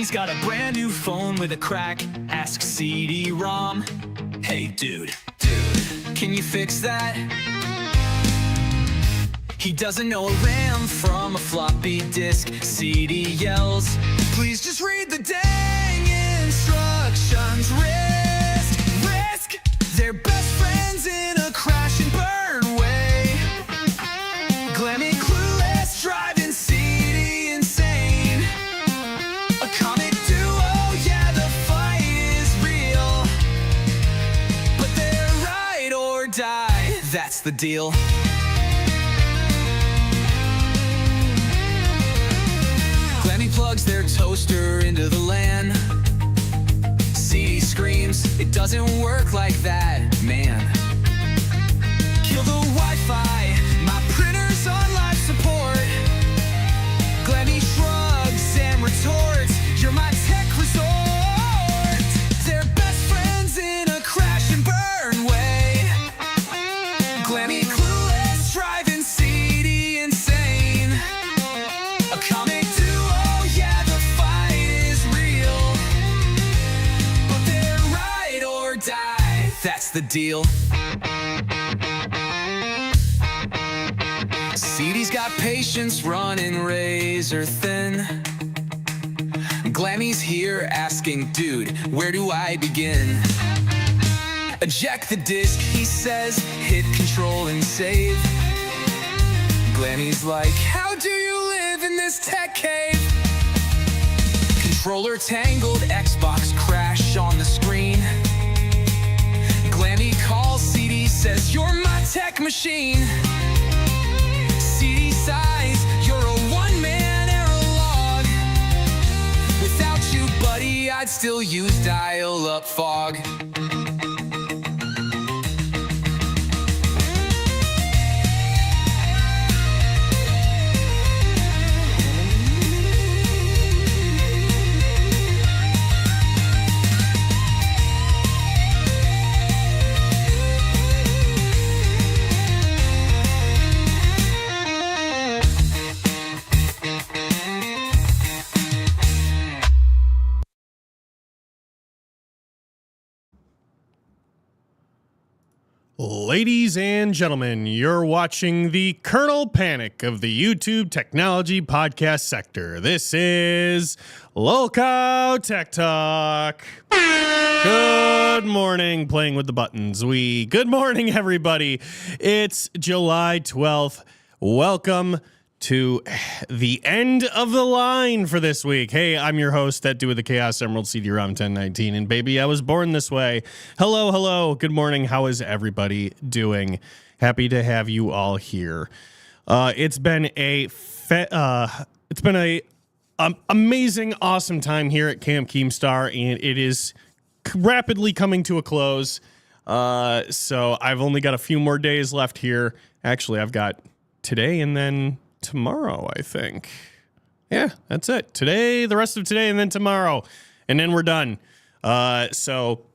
Glenny's got a brand new phone with a crack. Ask CD-Rom. Hey dude, can you fix that? He doesn't know a RAM from a floppy disk. CD yells, please just read the dang instructions. Risk, they're best friends in a crash and burn way. Glammy clueless, driving CD insane. A comic duo, yeah, the fight is real. But they're ride or die, that's the deal. Plugs their toaster into the LAN. CD screams, it doesn't work like that, man. Kill the Wi-Fi, my printer's on life support. Glammy shrugs and retorts, you're my tech resort. They're best friends in a crash and burn way. Glammy clueless, driving CD insane. A comic that's the deal. CD's got patience running razor thin. Glammy's here asking, dude, where do I begin? Eject the disc, he says, hit control and save. Glammy's like, how do you live in this tech cave? Controller tangled, Xbox crash on the screen. Glammy calls CD, says, you're my tech machine. CD sighs, you're a one-man error log. Without you, buddy, I'd still use dial-up fog. Ladies and gentlemen, you're watching the Kernel Panic of the YouTube technology podcast sector. This is Lolcow Tech Talk. Good morning, playing with the buttons. Good morning, everybody. It's July 12th. Welcome to the end of the line for this week. Hey, I'm your host, that dude with the Chaos Emerald CD-Rom 1019, and baby, I was born this way. Hello, good morning. How is everybody doing? Happy to have you all here. It's been a amazing, awesome time here at Camp KEEMSTAR, and it is rapidly coming to a close. So I've only got a few more days left here. Actually, I've got today and then tomorrow, I think. Yeah, that's it. Today, the rest of today, and then tomorrow. And then we're done. So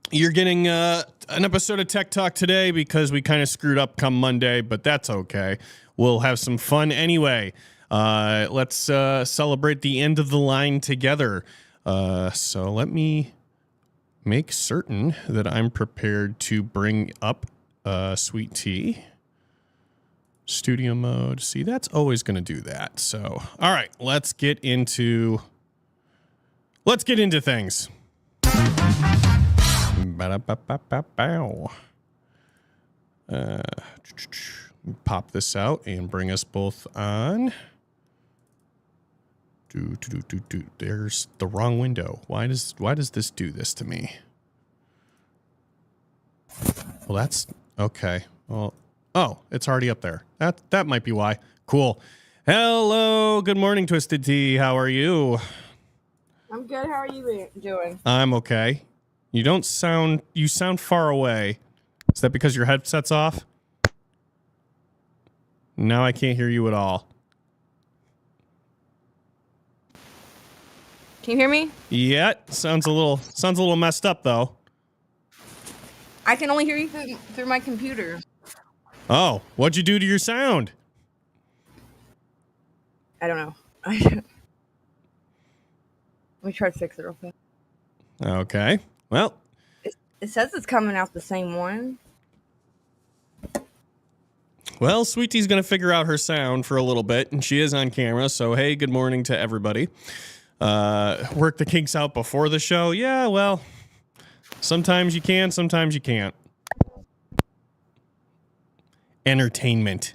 you're getting an episode of Tech Talk today because we kind of screwed up come Monday, but that's okay. We'll have some fun anyway. Let's celebrate the end of the line together. So let me make certain that I'm prepared to bring up Sweet Tea. Studio mode. See, that's always going to do that. So, all right, let's get into things. Pop this out and bring us both on. There's the wrong window. Why does this do this to me? Well, that's okay. Well, oh, it's already up there. That might be why. Cool. Hello. Good morning, Twisted Tea. How are you? I'm good. How are you doing? I'm okay. You sound far away. Is that because your headset's off? Now I can't hear you at all. Can you hear me? Yeah, sounds a little messed up though. I can only hear you through my computer. Oh, what'd you do to your sound? I don't know. Let me try to fix it real quick. Okay. Well, It says it's coming out the same one. well, Sweet Tea's going to figure out her sound for a little bit, and she is on camera. So, hey, good morning to everybody. Work the kinks out before the show. Yeah, well, sometimes you can, sometimes you can't. Entertainment.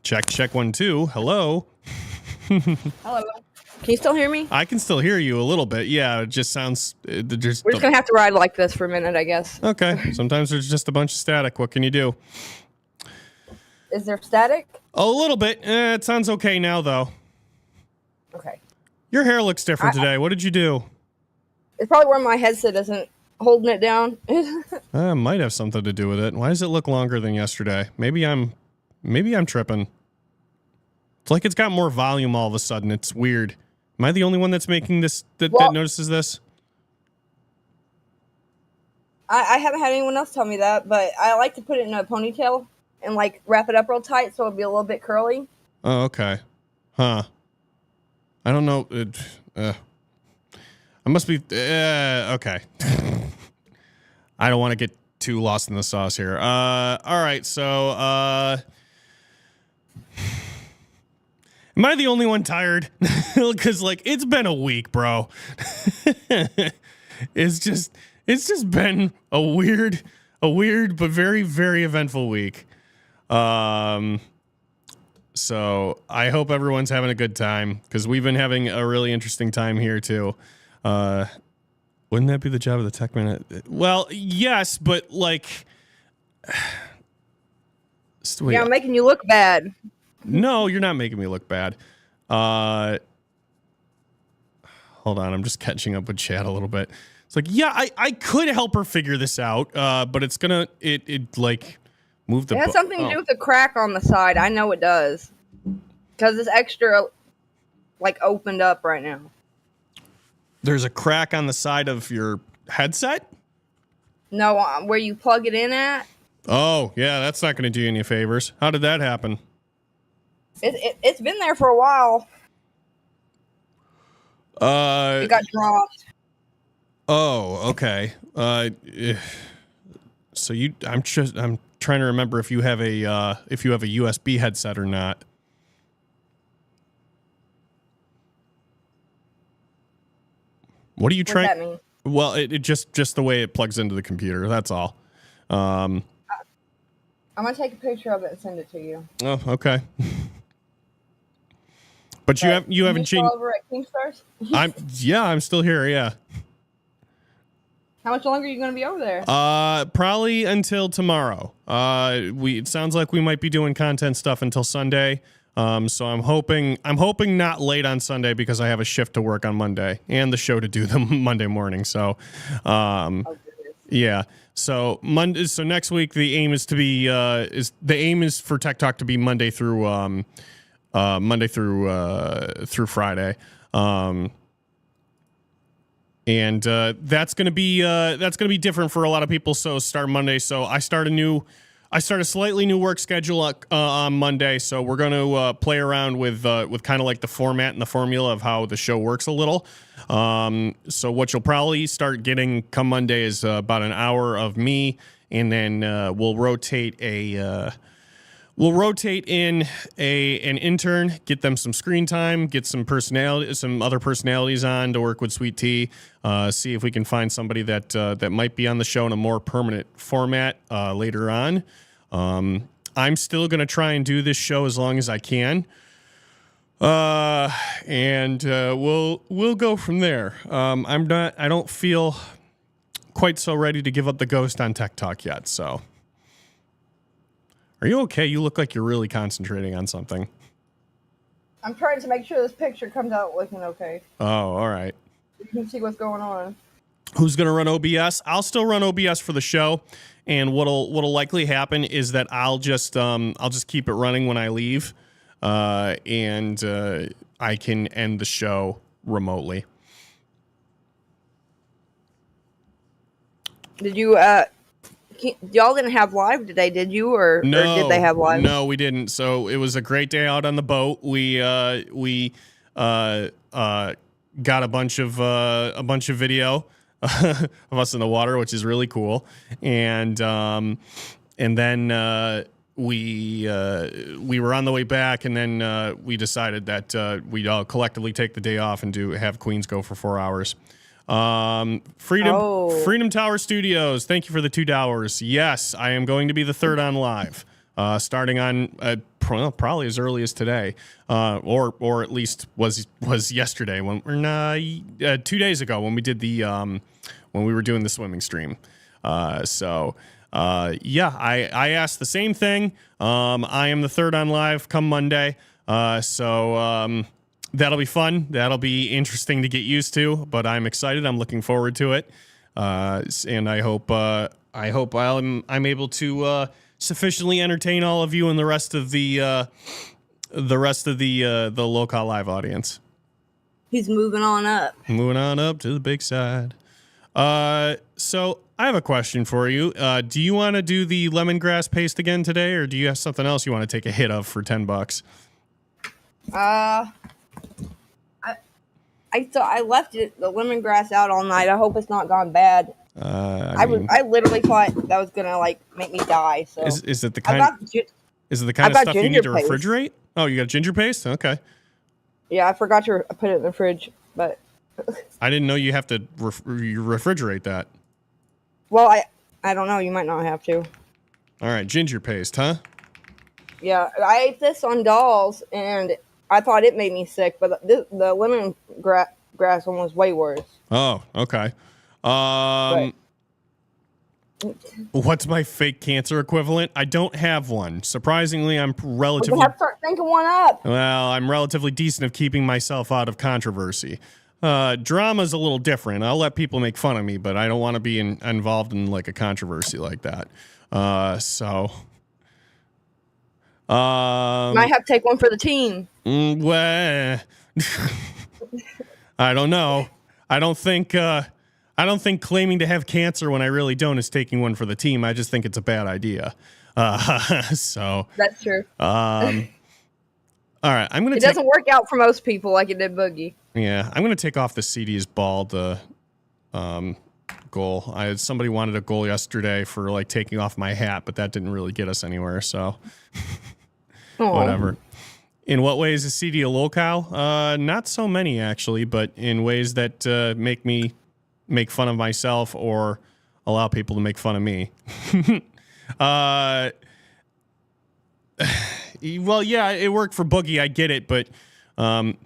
Check 1 2. Hello. Hello. Can you still hear me? I can still hear you a little bit. Yeah, it just sounds. We're just gonna have to ride like this for a minute, I guess. Okay. Sometimes there's just a bunch of static. What can you do? Is there static? A little bit. It sounds okay now, though. Okay. Your hair looks different today. What did you do? It's probably where my headset isn't holding it down. Might have something to do with it. Why does it look longer than yesterday? Maybe I'm tripping. It's like it's got more volume all of a sudden. It's weird. Am I the only one that's making this that notices this? I haven't had anyone else tell me that, but I like to put it in a ponytail and like wrap it up real tight so it'll be a little bit curly. Oh, okay. Huh. I don't know. I must be okay. I don't want to get too lost in the sauce here. All right. So, am I the only one tired? Because like it's been a week, bro. It's just been a weird but very, very eventful week. So I hope everyone's having a good time because we've been having a really interesting time here too. Wouldn't that be the job of the Tech Minute? Well, yes, but like, yeah, I'm making you look bad. No, you're not making me look bad. Hold on, I'm just catching up with chat a little bit. It's like, yeah, I could help her figure this out, but it's gonna it like move the. It has something to do with the crack on the side. I know it does because it's extra like opened up right now. There's a crack on the side of your headset? No, where you plug it in at. Oh, yeah, that's not going to do you any favors. How did that happen? It's been there for a while. It got dropped. Oh, okay. So I'm trying to remember if you have a USB headset or not. What are you trying? What does that mean? Well, it just the way it plugs into the computer. That's all. I'm gonna take a picture of it and send it to you. Oh, okay. But you haven't changed. Over at KEEMSTAR's? I'm still here. Yeah. How much longer are you gonna be over there? Probably until tomorrow. It sounds like we might be doing content stuff until Sunday. So I'm hoping not late on Sunday because I have a shift to work on Monday and the show to do the Monday morning. So, yeah. So next week the aim is to be for Tech Talk to be Monday through Friday. And that's gonna be different for a lot of people. So start Monday. So I start a slightly new work schedule on Monday, so we're going to play around with kind of like the format and the formula of how the show works a little. So what you'll probably start getting come Monday is about an hour of me, and then we'll rotate in an intern, get them some screen time, get some other personalities on to work with Sweet Tea. See if we can find somebody that might be on the show in a more permanent format later on. I'm still going to try and do this show as long as I can. And we'll go from there. I don't feel quite so ready to give up the ghost on Tech Talk yet. So are you okay? You look like you're really concentrating on something. I'm trying to make sure this picture comes out looking okay. Oh, all right. You can see what's going on. Who's going to run OBS? I'll still run OBS for the show. And what'll likely happen is that I'll just keep it running when I leave, and I can end the show remotely. Did you Y'all didn't have live today, did you? Or did they have live? No, we didn't. So it was a great day out on the boat. We got a bunch of video of us in the water, which is really cool. And then we were on the way back, and then we decided that we'd all collectively take the day off and have Queens go for 4 hours. Freedom Tower Studios, thank you for the $2. Yes, I am going to be the third on live, starting on probably as early as today, or at least was yesterday, 2 days ago when we did the when we were doing the swimming stream. I asked the same thing. I am the third on live come Monday, so that'll be fun. That'll be interesting to get used to, but I'm excited. I'm looking forward to it, and I hope I'm able to sufficiently entertain all of you and the rest of the local live audience. He's moving on up. Moving on up to the big side. So I have a question for you. Do you want to do the lemongrass paste again today, or do you have something else you want to take a hit of for $10? I left the lemongrass out all night. I hope it's not gone bad. I literally thought that was gonna make me die. So is it the kind of stuff you need to refrigerate? Oh, you got ginger paste? Okay. Yeah, I forgot to put it in the fridge, but I didn't know you have to refrigerate that. Well, I don't know. You might not have to. All right, ginger paste, huh? Yeah, I ate this on dolls, and I thought it made me sick, but the lemongrass one was way worse. Oh, okay. What's my fake cancer equivalent? I don't have one. Surprisingly, I'm relatively... You have to start thinking one up. Well, I'm relatively decent of keeping myself out of controversy. Drama's a little different. I'll let people make fun of me, but I don't want to be involved in a controversy like that. Might have to take one for the team. Well, I don't know. I don't think claiming to have cancer when I really don't is taking one for the team. I just think it's a bad idea. So that's true. All right, It doesn't work out for most people like it did Boogie. Yeah, I'm gonna take off the CD's bald goal. Somebody wanted a goal yesterday for taking off my hat, but that didn't really get us anywhere. So whatever. In what ways is CD a lolcow? Not so many actually, but in ways that make me make fun of myself or allow people to make fun of me. Well, yeah, it worked for Boogie. I get it, but can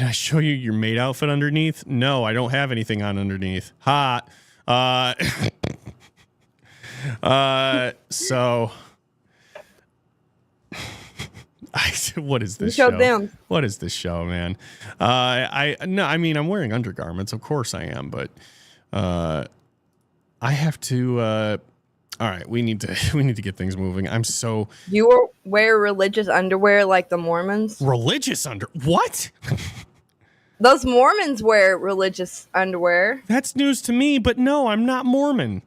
I show you your maid outfit underneath? No, I don't have anything on underneath. Ha. So what is this show? Them. What is this show, man? I'm wearing undergarments. Of course I am, but I have to all right, we need to get things moving. You wear religious underwear like the Mormons? Religious what? Those Mormons wear religious underwear. That's news to me, but no, I'm not Mormon.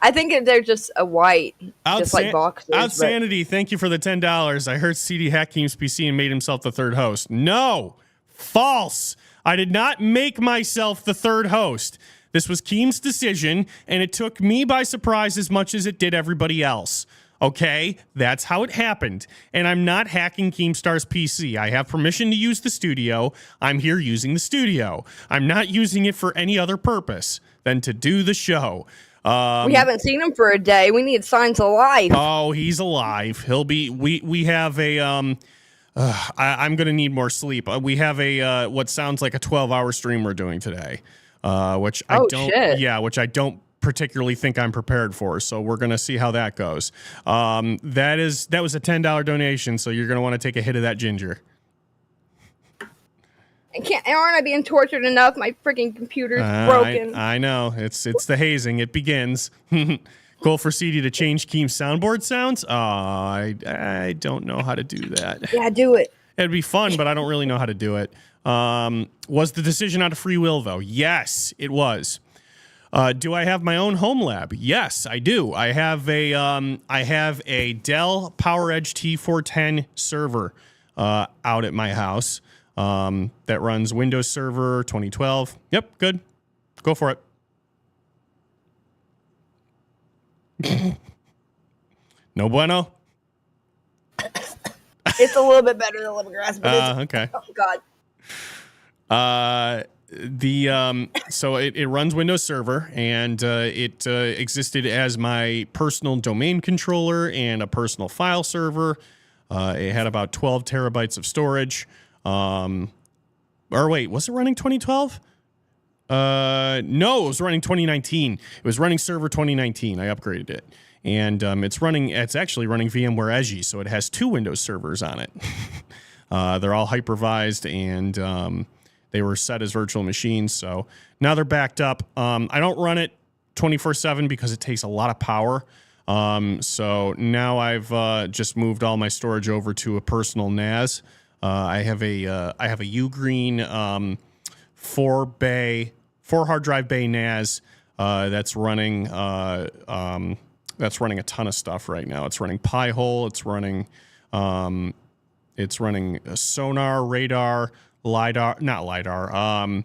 I think they're just a white, just like boxers. Outsanity, thank you for the $10. I heard CD hacked Keem's PC and made himself the third host. No, false. I did not make myself the third host. This was Keem's decision, and it took me by surprise as much as it did everybody else. Okay? That's how it happened. And I'm not hacking Keemstar's PC. I have permission to use the studio. I'm here using the studio. I'm not using it for any other purpose than to do the show. We haven't seen him for a day. We need signs of life. Oh, he's alive. He'll be... We have a... I'm going to need more sleep. We have a what sounds like a 12-hour stream we're doing today. Which I don't particularly think I'm prepared for. So we're going to see how that goes. That was a $10 donation. So you're going to want to take a hit of that ginger. Aren't I being tortured enough? My freaking computer's broken. I know. It's the hazing. It begins. Goal for CD to change Keem's soundboard sounds. Oh, I don't know how to do that. Yeah, do it. It'd be fun, but I don't really know how to do it. Was the decision out of free will, though? Yes, it was. Do I have my own home lab? Yes, I do. I have a Dell PowerEdge T410 server out at my house that runs Windows Server 2012. Yep, good. Go for it. No bueno. It's a little bit better than lemongrass, but it's Okay. oh god. So it runs Windows Server, and it existed as my personal domain controller and a personal file server. It had about 12 terabytes of storage. Or wait, was it running 2012? No, it was running 2019. It was running Server 2019. I upgraded it. And it's actually running VMware Edge, so it has 2 Windows servers on it. They're all hypervised, and they were set as virtual machines. So now they're backed up. I don't run it 24/7 because it takes a lot of power. So now I've just moved all my storage over to a personal NAS. I have a Ugreen 4 hard drive bay NAS that's running a ton of stuff right now. It's running Pi-hole. It's running a sonar, radar, LiDAR, not LiDAR.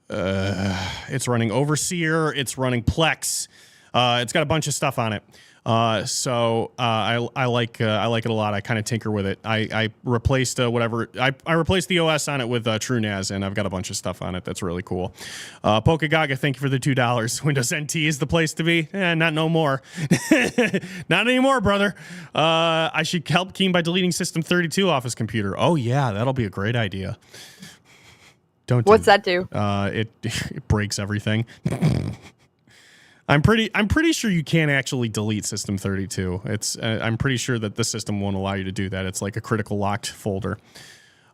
It's running Overseer. It's running Plex. It's got a bunch of stuff on it. So I like it a lot. I kind of tinker with it. I replaced I replaced the OS on it with TrueNAS, and I've got a bunch of stuff on it that's really cool. Pokagaga, thank you for the $2. Windows NT is the place to be. Not no more. Not anymore, brother. I should help Keem by deleting System 32 off his computer. Oh yeah, that'll be a great idea. What's that do? It breaks everything. I'm pretty sure you can't actually delete System 32. I'm pretty sure that the system won't allow you to do that. It's like a critical locked folder.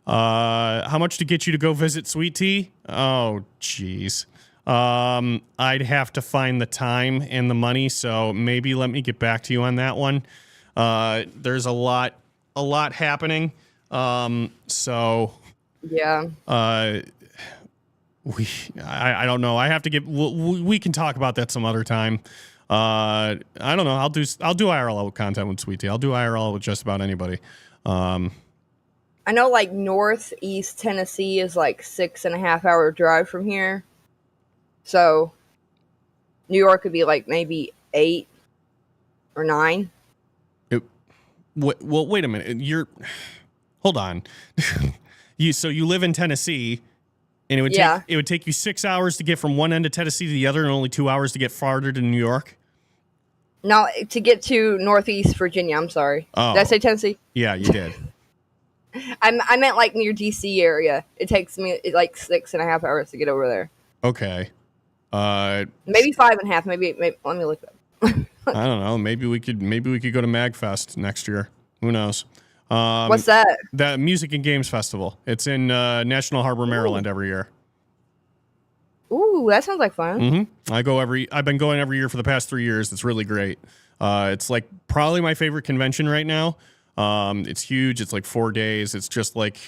How much to get you to go visit Sweet Tea? Oh, jeez. I'd have to find the time and the money, so maybe let me get back to you on that one. There's a lot happening. So yeah. I don't know. I have to get. We can talk about that some other time. I don't know. I'll do IRL content with Sweet Tea. I'll do IRL with just about anybody. I know, like northeast Tennessee is like 6.5 hour drive from here. So New York could be like maybe 8 or 9. Well, wait a minute. Hold on. You live in Tennessee. And it would take you 6 hours to get from one end of Tennessee to the other, and only 2 hours to get farther to New York. No, to get to Northeast Virginia. I'm sorry. Oh. Did I say Tennessee? Yeah, you did. I meant like near DC area. It takes me like 6.5 hours to get over there. Okay. Maybe 5.5. Maybe let me look it up. I don't know. Maybe we could go to MagFest next year. Who knows? What's that? The Music and Games Festival. It's in National Harbor, Maryland, every year. Ooh, that sounds like fun. Mm-hmm. I've been going every year for the past 3 years. It's really great. It's like probably my favorite convention right now. It's huge. It's like 4 days. It's just like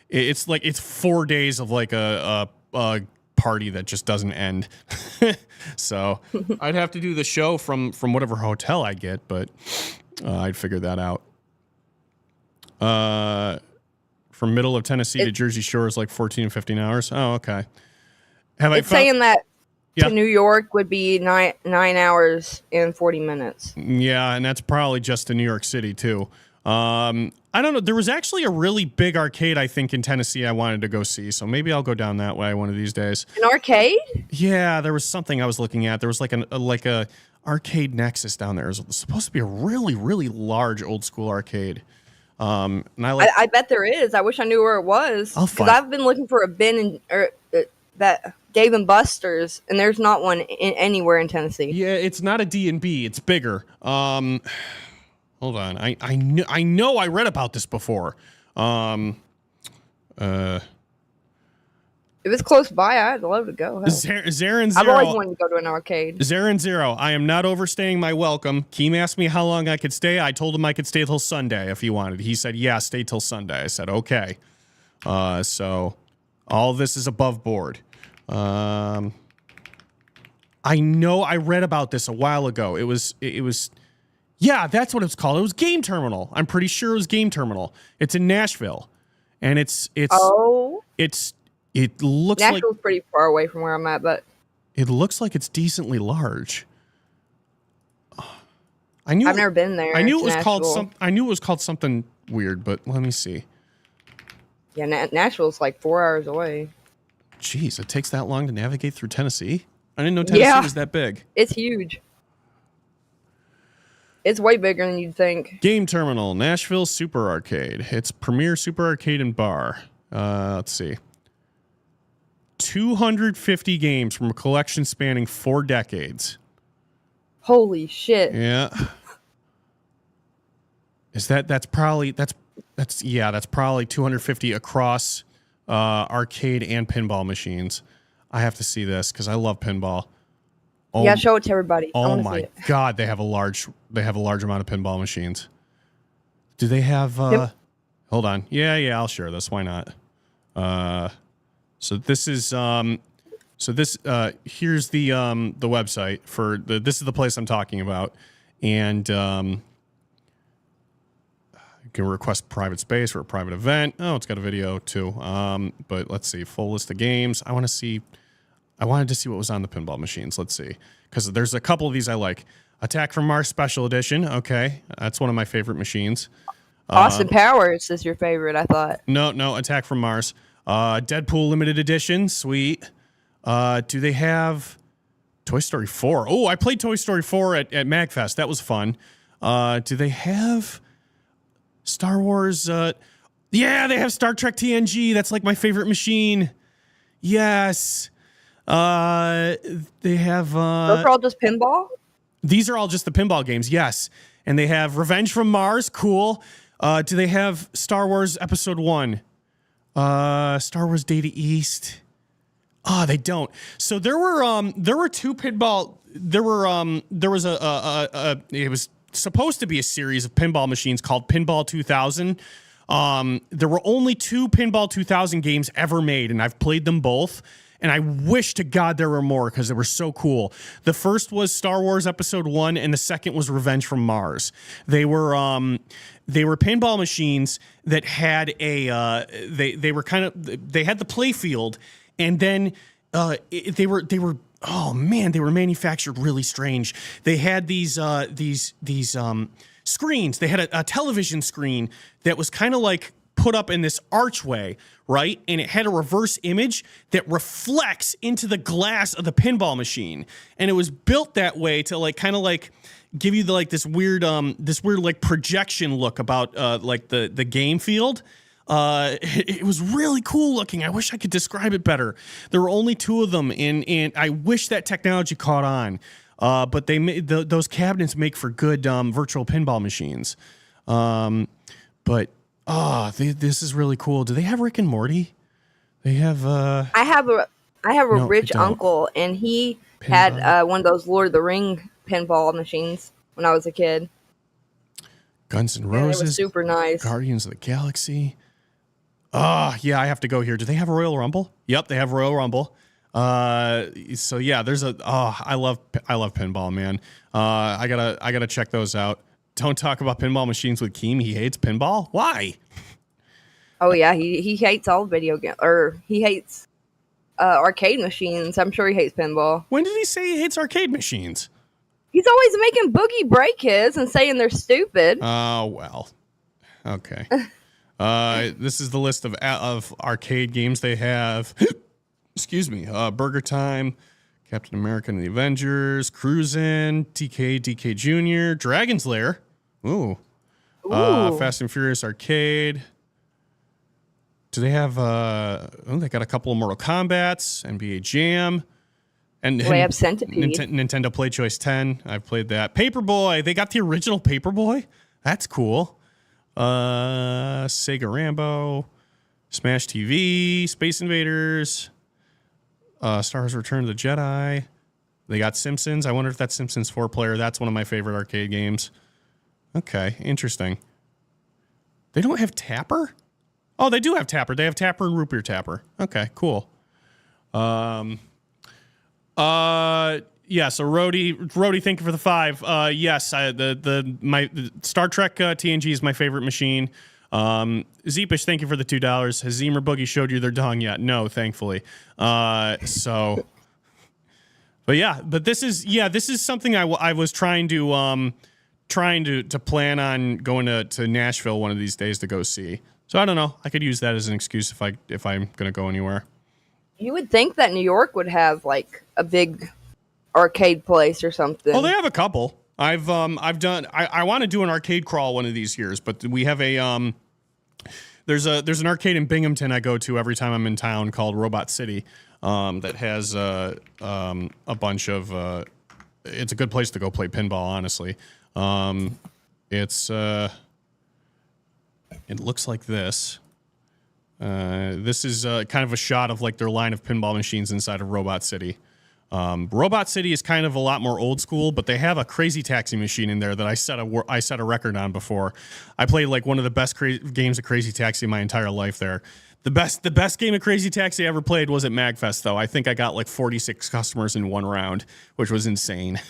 it's 4 days of like a party that just doesn't end. So I'd have to do the show from whatever hotel I get, but I'd figure that out. From middle of Tennessee to Jersey Shore is like 14 and 15 hours. Oh, okay. Saying that to New York would be 9 hours and 40 minutes. Yeah, and that's probably just to New York City too. I don't know. There was actually a really big arcade, I think, in Tennessee I wanted to go see. So maybe I'll go down that way one of these days. An arcade? Yeah, there was something I was looking at. There was like a arcade Nexus down there. It was supposed to be a really, really large old school arcade. And I bet there is. I wish I knew where it was. Because I've been looking for a bin that Dave and Buster's, and there's not one anywhere in Tennessee. Yeah, it's not a D&B. It's bigger. Hold on. I know I read about this before. If it's close by, I'd love to go. Zarin Zero. I've always wanted to go to an arcade. Zarin Zero. I am not overstaying my welcome. Keem asked me how long I could stay. I told him I could stay till Sunday if he wanted. He said, yeah, stay till Sunday. I said, okay. So all this is above board. I I know I read about this a while ago. It was yeah, that's what it's called. It was Game Terminal. I'm pretty sure it was Game Terminal. It's in Nashville. And it looks like Nashville's pretty far away from where I'm at, but it looks like it's decently large. I've never been there. I knew it was Nashville. called something weird, but let me see. Yeah, Nashville's like 4 hours away. Jeez, it takes that long to navigate through Tennessee? I didn't know Tennessee was that big. It's huge. It's way bigger than you'd think. Game Terminal, Nashville Super Arcade. It's premier super arcade and bar. Let's see. 250 games from a collection spanning 4 decades. Holy shit. Yeah. That's probably 250 across arcade and pinball machines. I have to see this because I love pinball. Oh, yeah, show it to everybody. Oh my god, they have a large amount of pinball machines. Do they have hold on. Yeah, I'll share this. Why not? So this is here's the website for this is the place I'm talking about. And you can request private space for a private event. Oh, it's got a video too. But let's see, full list of games. I wanted to see what was on the pinball machines. Let's see. Because there's a couple of these I like. Attack from Mars Special Edition. Okay. That's one of my favorite machines. Austin Powers is your favorite, I thought. No. Attack from Mars. Deadpool Limited Edition. Sweet. Do they have Toy Story 4? Oh, I played Toy Story 4 at MagFest. That was fun. Do they have Star Wars? Yeah, they have Star Trek TNG. That's like my favorite machine. Yes. They have Those are all just pinball? These are all just the pinball games, yes. And they have Revenge from Mars, cool. Do they have Star Wars Episode 1? Star Wars Data East. Oh, they don't. So there were 2 pinball there was it was supposed to be a series of pinball machines called Pinball 2000. There were only 2 Pinball 2000 games ever made, and I've played them both. And I wish to God there were more because they were so cool. The first was Star Wars Episode 1, and the second was Revenge from Mars. They were pinball machines that had a they had the play field, and then they were oh man, they were manufactured really strange. They had these screens. They had a television screen that was kind of like put up in this archway, right? And it had a reverse image that reflects into the glass of the pinball machine. And it was built that way to like kind of like give you this weird like projection look about like the game field. It was really cool looking. I wish I could describe it better. There were only 2 of them, and I wish that technology caught on. But they made those cabinets make for good virtual pinball machines. But this is really cool. Do they have Rick and Morty? They have. I have a rich uncle, and he had one of those Lord of the Ring pinball machines when I was a kid. Guns N' Roses. It was super nice. Guardians of the Galaxy. Yeah, I have to go here. Do they have a Royal Rumble? Yep, they have Royal Rumble. So yeah, there's I love pinball, man. I gotta check those out. Don't talk about pinball machines with Keem. He hates pinball. Why? Oh yeah, he hates all video games, or he hates arcade machines. I'm sure he hates pinball. When did he say he hates arcade machines? He's always making Boogie break his and saying they're stupid. Oh well, okay. This is the list of arcade games they have. Excuse me. Burger Time, Captain America and the Avengers, Cruisin', DK Jr., Dragon's Lair. Ooh. Fast and Furious Arcade. Do they have they got a couple of Mortal Kombats, NBA Jam, and they have Centipede. Nintendo Play Choice 10. I've played that. Paperboy. They got the original Paperboy. That's cool. Sega Rambo, Smash TV, Space Invaders, Star Wars Return of the Jedi. They got Simpsons. I wonder if that's Simpsons 4-player. That's one of my favorite arcade games. Okay, interesting. They don't have Tapper? Oh, they do have Tapper. They have Tapper and Root Beer Tapper. Okay, cool. Yeah, so Rhodey, thank you for the 5. Yes, the Star Trek TNG is my favorite machine. Zeepish, thank you for the $2. Has Zeem or Boogie showed you their dong yet? No, thankfully. But this is something I was trying to plan on going to Nashville one of these days to go see. So I don't know. I could use that as an excuse if I'm gonna go anywhere. You would think that New York would have like a big arcade place or something. Oh, they have a couple. I've done. I want to do an arcade crawl one of these years, but we have a there's an arcade in Binghamton I go to every time I'm in town called Robot City. That has a bunch of. It's a good place to go play pinball, honestly. It looks like this. This is kind of a shot of like their line of pinball machines inside of Robot City. Robot City is kind of a lot more old school, but they have a Crazy Taxi machine in there that I set a record on before. I played like one of the best games of Crazy Taxi my entire life there. The best game of Crazy Taxi I ever played was at MagFest, though. I think I got like 46 customers in one round, which was insane.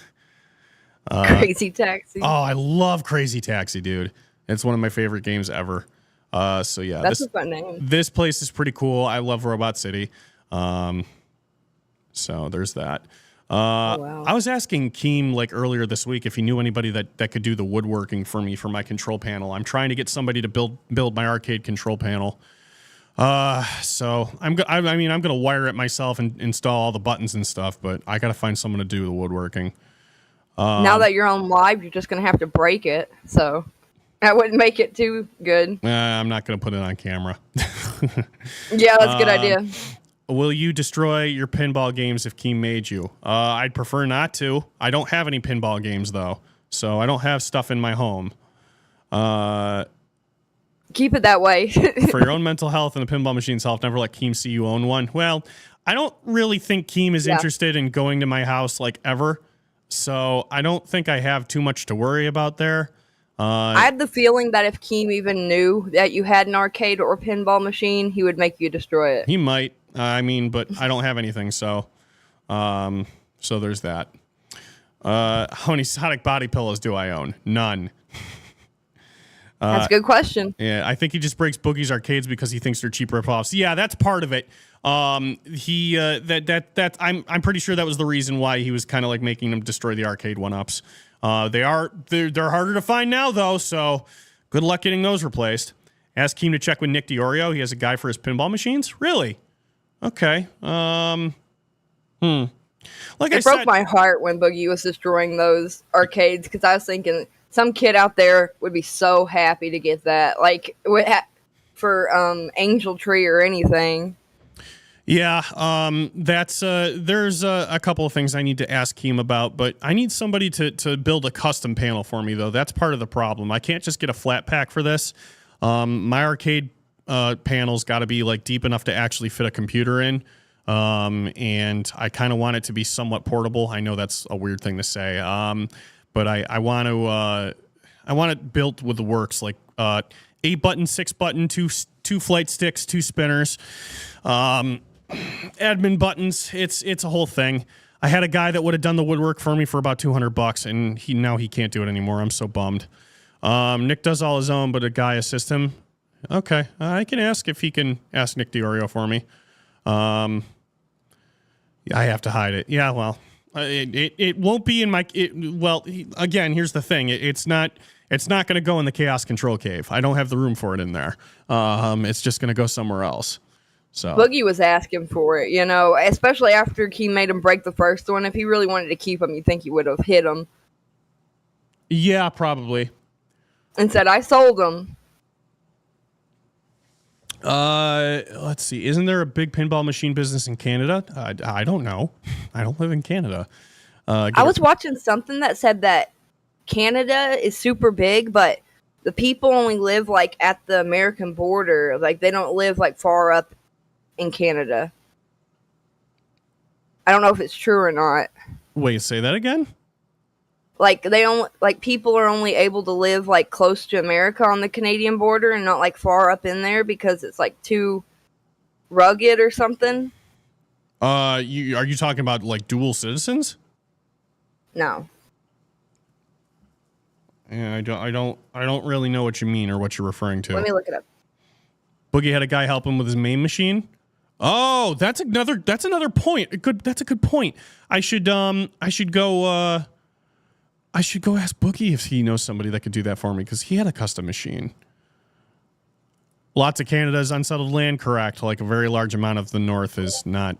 Crazy Taxi. Oh, I love Crazy Taxi, dude. It's one of my favorite games ever. So yeah, that's a fun name. This place is pretty cool. I love Robot City. So there's that. Wow. I was asking Keem like earlier this week if he knew anybody that could do the woodworking for me for my control panel. I'm trying to get somebody to build my arcade control panel. So I'm gonna wire it myself and install all the buttons and stuff, but I gotta find someone to do the woodworking. Now that you're on live, you're just gonna have to break it. So that wouldn't make it too good. I'm not gonna put it on camera. Yeah, that's a good idea. Will you destroy your pinball games if Keem made you? I'd prefer not to. I don't have any pinball games though, so I don't have stuff in my home. Keep it that way. For your own mental health and the pinball machine's health, never let Keem see you own one. Well, I don't really think Keem is interested in going to my house like ever, so I don't think I have too much to worry about there. I had the feeling that if Keem even knew that you had an arcade or pinball machine, he would make you destroy it. He might. But I don't have anything, so there's that. How many Sonic body pillows do I own? None. That's a good question. Yeah, I think he just breaks Boogie's arcades because he thinks they're cheap ripoffs. Yeah, that's part of it. I'm pretty sure that was the reason why he was kind of like making them destroy the arcade one-ups. They're harder to find now though, so good luck getting those replaced. Ask Keem to check with Nick DiOrio. He has a guy for his pinball machines. Really? Okay. Like it broke my heart when Boogie was destroying those arcades because I was thinking some kid out there would be so happy to get that, like for Angel Tree or anything. Yeah, there's a couple of things I need to ask Keem about, but I need somebody to build a custom panel for me though. That's part of the problem. I can't just get a flat pack for this. My arcade panel's got to be like deep enough to actually fit a computer in, and I kind of want it to be somewhat portable. I know that's a weird thing to say, but I want it built with the works, like 8-button, 6-button, two flight sticks, 2 spinners, admin buttons. It's a whole thing. I had a guy that would have done the woodwork for me for about $200, and he can't do it anymore. I'm so bummed. Nick does all his own, but a guy assists him. Okay, I can ask if he can ask Nick DiOrio for me. I have to hide it. Yeah, well, it won't be in my. Again, here's the thing. It's not going to go in the Chaos Control Cave. I don't have the room for it in there. It's just going to go somewhere else. So Boogie was asking for it, especially after he made him break the first one. If he really wanted to keep him, you think he would have hit him? Yeah, probably. And said, "I sold him." Let's see. Isn't there a big pinball machine business in Canada? I don't know. I don't live in Canada. I was watching something that said that Canada is super big, but the people only live like at the American border. Like they don't live like far up in Canada. I don't know if it's true or not. Wait, say that again? Like people are only able to live like close to America on the Canadian border and not like far up in there because it's like too rugged or something. Are you talking about like dual citizens? No. Yeah, I don't really know what you mean or what you're referring to. Let me look it up. Boogie had a guy help him with his main machine. Oh, that's another point. That's a good point. I should go ask Boogie if he knows somebody that could do that for me, because he had a custom machine. Lots of Canada's unsettled land, correct. Like a very large amount of the north is not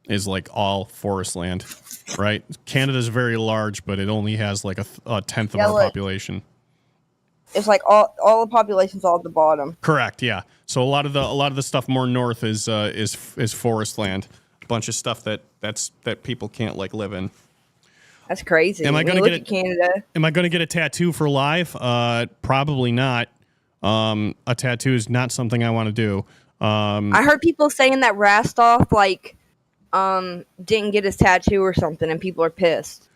is like all forest land, right? Canada's very large, but it only has like a tenth of our population. It's like all the population's all at the bottom. Correct, yeah. So a lot of the stuff more north is forest land. A bunch of stuff that people can't like live in. That's crazy. Am I going to get Canada? Am I going to get a tattoo for life? Probably not. A tattoo is not something I want to do. I heard people saying that Rastov didn't get his tattoo or something, and people are pissed.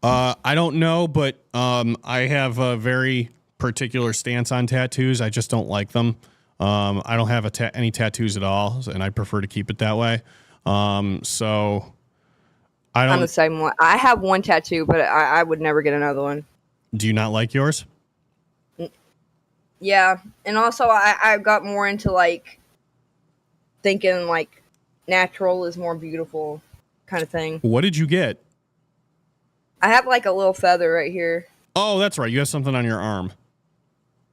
I don't know, but I have a very particular stance on tattoos. I just don't like them. I don't have any tattoos at all, and I prefer to keep it that way. So I don't. I'm the same one. I have one tattoo, but I would never get another one. Do you not like yours? Yeah, and also I got more into like thinking like natural is more beautiful kind of thing. What did you get? I have like a little feather right here. Oh, that's right. You have something on your arm.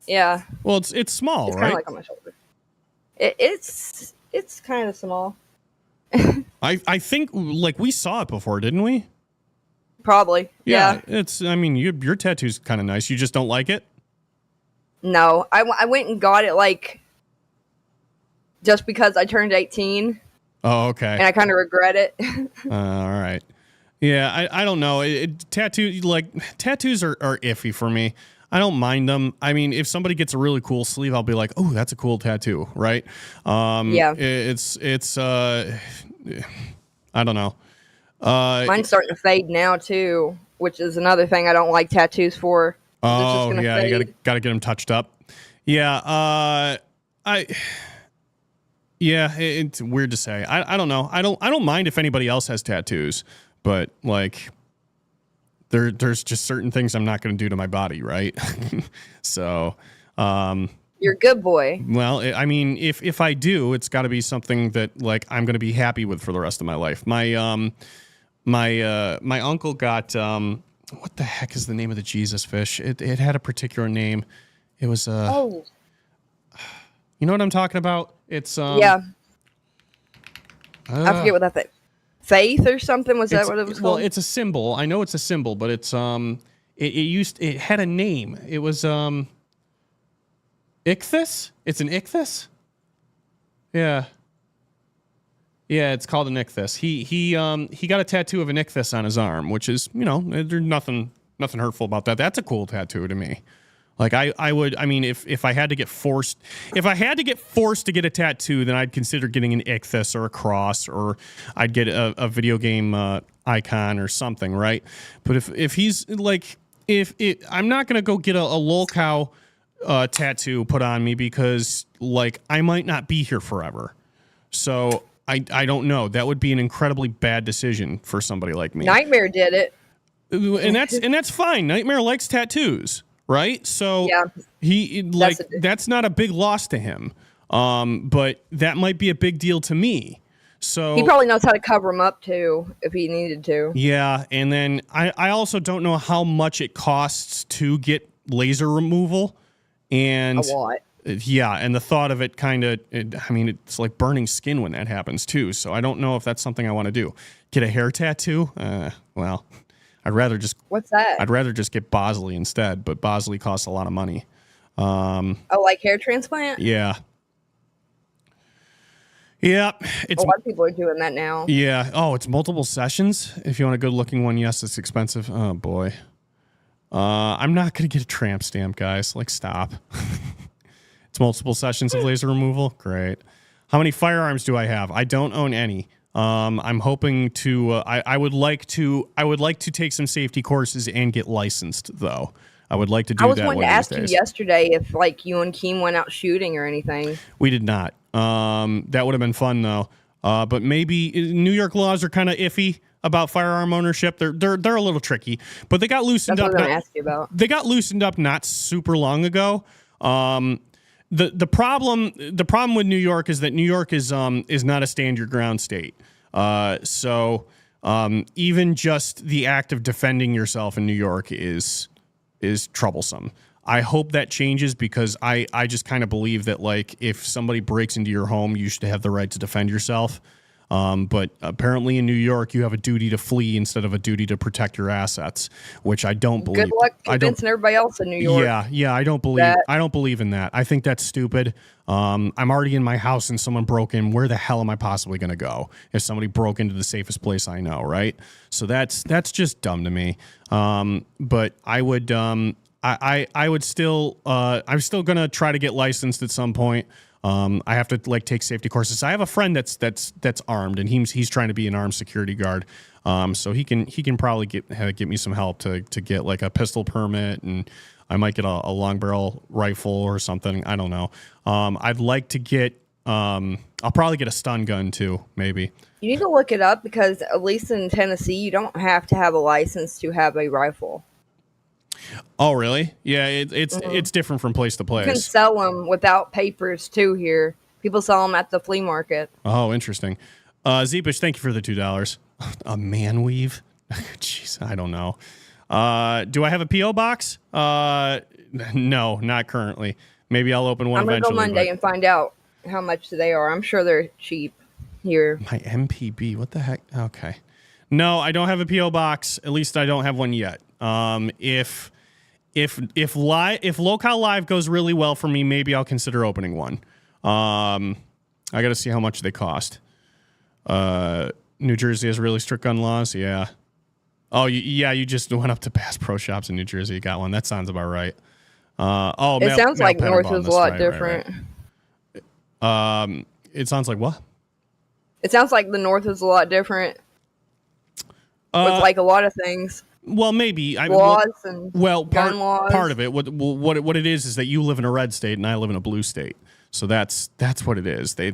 Yeah. Well, it's small, it's right? Kind of like on my shoulder. It's kind of small. I think like we saw it before, didn't we? Probably. Yeah. I mean, your tattoo's kind of nice. You just don't like it? No, I went and got it like just because I turned 18. Oh, okay. And I kind of regret it. All right. Yeah, I don't know. Tattoos are iffy for me. I don't mind them. I mean, if somebody gets a really cool sleeve, I'll be like, oh, that's a cool tattoo, right? Yeah. It's I don't know. Mine's starting to fade now too, which is another thing I don't like tattoos for. Oh yeah, fade. You gotta get them touched up. Yeah, it's weird to say. I don't know. I don't mind if anybody else has tattoos, but like there's just certain things I'm not going to do to my body, right? So, you're a good boy. Well, I mean, if I do, it's got to be something that like I'm going to be happy with for the rest of my life. My uncle got what the heck is the name of the Jesus fish? It had a particular name. It was you know what I'm talking about? It's yeah. I forget what that thing. Faith or something? Was that what it was called? Well, it's a symbol. I know it's a symbol, but it's it had a name. It was Ichthus? It's an Ichthus? Yeah. Yeah, it's called an Ichthus. He got a tattoo of an Ichthus on his arm, which is, you know, there's nothing hurtful about that. That's a cool tattoo to me. Like I mean, if I had to get forced to get a tattoo, then I'd consider getting an Ichthus or a cross, or I'd get a video game icon or something, right? But if he's like, I'm not gonna go get a lolcow tattoo put on me, because like I might not be here forever. So I don't know. That would be an incredibly bad decision for somebody like me. Nightmare did it, and that's fine. Nightmare likes tattoos. Right? So yeah, that's not a big loss to him. But that might be a big deal to me. So he probably knows how to cover him up too if he needed to. Yeah, and then I also don't know how much it costs to get laser removal. And a lot. Yeah, and the thought of it I mean, it's like burning skin when that happens too. So I don't know if that's something I want to do. Get a hair tattoo? Well, I'd rather just... What's that? I'd rather just get Bosley instead, but Bosley costs a lot of money. Like hair transplant? Yeah. Yeah. A lot of people are doing that now. Yeah. Oh, it's multiple sessions? If you want a good-looking one, yes, it's expensive. Oh, boy. I'm not going to get a tramp stamp, guys. Like, stop. It's multiple sessions of laser removal? Great. How many firearms do I have? I don't own any. I'm hoping to. I would like to take some safety courses and get licensed, though. I would like to do that. I was wanting to ask you yesterday if, like, you and Keem went out shooting or anything. We did not. That would have been fun, though. But maybe New York laws are kind of iffy. about firearm ownership. They're a little tricky, but they got loosened That's up. what I'm asking you about. They got loosened up not super long ago. The problem with New York is that New York is not a stand your ground state. So even just the act of defending yourself in New York is troublesome. I hope that changes because I just kind of believe that, like, if somebody breaks into your home, you should have the right to defend yourself. But apparently in New York, you have a duty to flee instead of a duty to protect your assets, which I don't believe. Good luck convincing everybody else in New York. Yeah, I don't believe in that. I think that's stupid. I'm already in my house and someone broke in. Where the hell am I possibly going to go if somebody broke into the safest place I know, right? So that's just dumb to me. But I would I would still I'm still going to try to get licensed at some point. I have to like take safety courses. I have a friend that's armed and he's trying to be an armed security guard. So he can probably get me some help to get like a pistol permit, and I might get a long barrel rifle or something. I don't know. I'd like to get I'll probably get a stun gun too, maybe. You need to look it up because at least in Tennessee, you don't have to have a license to have a rifle. Oh, really? Yeah, it's different from place to place. You can sell them without papers too here. People sell them at the flea market. Oh, interesting. Zeepish, thank you for the $2. A man weave? Jeez, I don't know. Do I have a P.O. box? No, not currently. Maybe I'll open one eventually. I'm going to go Monday and find out how much they are. I'm sure they're cheap here. My MPB, what the heck? Okay. No, I don't have a P.O. box. At least I don't have one yet. If Locale Live goes really well for me, maybe I'll consider opening one. I got to see how much they cost. New Jersey has really strict gun laws. Yeah. Oh, yeah. You just went up to Bass Pro Shops in New Jersey. You got one. That sounds about right. It sounds like North is a lot different. Right. It sounds like what? It sounds like the North is a lot different. With like a lot of things. Well, maybe gun laws. Part of it. What it is that you live in a red state and I live in a blue state. So that's what it is. They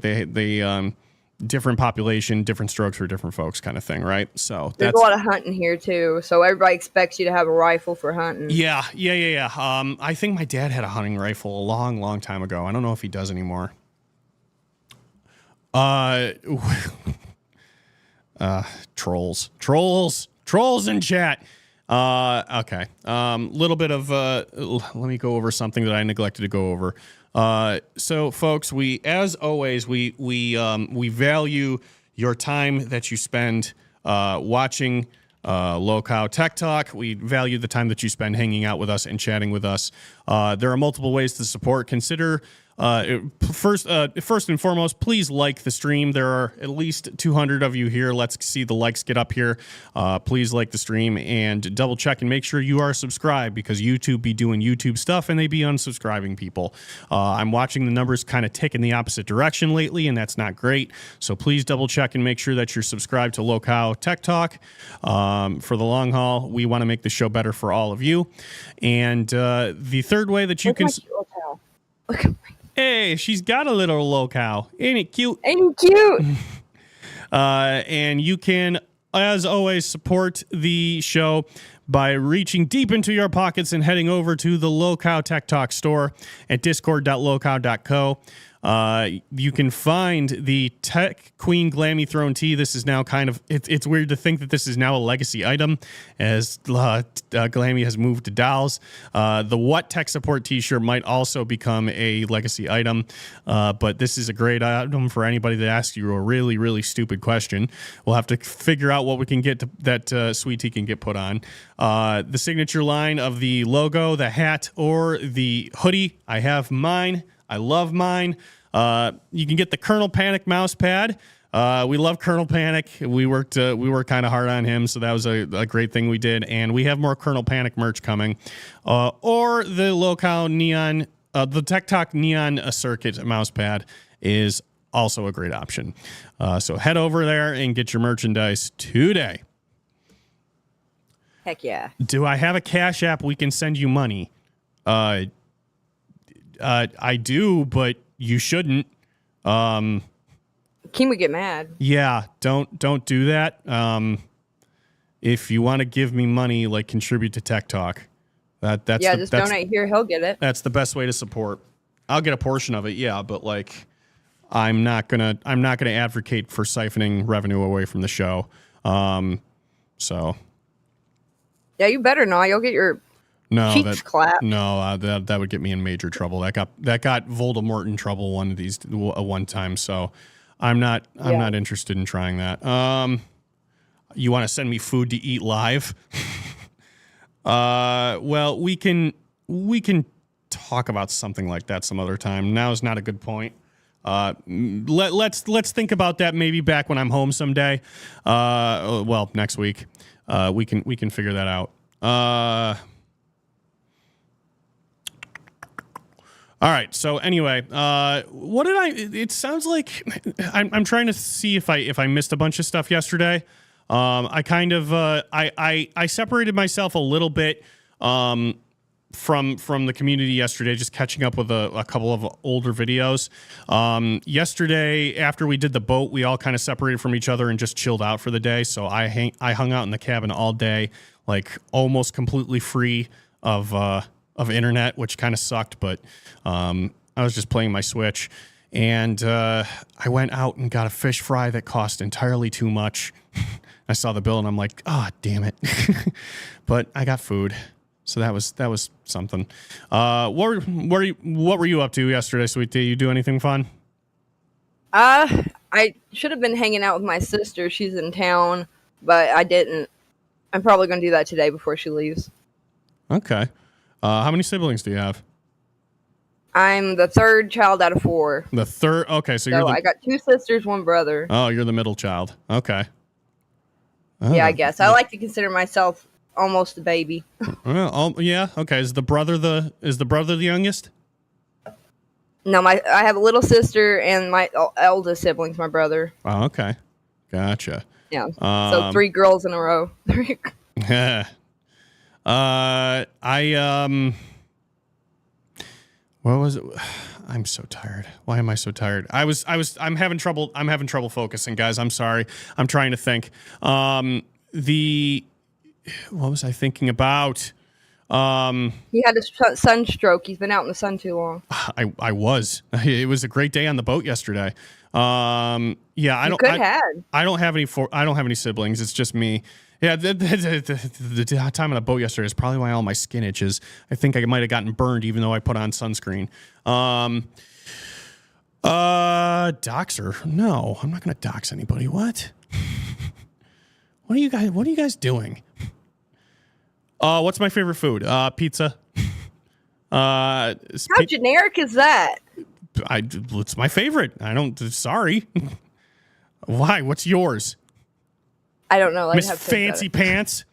different population, different strokes for different folks, kind of thing, right? So there's a lot of hunting here too. So everybody expects you to have a rifle for hunting. Yeah. I think my dad had a hunting rifle a long time ago. I don't know if he does anymore. Trolls in chat. Okay. Little bit of let me go over something that I neglected to go over. So folks, as always we value your time that you spend watching Locale Tech Talk. We value the time that you spend hanging out with us and chatting with us. There are multiple ways to support. Consider first and foremost, please like the stream. There are at least 200 of you here. Let's see the likes get up here. Please like the stream and double check and make sure you are subscribed, because YouTube be doing YouTube stuff and they be unsubscribing people. I'm watching the numbers kind of tick in the opposite direction lately, and that's not great. So please double check and make sure that you're subscribed to Locale Tech Talk. For the long haul, we want to make the show better for all of you. And the third way that you can... Look at my... Hey, she's got a little locale. Ain't it cute? Ain't it cute? And you can, as always, support the show by reaching deep into your pockets and heading over to the Locale Tech Talk store at discord.locale.co. You can find the Tech Queen Glammy Throne tee. This is now kind of, it's weird to think that this is now a legacy item as Glammy has moved to dolls. The What Tech Support t-shirt might also become a legacy item, but this is a great item for anybody that asks you a really, really stupid question. We'll have to figure out what we can get that Sweet Tea can get put on. The signature line of the logo, the hat, or the hoodie. I have mine. I love mine. You can get the Colonel Panic mouse pad. We love Colonel Panic. We worked kind of hard on him, so that was a great thing we did. And we have more Colonel Panic merch coming. Or the Locale Neon, the Tech Talk Neon Circuit mouse pad is also a great option. So head over there and get your merchandise today. Heck yeah. Do I have a Cash App we can send you money? I do, but you shouldn't. Keem would get mad. Yeah, don't do that. if you want to give me money, like contribute to Tech Talk. That's donate here. He'll get it. That's the best way to support. I'll get a portion of it, yeah, but like I'm not gonna advocate for siphoning revenue away from the show. So yeah, you better not. You'll get your cheeks clapped. No, that would get me in major trouble. That got Voldemort in trouble one time. So I'm not interested in trying that. You want to send me food to eat live? Well, we can talk about something like that some other time. Now is not a good point. Let's think about that maybe back when I'm home someday. Well, next week. We can figure that out. All right. So anyway, it sounds like I'm trying to see if I missed a bunch of stuff yesterday. I kind of I separated myself a little bit from the community yesterday, just catching up with a couple of older videos. Yesterday, after we did the boat, we all kind of separated from each other and just chilled out for the day. So I hung out in the cabin all day, like almost completely free of internet, which kind of sucked. But I was just playing my Switch, and I went out and got a fish fry that cost entirely too much. I saw the bill and I'm like, ah, oh, damn it. But I got food. So that was something. What were you up to yesterday, Sweet Tea? You do anything fun? I should have been hanging out with my sister. She's in town, but I didn't. I'm probably going to do that today before she leaves. Okay. How many siblings do you have? I'm the third child out of 4. The third? Okay, so I got 2 sisters, 1 brother. Oh, you're the middle child. Okay. Oh. Yeah, I guess. I like to consider myself almost a baby. Well, yeah. Okay. Is the brother the youngest? No, I have a little sister and my eldest sibling's my brother. Oh, okay. Gotcha. Yeah. So 3 girls in a row. Yeah. What was it? I'm so tired. Why am I so tired? I'm having trouble focusing, guys. I'm sorry. I'm trying to think. What was I thinking about? He had a sunstroke. He's been out in the sun too long. I was. It was a great day on the boat yesterday. Yeah, I don't have any siblings. It's just me. Yeah, the time on the boat yesterday is probably why all my skin itches. I think I might have gotten burned even though I put on sunscreen. Doxer? No, I'm not going to dox anybody. What? What are you guys doing? What's my favorite food? Pizza. How generic is that? It's my favorite. Sorry. Why? What's yours? I don't know. Miss Fancy Pants?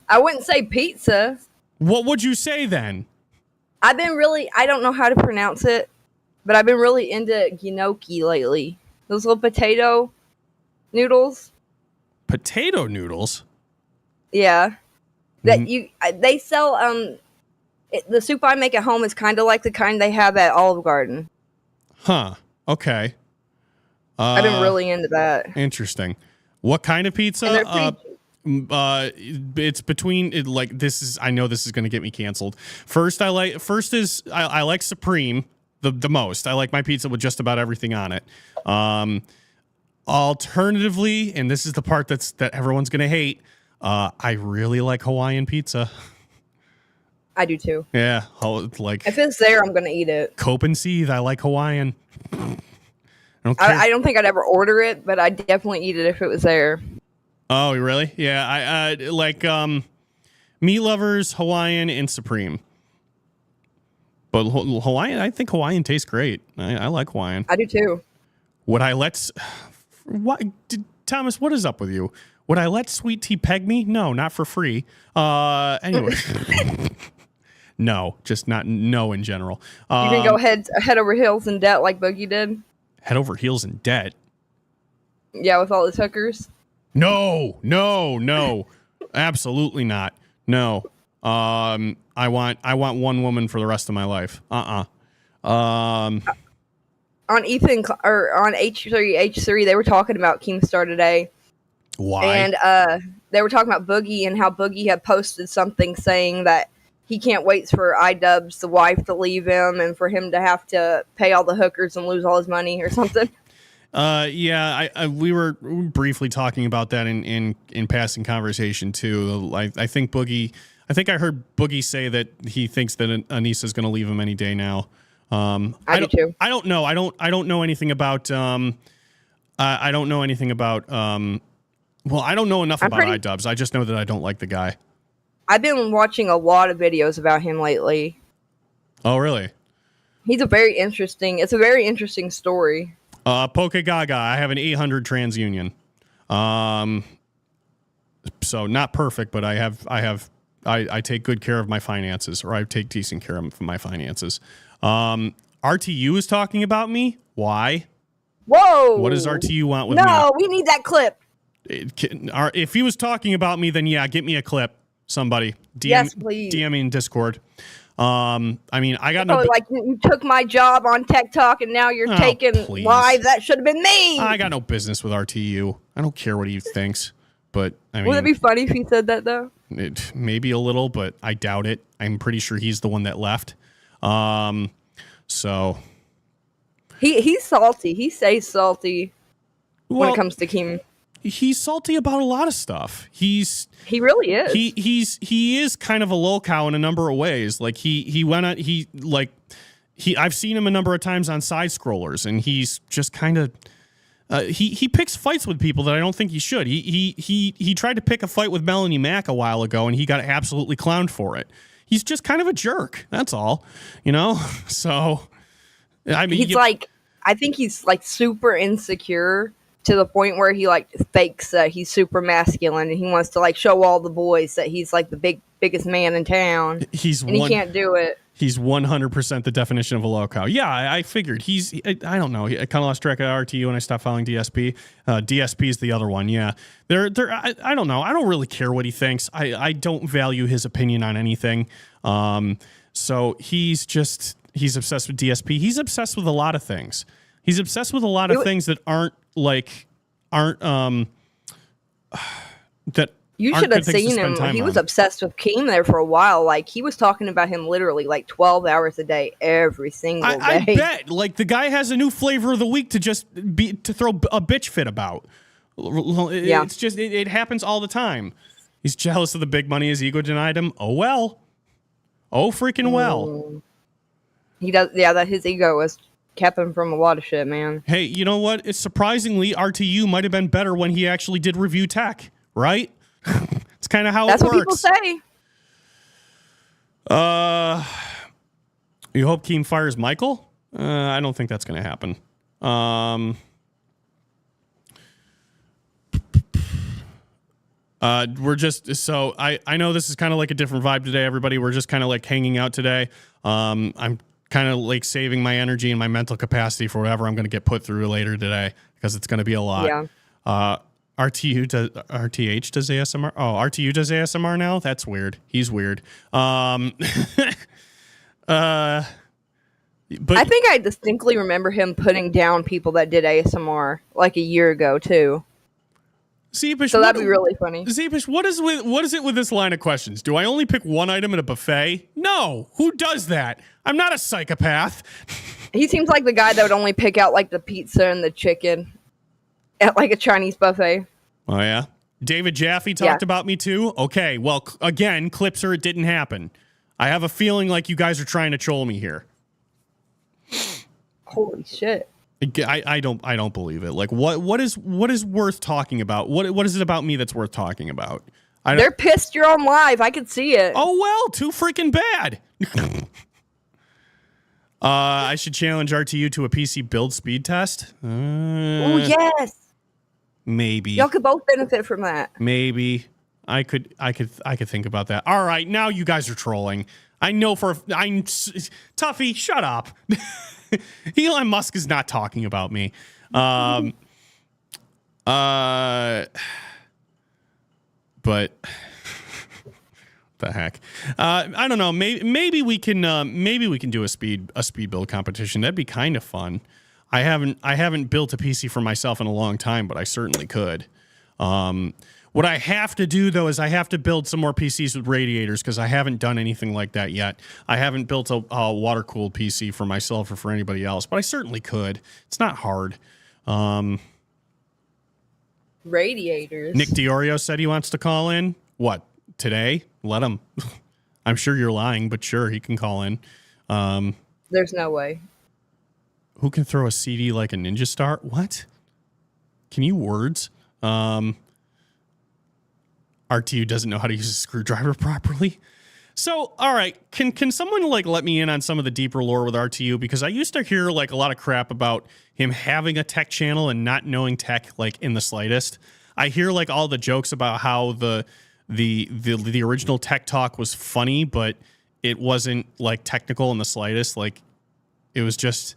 I wouldn't say pizza. What would you say then? I don't know how to pronounce it, but I've been really into gnocchi lately. Those little potato noodles. Potato noodles? Yeah. They sell, the soup I make at home is kind of like the kind they have at Olive Garden. Huh. Okay. I've been really into that. Interesting. What kind of pizza? It's between I know this is going to get me canceled. I like Supreme the most. I like my pizza with just about everything on it. Alternatively, and this is the part that everyone's going to hate, I really like Hawaiian pizza. I do too. Yeah, if it's there, I'm going to eat it. Cope and seethe. I like Hawaiian. I don't think I'd ever order it, but I'd definitely eat it if it was there. Oh, really? Yeah, I like Meat Lovers, Hawaiian, and Supreme. But Hawaiian, I think Hawaiian tastes great. I like Hawaiian. I do too. Would I let... Thomas, what is up with you? Would I let Sweet Tea peg me? No, not for free. Anyway. No, just not no in general. You can go head over heels in debt like Boogie did? Head over heels in debt? Yeah, with all his hookers? No. Absolutely not. No. I want one woman for the rest of my life. On Ethan or on H3, they were talking about Keemstar today. Why? And they were talking about Boogie and how Boogie had posted something saying that he can't wait for iDubbbz, the wife, to leave him and for him to have to pay all the hookers and lose all his money or something. Yeah, we were briefly talking about that in passing conversation too. I think Boogie. I think I heard Boogie say that he thinks that Anissa's going to leave him any day now. I do too. I don't know. I don't know anything about. I don't know anything about. Well, I don't know enough about iDubbbz. I just know that I don't like the guy. I've been watching a lot of videos about him lately. Oh, really? It's a very interesting story. Poke Gaga. I have an 800 TransUnion. So not perfect, but I take good care of my finances, or I take decent care of my finances. RTU is talking about me. Why? Whoa! What does RTU want with me? No, we need that clip. If he was talking about me, then yeah, get me a clip. Somebody Yes, please. DM me in Discord. I mean, I got no. Like you took my job on Tech Talk, and now you're taking live. That should have been me. I got no business with RTU. I don't care what he thinks. But I mean, would it be funny if he said that though? Maybe a little, but I doubt it. I'm pretty sure he's the one that left. So he's salty. He stays salty when it comes to Keem. He's salty about a lot of stuff. He really is. He is kind of a lolcow in a number of ways. Like I've seen him a number of times on side scrollers, and he's just kind of he picks fights with people that I don't think he should. He tried to pick a fight with Melanie Mack a while ago, and he got absolutely clowned for it. He's just kind of a jerk. That's all, you know. So I mean, I think he's like super insecure to the point where he like fakes that he's super masculine, and he wants to like show all the boys that he's like the biggest man in town. He can't do it. He's 100% the definition of a lolcow. Yeah, I figured. I don't know. I kind of lost track of RTU when I stopped following DSP. DSP is the other one. Yeah, I don't know. I don't really care what he thinks. I don't value his opinion on anything. So he's obsessed with DSP. He's obsessed with a lot of things. He's obsessed with a lot of things that aren't that. You should have seen him. He was obsessed with Keem there for a while. Like, he was talking about him literally like 12 hours a day, every single day. I bet. Like, the guy has a new flavor of the week to throw a bitch fit about. Yeah. It's just, it happens all the time. He's jealous of the big money. His ego denied him. Oh, well. Oh, freaking well. He does. Yeah, that his ego was kept him from a lot of shit, man. Hey, you know what? It's surprisingly, RTU might have been better when he actually did review tech, right? It's kind of how That's it works. That's what people say. You hope Keem fires Michael? I don't think that's going to happen. We're just, so I know this is kind of like a different vibe today, everybody. We're just kind of like hanging out today. I'm kind of like saving my energy and my mental capacity for whatever I'm going to get put through later today, because it's going to be a lot. Yeah. RTH does ASMR. Oh, RTU does ASMR now? That's weird. He's weird. But I think I distinctly remember him putting down people that did ASMR like a year ago too. Zeepish, so that'd be really funny. Zeepish, what is it with this line of questions? Do I only pick one item at a buffet? No. Who does that? I'm not a psychopath. He seems like the guy that would only pick out like the pizza and the chicken at like a Chinese buffet. Oh, yeah? David Jaffe talked about me too? Okay, well, again, Clipser, it didn't happen. I have a feeling like you guys are trying to troll me here. Holy shit. I don't believe it. Like, what is worth talking about? What is it about me that's worth talking about? They're pissed you're on live. I could see it. Oh, well, too freaking bad. I should challenge RTU to a PC build speed test. Oh, yes. Maybe. Y'all could both benefit from that. Maybe. I could think about that. All right, now you guys are trolling. I know Tuffy, shut up. Elon Musk is not talking about me. But the heck, I don't know. Maybe we can do a speed build competition. That'd be kind of fun. I haven't built a PC for myself in a long time, but I certainly could. What I have to do, though, is I have to build some more PCs with radiators because I haven't done anything like that yet. I haven't built a water-cooled PC for myself or for anybody else, but I certainly could. It's not hard. Radiators. Nick Diorio said he wants to call in. What, today? Let him. I'm sure you're lying, but sure, he can call in. There's no way. Who can throw a CD like a Ninja Star? What? Can you words? RTU doesn't know how to use a screwdriver properly. So, all right, can someone like let me in on some of the deeper lore with RTU? Because I used to hear like a lot of crap about him having a tech channel and not knowing tech like in the slightest. I hear like all the jokes about how the original Tech Talk was funny, but it wasn't like technical in the slightest. Like it was just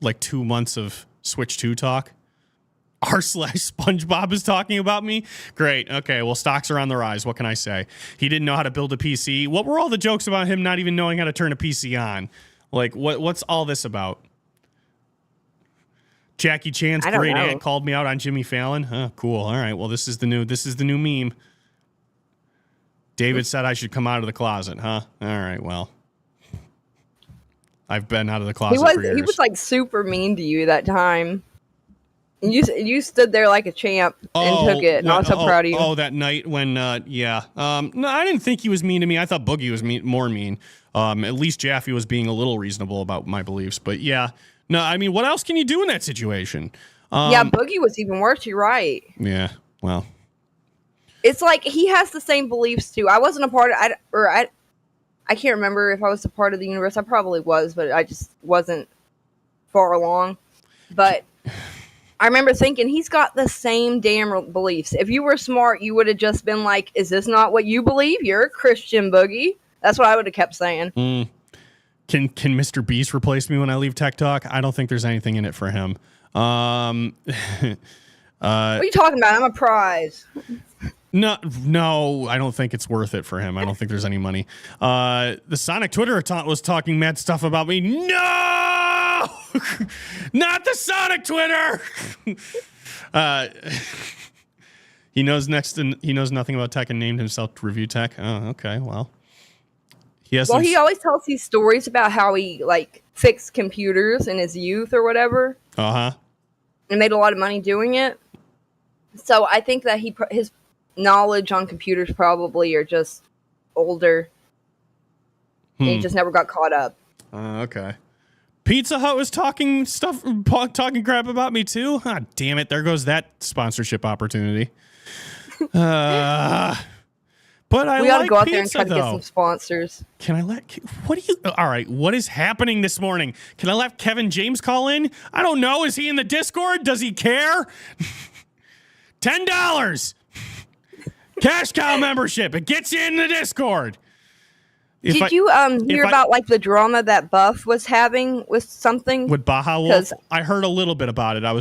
like 2 months of Switch 2 talk. r/SpongeBob is talking about me. Great. Okay. Well, stocks are on the rise. What can I say? He didn't know how to build a PC. What were all the jokes about him not even knowing how to turn a PC on? Like what's all this about? Jackie Chan's great aunt called me out on Jimmy Fallon. Huh, cool. All right. Well, this is the new meme. David said I should come out of the closet, huh? All right. Well, I've been out of the closet for years. He was like super mean to you that time. You stood there like a champ and took it. And I was so proud of you. Oh, that night when, yeah. No, I didn't think he was mean to me. I thought Boogie was more mean. At least Jaffe was being a little reasonable about my beliefs. But yeah, no, I mean, what else can you do in that situation? Yeah, Boogie was even worse. You're right. Yeah, well. It's like he has the same beliefs too. I wasn't a part of I can't remember if I was a part of the universe. I probably was, but I just wasn't far along. But I remember thinking he's got the same damn beliefs. If you were smart, you would have just been like, "Is this not what you believe? You're a Christian, Boogie." That's what I would have kept saying. Can Mr. Beast replace me when I leave Tech Talk? I don't think there's anything in it for him. What are you talking about? I'm a prize. No, I don't think it's worth it for him. I don't think there's any money. The Sonic Twitter account was talking mad stuff about me. No, not the Sonic Twitter. He knows nothing about tech and named himself to review tech. Oh, okay. Well, he always tells these stories about how he like fixed computers in his youth or whatever. And made a lot of money doing it. So I think that his knowledge on computers probably are just older. And he just never got caught up. Okay. Pizza Hut was talking crap about me too. Ah, damn it! There goes that sponsorship opportunity. But we ought to go out pizza, there and try to get some sponsors. Can I all right, what is happening this morning? Can I let Kevin James call in? I don't know. Is he in the Discord? Does he care? $10. Cash Cow membership. It gets you in the Discord. Did you hear about like the drama that Buff was having with something with Baja Wolf? I heard a little bit about it. I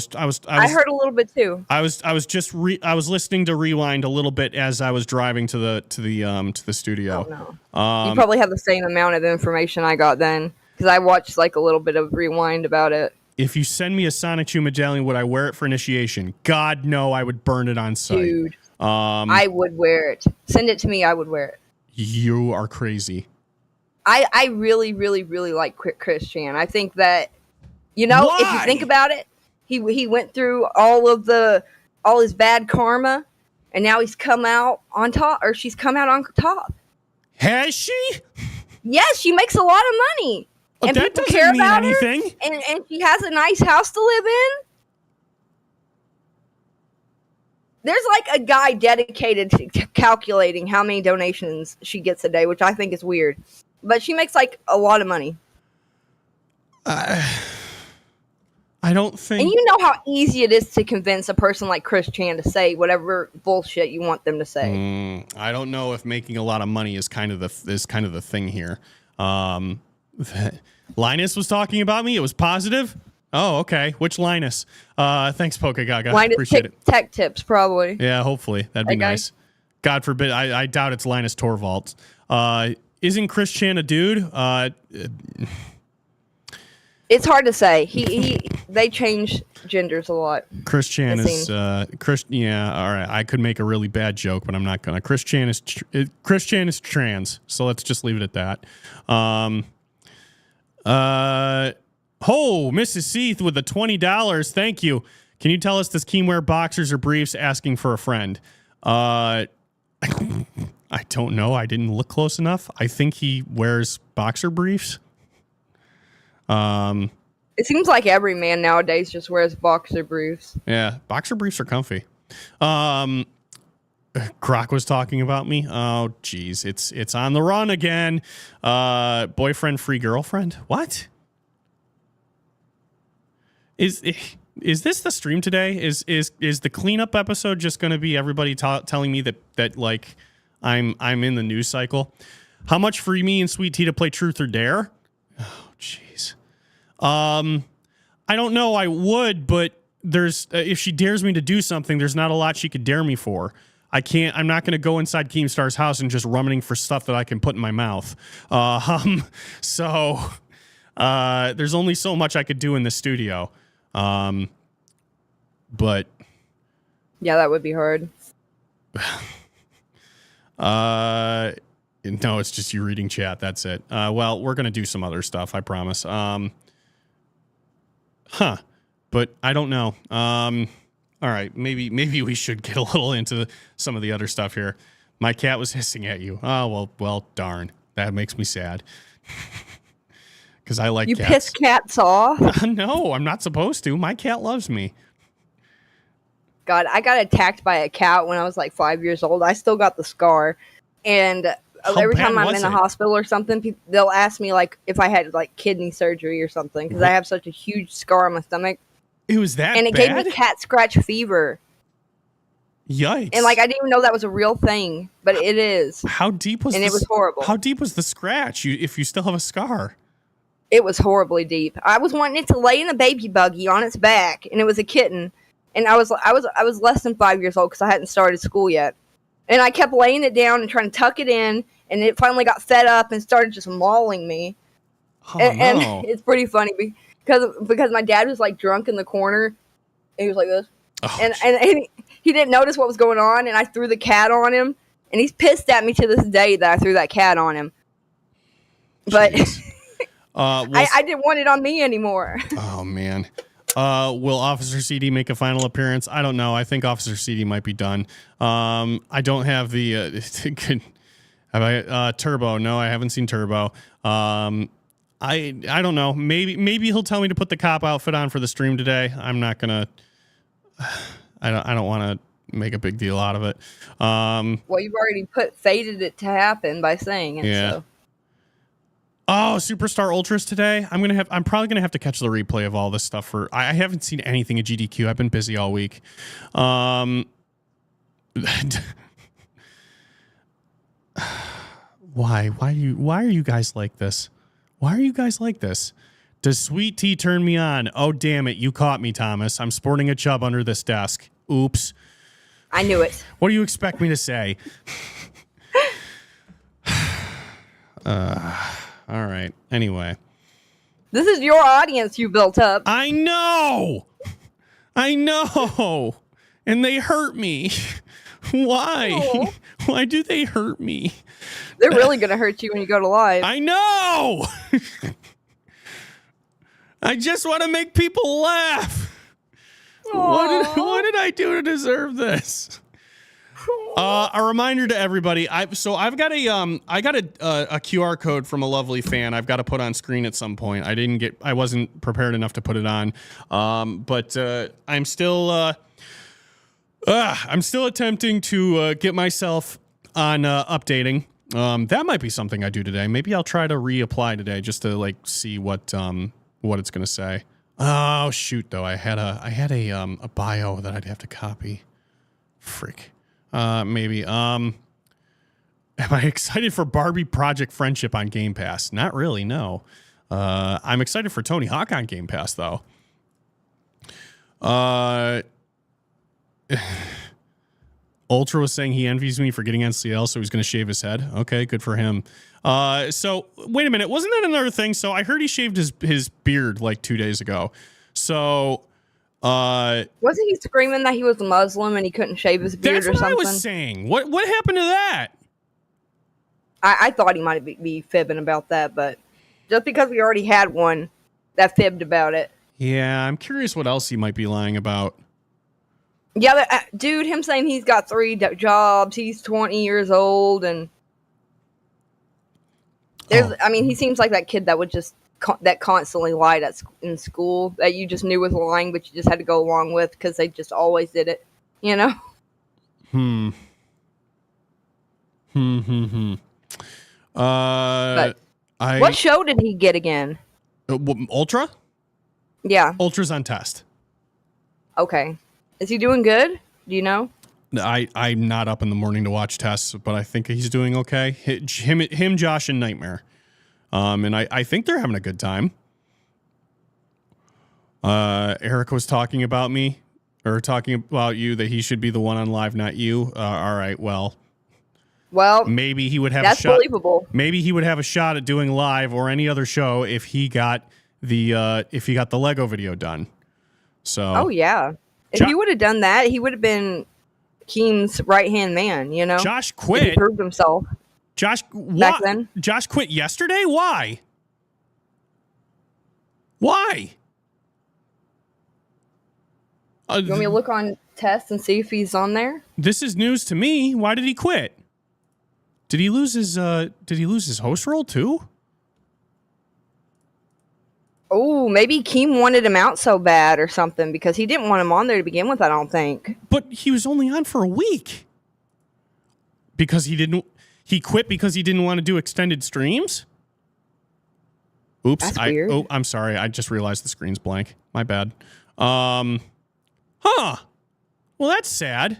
heard a little bit too. I was listening to Rewind a little bit as I was driving to the studio. Oh no. You probably have the same amount of information I got then, because I watched like a little bit of Rewind about it. If you send me a Sonic 2 medallion, would I wear it for initiation? God, no, I would burn it on site. Dude, I would wear it. Send it to me. I would wear it. You are crazy. I really, really, really like Chris Chan. I think that, if you think about it, he went through all his bad karma, and now he's come out on top, or she's come out on top. Has she? Yes, she makes a lot of money. Well, and that people doesn't care mean about anything. Her, and she has a nice house to live in. There's like a guy dedicated to calculating how many donations she gets a day, which I think is weird. But she makes like a lot of money. I don't think. And you know how easy it is to convince a person like Chris Chan to say whatever bullshit you want them to say. I don't know if making a lot of money is kind of the thing here. Linus was talking about me. It was positive. Oh, okay. Which Linus? Thanks, Pokegaga. Linus Appreciate it. Tech tips, probably. Yeah, hopefully. That'd be nice. God forbid. I doubt it's Linus Torvalds. Isn't Chris Chan a dude? It's hard to say. He they change genders a lot. Chris Chan it is seems. Chris. Yeah, all right. I could make a really bad joke, but I'm not gonna. Chris Chan is trans, so let's just leave it at that. Mrs. Seath with the $20. Thank you. Can you tell us, does Keem wear boxers or briefs? Asking for a friend. I don't know. I didn't look close enough. I think he wears boxer briefs. It seems like every man nowadays just wears boxer briefs. Yeah, boxer briefs are comfy. Croc was talking about me. Oh, geez, it's on the run again. Boyfriend, free girlfriend. What? Is this the stream today? Is the cleanup episode just going to be everybody telling me that like I'm in the news cycle? How much for me and Sweet Tea to play Truth or Dare? Oh, jeez. I don't know. I would, but there's if she dares me to do something, there's not a lot she could dare me for. I'm not going to go inside Keemstar's house and just rummaging for stuff that I can put in my mouth. So there's only so much I could do in the studio. But yeah, that would be hard. No, it's just you reading chat. That's it. Well, we're going to do some other stuff. I promise. But I don't know. All right, maybe we should get a little into some of the other stuff here. My cat was hissing at you. Oh, well, darn. That makes me sad. Because I like you cats. You piss cats off? No, I'm not supposed to. My cat loves me. God, I got attacked by a cat when I was like 5 years old. I still got the scar. And every time I'm in the hospital or something, they'll ask me like if I had like kidney surgery or something because I have such a huge scar on my stomach. It was that and it bad? gave me cat scratch fever. Yikes. And like I didn't even know that was a real thing, but it is. How deep was it was horrible. How deep was the scratch if you still have a scar? It was horribly deep. I was wanting it to lay in a baby buggy on its back, and it was a kitten. And I was less than 5 years old because I hadn't started school yet. And I kept laying it down and trying to tuck it in, and it finally got fed up and started just mauling me. Oh, and it's pretty funny because my dad was like drunk in the corner. And he was like this. Oh, and he didn't notice what was going on, and I threw the cat on him. And he's pissed at me to this day that I threw that cat on him. But I didn't want it on me anymore. Oh, man. Will Officer CD make a final appearance? I don't know. I think Officer CD might be done. I don't have the Turbo. No, I haven't seen Turbo. I don't know. Maybe he'll tell me to put the cop outfit on for the stream today. I'm not gonna. I don't want to make a big deal out of it. Well, you've already fated it to happen by saying it. Yeah. So. Oh, Superstar Ultras today. I'm probably gonna have to catch the replay of all this stuff I haven't seen anything at GDQ. I've been busy all week. Why are you guys like this? Why are you guys like this? Does Sweet Tea turn me on? Oh, damn it. You caught me, Thomas. I'm sporting a chub under this desk. Oops. I knew it. What do you expect me to say? All right. Anyway. This is your audience you built up. I know. And they hurt me. Why? Oh. Why do they hurt me? They're really going to hurt you when you go to live. I know. I just want to make people laugh. What did I do to deserve this? A reminder to everybody. I've got a QR code from a lovely fan. I've got to put on screen at some point. I wasn't prepared enough to put it on. But I'm still attempting to get myself on updating. That might be something I do today. Maybe I'll try to reapply today just to like see what it's gonna say. Oh shoot, though, I had a bio that I'd have to copy. Frick. Maybe. Am I excited for Barbie Project Friendship on Game Pass? Not really, no. I'm excited for Tony Hawk on Game Pass, though. Ultra was saying he envies me for getting on CL, so he's going to shave his head. Okay, good for him. So, wait a minute. Wasn't that another thing? So, I heard he shaved his beard like 2 days ago. So, Wasn't he screaming that he was a Muslim and he couldn't shave his beard that's or what something? I was saying. What happened to that? I thought he might be fibbing about that, but just because we already had one that fibbed about it. Yeah, I'm curious what else he might be lying about. Yeah, but, dude, him saying he's got 3 jobs, he's 20 years old, and I mean, he seems like that kid that would just that constantly lied in school that you just knew was lying, but you just had to go along with because they just always did it, you know? But what show did he get again? Ultra? Yeah. Ultra's on test. Okay. Is he doing good? Do you know? I'm not up in the morning to watch tests, but I think he's doing okay. Him, Josh, and Nightmare. And I think they're having a good time. Eric was talking about me, or talking about you, that he should be the one on live, not you. All right, well, maybe he would have a shot. That's believable. Maybe he would have a shot at doing live or any other show if he got the Lego video done. So. Oh yeah, if he would have done that, he would have been Keem's right-hand man, you know? Josh quit. He proved himself. Back then. Josh quit yesterday? Why? Why? You want me to look on test and see if he's on there? This is news to me. Why did he quit? Did he lose his host role too? Oh, maybe Keem wanted him out so bad or something because he didn't want him on there to begin with, I don't think. But he was only on for a week. Because he quit because he didn't want to do extended streams? Oops. That's weird. I'm sorry. I just realized the screen's blank. My bad. Well, that's sad.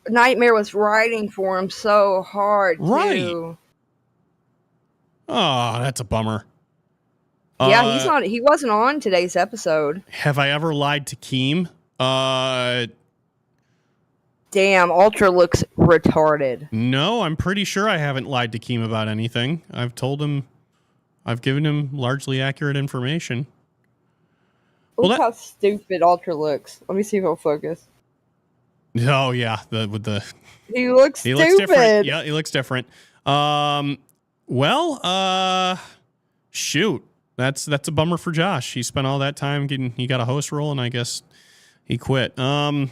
Nightmare was writing for him so hard, right. too. Oh, that's a bummer. Yeah, he wasn't on today's episode. Have I ever lied to Keem? Damn, Ultra looks retarded. No, I'm pretty sure I haven't lied to Keem about anything. I've given him largely accurate information. Look how stupid Ultra looks. Let me see if he'll focus. Oh yeah, he looks stupid. Looks different. Yeah, he looks different. Shoot. That's a bummer for Josh. He spent all that time he got a host role, and I guess he quit. That's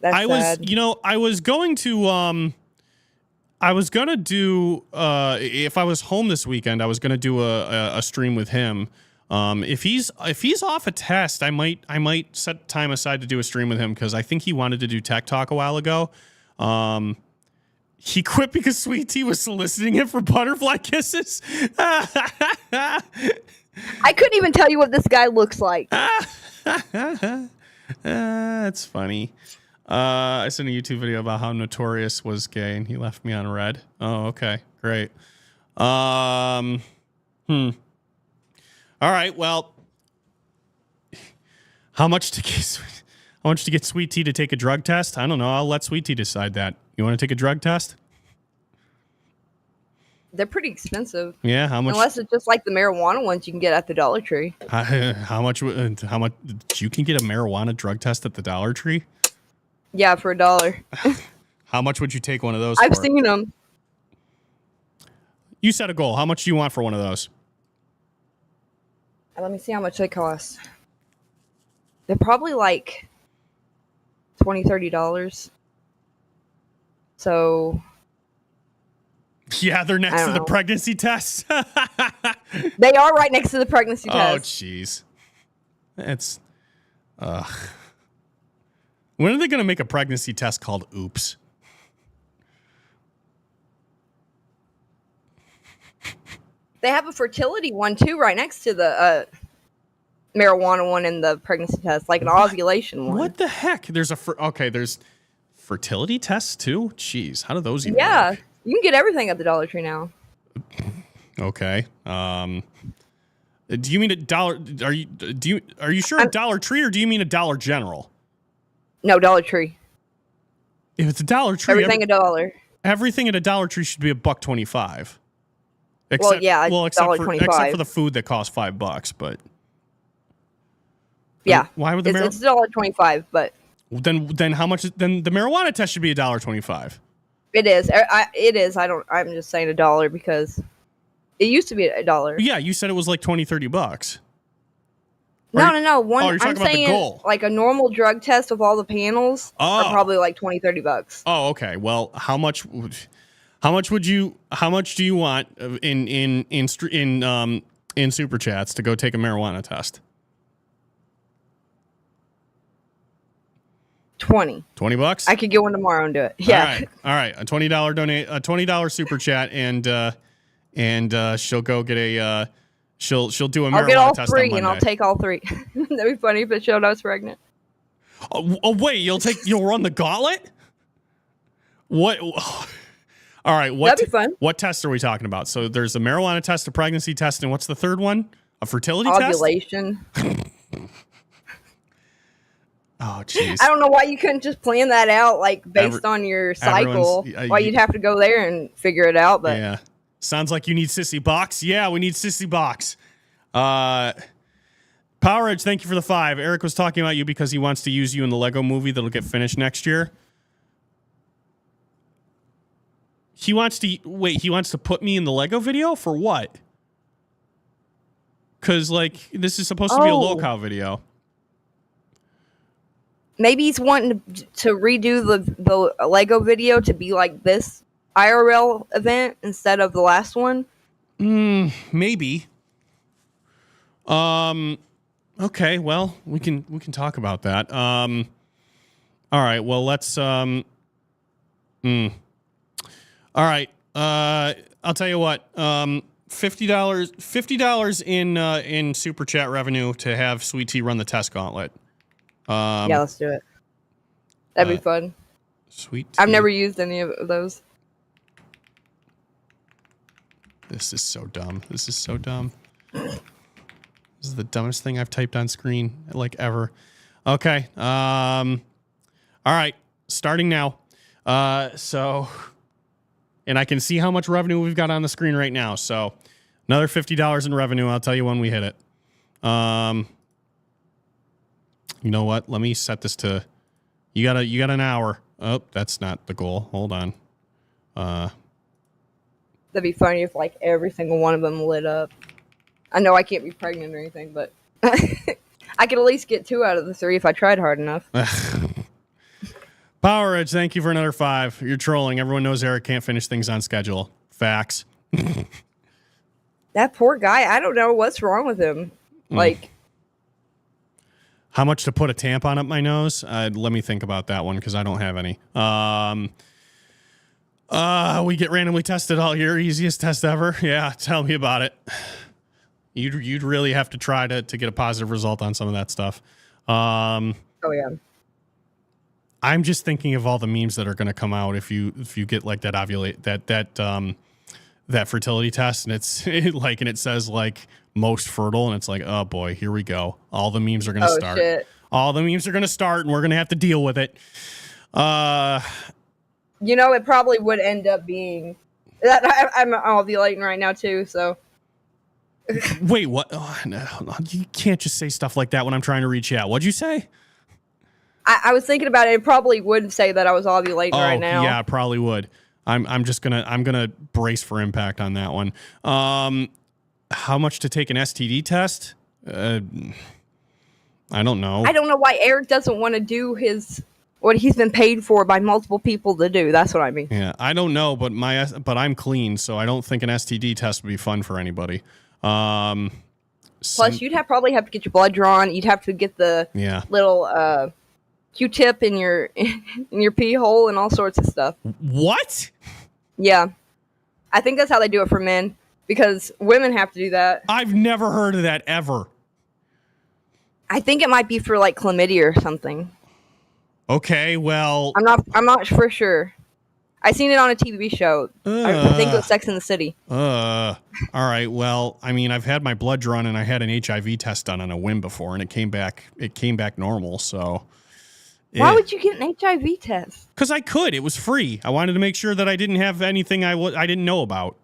sad. I was going to do if I was home this weekend, I was gonna do a stream with him. If he's off a test, I might set time aside to do a stream with him because I think he wanted to do Tech Talk a while ago. He quit because Sweet Tea was soliciting him for butterfly kisses. I couldn't even tell you what this guy looks like. That's funny. I sent a YouTube video about how Notorious was gay, and he left me on red. Oh, okay, great. All right, well, how much to get Sweet Tea to take a drug test? I don't know. I'll let Sweet Tea decide that. You want to take a drug test? They're pretty expensive. Yeah, how much? Unless it's just like the marijuana ones you can get at the Dollar Tree. How much? You can get a marijuana drug test at the Dollar Tree? Yeah, for $1. How much would you take one of those? I've seen them. You set a goal. How much do you want for one of those? Let me see how much they cost. They're probably like $20-$30. So yeah, they're next to the pregnancy test. They are right next to the pregnancy test. Oh, jeez. It's when are they going to make a pregnancy test called Oops? They have a fertility one too, right next to the marijuana one and the pregnancy test, like an ovulation one. What the heck? There's fertility tests too? Jeez, how do those even work? You can get everything at the Dollar Tree now. Okay. Do you mean a Dollar? Are you sure a Dollar Tree, or do you mean a Dollar General? No, Dollar Tree. If it's a Dollar Tree, everything a dollar. Everything at a Dollar Tree should be $1.25. Except for the food that costs $5, but Yeah. Why would the it's $1.25, but then how much? Then the marijuana test should be $1.25. it is. It is. I'm just saying $1 because it used to be $1. Yeah, you said it was like $20-$30. No. you're talking I'm about the saying goal. like a normal drug test with all the panels are probably like $20-$30. Oh, okay. Well, how much do you want in super chats to go take a marijuana test? 20. $20? I could go in tomorrow and do it. Yeah. All right. A $20 super chat, and she'll go get a she'll do a marijuana I'll get all test three on Monday. and I'll take all three. That'd be funny if it showed I was pregnant. Oh wait, you'll run the gauntlet? What? All right, That'd be fun. What test are we talking about? So there's a marijuana test, a pregnancy test, and what's the third one? A fertility Ovulation. test? Oh, jeez. I don't know why you couldn't just plan that out, like based on your cycle. Why you'd have to go there and figure it out. But yeah, sounds like you need Sissy Box. Yeah, we need Sissy Box. Power Edge, thank you for the 5. Eric was talking about you because he wants to use you in the Lego movie that'll get finished next year. He wants to put me in the Lego video for what? Because like this is supposed to be a locale video. maybe he's wanting to redo the Lego video to be like this IRL event instead of the last one. Maybe. Okay, well, we can talk about that. All right, well, let's all right. I'll tell you what. $50 in super chat revenue to have Sweet Tea run the test gauntlet. Yeah, let's do it. That'd be fun. Sweet Tea. I've never used any of those. This is so dumb. This is so dumb. This is the dumbest thing I've typed on screen like ever. Okay. All right. Starting now. So, and I can see how much revenue we've got on the screen right now. So, another $50 in revenue. I'll tell you when we hit it. You know what? Let me set this to. You got an hour. Oh, that's not the goal. Hold on. That'd be funny if like every single one of them lit up. I know I can't be pregnant or anything, but I could at least get 2 out of the 3 if I tried hard enough. Power Edge, thank you for another 5. You're trolling. Everyone knows Eric can't finish things on schedule. Facts. That poor guy. I don't know what's wrong with him. Like, how much to put a tampon up my nose? Let me think about that one because I don't have any. We get randomly tested all year. Easiest test ever. Yeah, tell me about it. You'd really have to try to get a positive result on some of that stuff. oh yeah. I'm just thinking of all the memes that are going to come out if you get like that that fertility test and it's like and it says like most fertile and it's like, oh boy, here we go. All the memes are going to start. Shit. All the memes are going to start and we're going to have to deal with it. You know, it probably would end up being that I'm ovulating right now too, so. Wait, what? Oh, no, you can't just say stuff like that when I'm trying to reach out. What'd you say? I was thinking about it. It probably would say that I was ovulating right now. Yeah, it probably would. I'm gonna brace for impact on that one. How much to take an STD test? I don't know. I don't know why Eric doesn't want to do what he's been paid for by multiple people to do. That's what I mean. Yeah, I don't know, but I'm clean, so I don't think an STD test would be fun for anybody. Plus, you'd probably have to get your blood drawn. You'd have to get the little Q-tip in your pee hole and all sorts of stuff. What? Yeah, I think that's how they do it for men because women have to do that. I've never heard of that ever. I think it might be for like chlamydia or something. Okay, well, I'm not for sure. I seen it on a TV show. I think it was Sex and the City. All right. Well, I mean, I've had my blood drawn and I had an HIV test done on a whim before, and it came back normal. So, why would you get an HIV test? Because I could. It was free. I wanted to make sure that I didn't have anything I didn't know about.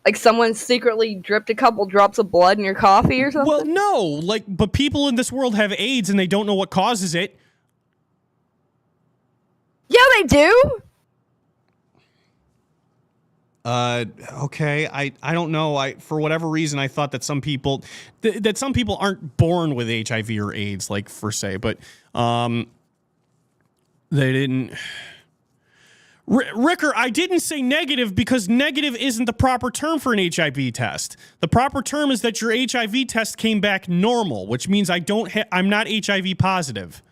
Like someone secretly dripped a couple drops of blood in your coffee or something? Well, no, but people in this world have AIDS and they don't know what causes it. Yeah, they do. Okay. I don't know. For whatever reason, I thought that some people that some people aren't born with HIV or AIDS, like per se, but they didn't. Ricker, I didn't say negative because negative isn't the proper term for an HIV test. The proper term is that your HIV test came back normal, which means I'm not HIV positive.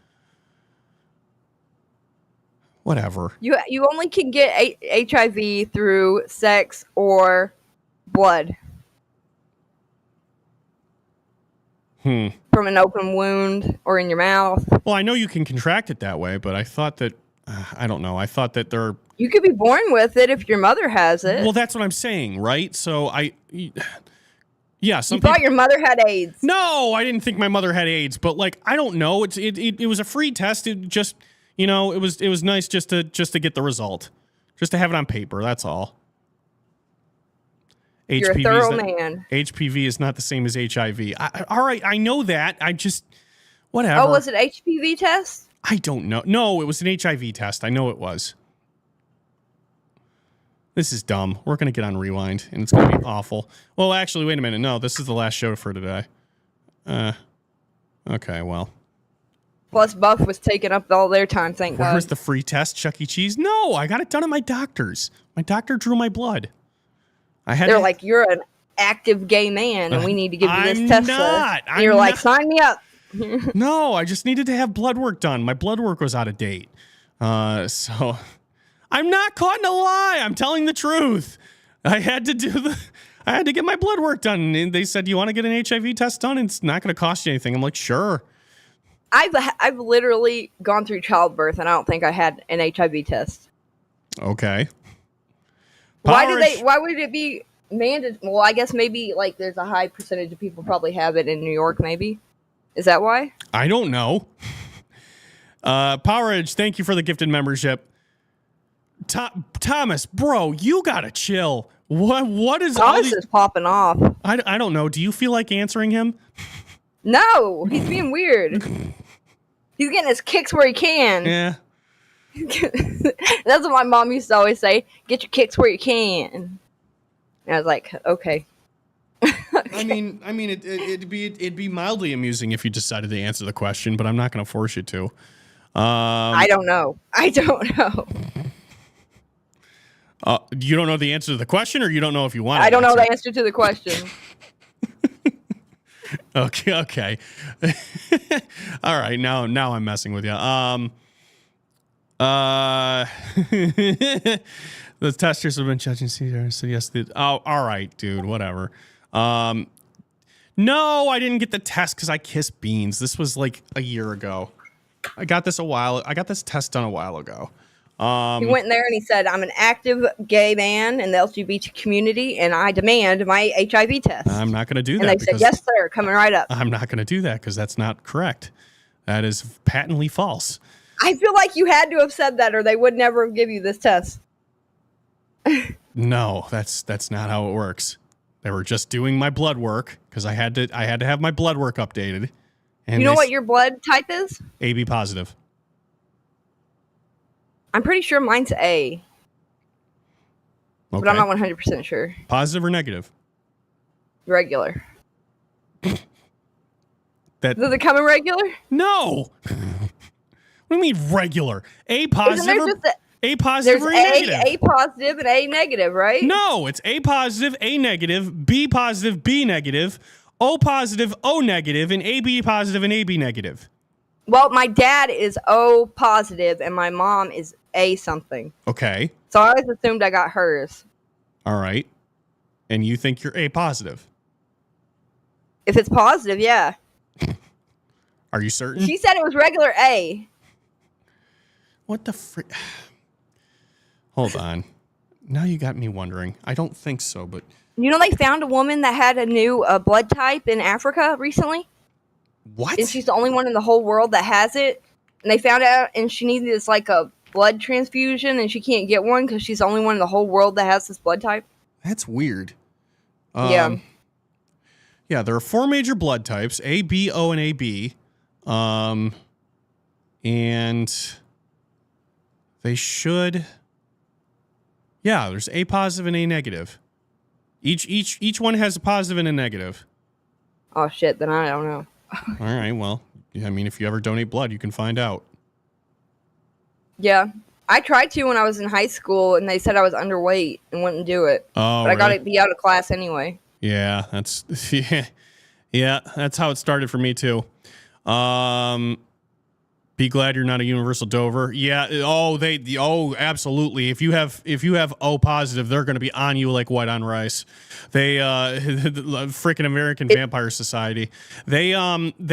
Whatever. You only can get HIV through sex or blood. From an open wound or in your mouth. Well, I know you can contract it that way, but I thought that I don't know. I thought that there. You could be born with it if your mother has it. Well, that's what I'm saying, right? So yeah, you thought your mother had AIDS. No, I didn't think my mother had AIDS, but like I don't know. It was a free test. It just it was nice just to get the result, just to have it on paper. That's all. You're a thorough man. HPV is not the same as HIV. All right, I know that. I just whatever. Oh, was it HPV test? I don't know. No, it was an HIV test. I know it was. This is dumb. We're going to get on Rewind, and it's going to be awful. Well, actually, wait a minute. No, this is the last show for today. Okay, well. Plus, Buff was taking up all their time, thank God. Where's the free test, Chuck E. Cheese? No, I got it done at my doctor's. My doctor drew my blood. They're like, you're an active gay man, and we need to give you this test. And you're like, sign me up. No, I just needed to have blood work done. My blood work was out of date. So I'm not caught in a lie. I'm telling the truth. I had to get my blood work done. And they said, you want to get an HIV test done? It's not going to cost you anything. I'm like, sure. I've literally gone through childbirth, and I don't think I had an HIV test. Okay. Why would it be mandated? Well, I guess maybe like there's a high percentage of people probably have it in New York, maybe. Is that why? I don't know. Power Edge, thank you for the gifted membership. Thomas, bro, you gotta chill. What is Thomas is popping off. I don't know. Do you feel like answering him? No, he's being weird. He's getting his kicks where he can. Yeah. That's what my mom used to always say. Get your kicks where you can. And I was like, okay. I mean, it'd be mildly amusing if you decided to answer the question, but I'm not going to force you to. I don't know. You don't know the answer to the question, or you don't know if you want. I don't know the answer to the question. Okay. All right. Now I'm messing with you. The testers have been judging CDR, so yes. All right, dude. Whatever. No, I didn't get the test because I kissed beans. This was like a year ago. I got this test done a while ago. He went in there and he said, I'm an active gay man in the LGBT community, and I demand my HIV test. I'm not going to do that. And they said, yes, sir, coming right up. I'm not going to do that because that's not correct. That is patently false. I feel like you had to have said that, or they would never have given you this test. No, that's not how it works. They were just doing my blood work because I had to have my blood work updated. And you know what your blood type is? AB positive. I'm pretty sure mine's A. Okay. But I'm not 100% sure. Positive or negative? Regular. Does it come in regular? No. What do you mean regular? A positive A positive or A negative? A positive and A negative, right? No, it's A positive, A negative, B positive, B negative, O positive, O negative, and AB positive and AB negative. Well, my dad is O positive and my mom is A something. Okay. So I always assumed I got hers. All right. And you think you're A positive? If it's positive, yeah. Are you certain? She said it was regular A. What the frick? Hold on. Now you got me wondering. I don't think so, but... You know they found a woman that had a new blood type in Africa recently? What? And she's the only one in the whole world that has it. And they found out, and she needed this like a blood transfusion, and she can't get one because she's the only one in the whole world that has this blood type. That's weird. Yeah. Yeah, there are 4 major blood types: A, B, O, and AB. And they should. Yeah, there's A positive and A negative. Each one has a positive and a negative. Oh shit, then I don't know. All right, well, I mean, if you ever donate blood, you can find out. Yeah. I tried to when I was in high school, and they said I was underweight and wouldn't do it. Oh, but I got really? to be out of class anyway. Yeah, that's yeah, that's how it started for me too. Be glad you're not a universal Dover. Yeah. Oh, absolutely. If you have O positive, they're going to be on you like white on rice. They the freaking American Vampire Society. They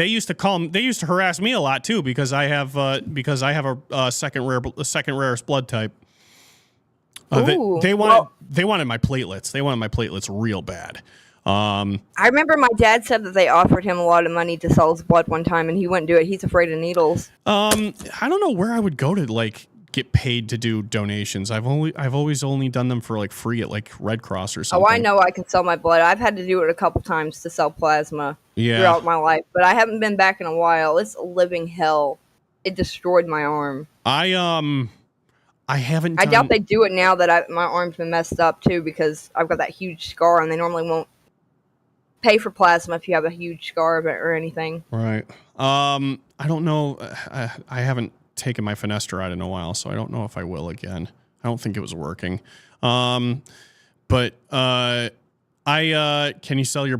used to harass me a lot too because I have a second rarest blood type. They wanted my platelets. They wanted my platelets real bad. I remember my dad said that they offered him a lot of money to sell his blood one time, and he wouldn't do it. He's afraid of needles. I don't know where I would go to like get paid to do donations. I've always only done them for like free at like Red Cross or something. Oh, I know I can sell my blood. I've had to do it a couple times to sell plasma throughout my life, but I haven't been back in a while. It's a living hell. It destroyed my arm. I haven't. I doubt they do it now that my arm's been messed up too, because I've got that huge scar, and they normally won't pay for plasma if you have a huge scar or anything. Right. I don't know. I haven't taken my finasteride in a while, so I don't know if I will again. I don't think it was working. But can you sell your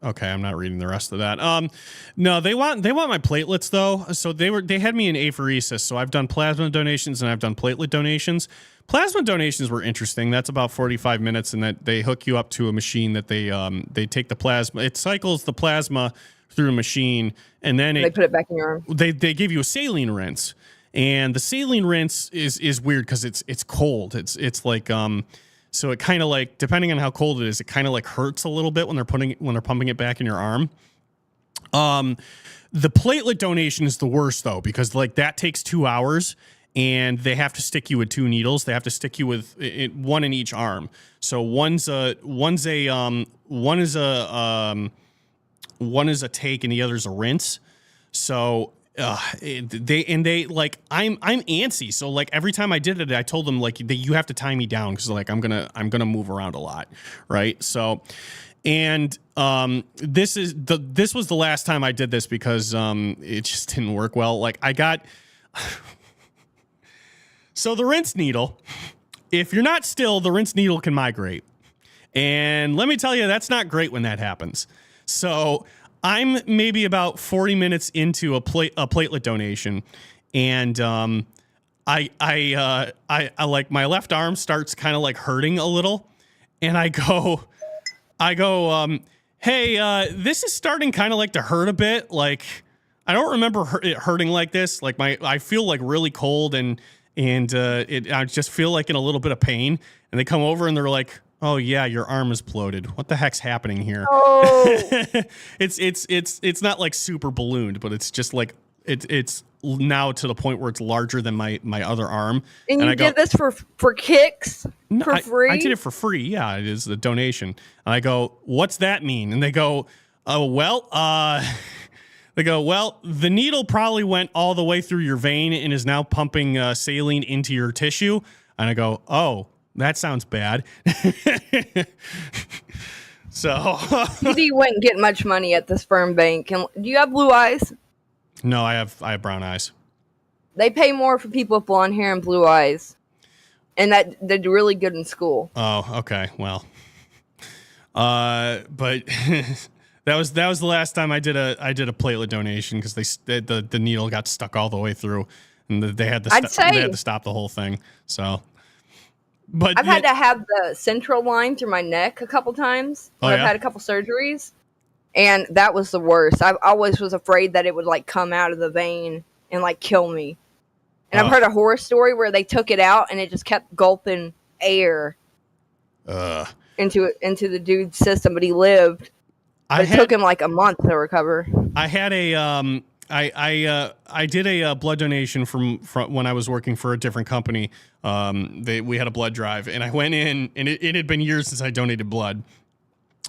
okay, I'm not reading the rest of that. No, they want my platelets though. So they had me in apheresis. So I've done plasma donations and I've done platelet donations. Plasma donations were interesting. That's about 45 minutes, and that they hook you up to a machine that they take the plasma. It cycles the plasma through a machine, and then they put it back in your arm. They give you a saline rinse, and the saline rinse is weird because it's cold. It's like so it kind of like, depending on how cold it is, it kind of like hurts a little bit when they're pumping it back in your arm. The platelet donation is the worst though, because like that takes 2 hours. And they have to stick you with 2 needles. They have to stick you with one in each arm. So one is a take and the other's a rinse. So they like I'm antsy. So like every time I did it, I told them like you have to tie me down because like I'm gonna move around a lot, right? So. And this was the last time I did this because it just didn't work well. Like I got. So the rinse needle, if you're not still, the rinse needle can migrate. And let me tell you, that's not great when that happens. So I'm maybe about 40 minutes into a platelet donation, and I like my left arm starts kind of like hurting a little, and I go, hey, this is starting kind of like to hurt a bit. Like I don't remember it hurting like this. Like I feel like really cold and I just feel like in a little bit of pain. And they come over and they're like, "Oh yeah, your arm is bloated. What the heck's happening here?" Oh. It's not like super ballooned, but it's just like it's now to the point where it's larger than my other arm. And you did this for kicks? No, for free? I did it for free. Yeah, it is the donation. And I go, "What's that mean?" And they go, "Oh well, They go, well, the needle probably went all the way through your vein and is now pumping saline into your tissue." And I go, "Oh, that sounds bad." So you wouldn't get much money at the sperm bank. And do you have blue eyes? No, I have brown eyes. They pay more for people with blonde hair and blue eyes, and that they're really good in school. Oh, okay. Well, but. That was the last time I did a platelet donation because the needle got stuck all the way through, and they had to stop the whole thing. So, but I've had to have the central line through my neck a couple times. I've had a couple surgeries, and that was the worst. I always was afraid that it would like come out of the vein and like kill me. And I've heard a horror story where they took it out and it just kept gulping air into the dude's system, but he lived. It took him like a month to recover. I had I did a blood donation from when I was working for a different company. We had a blood drive, and I went in, and it had been years since I donated blood.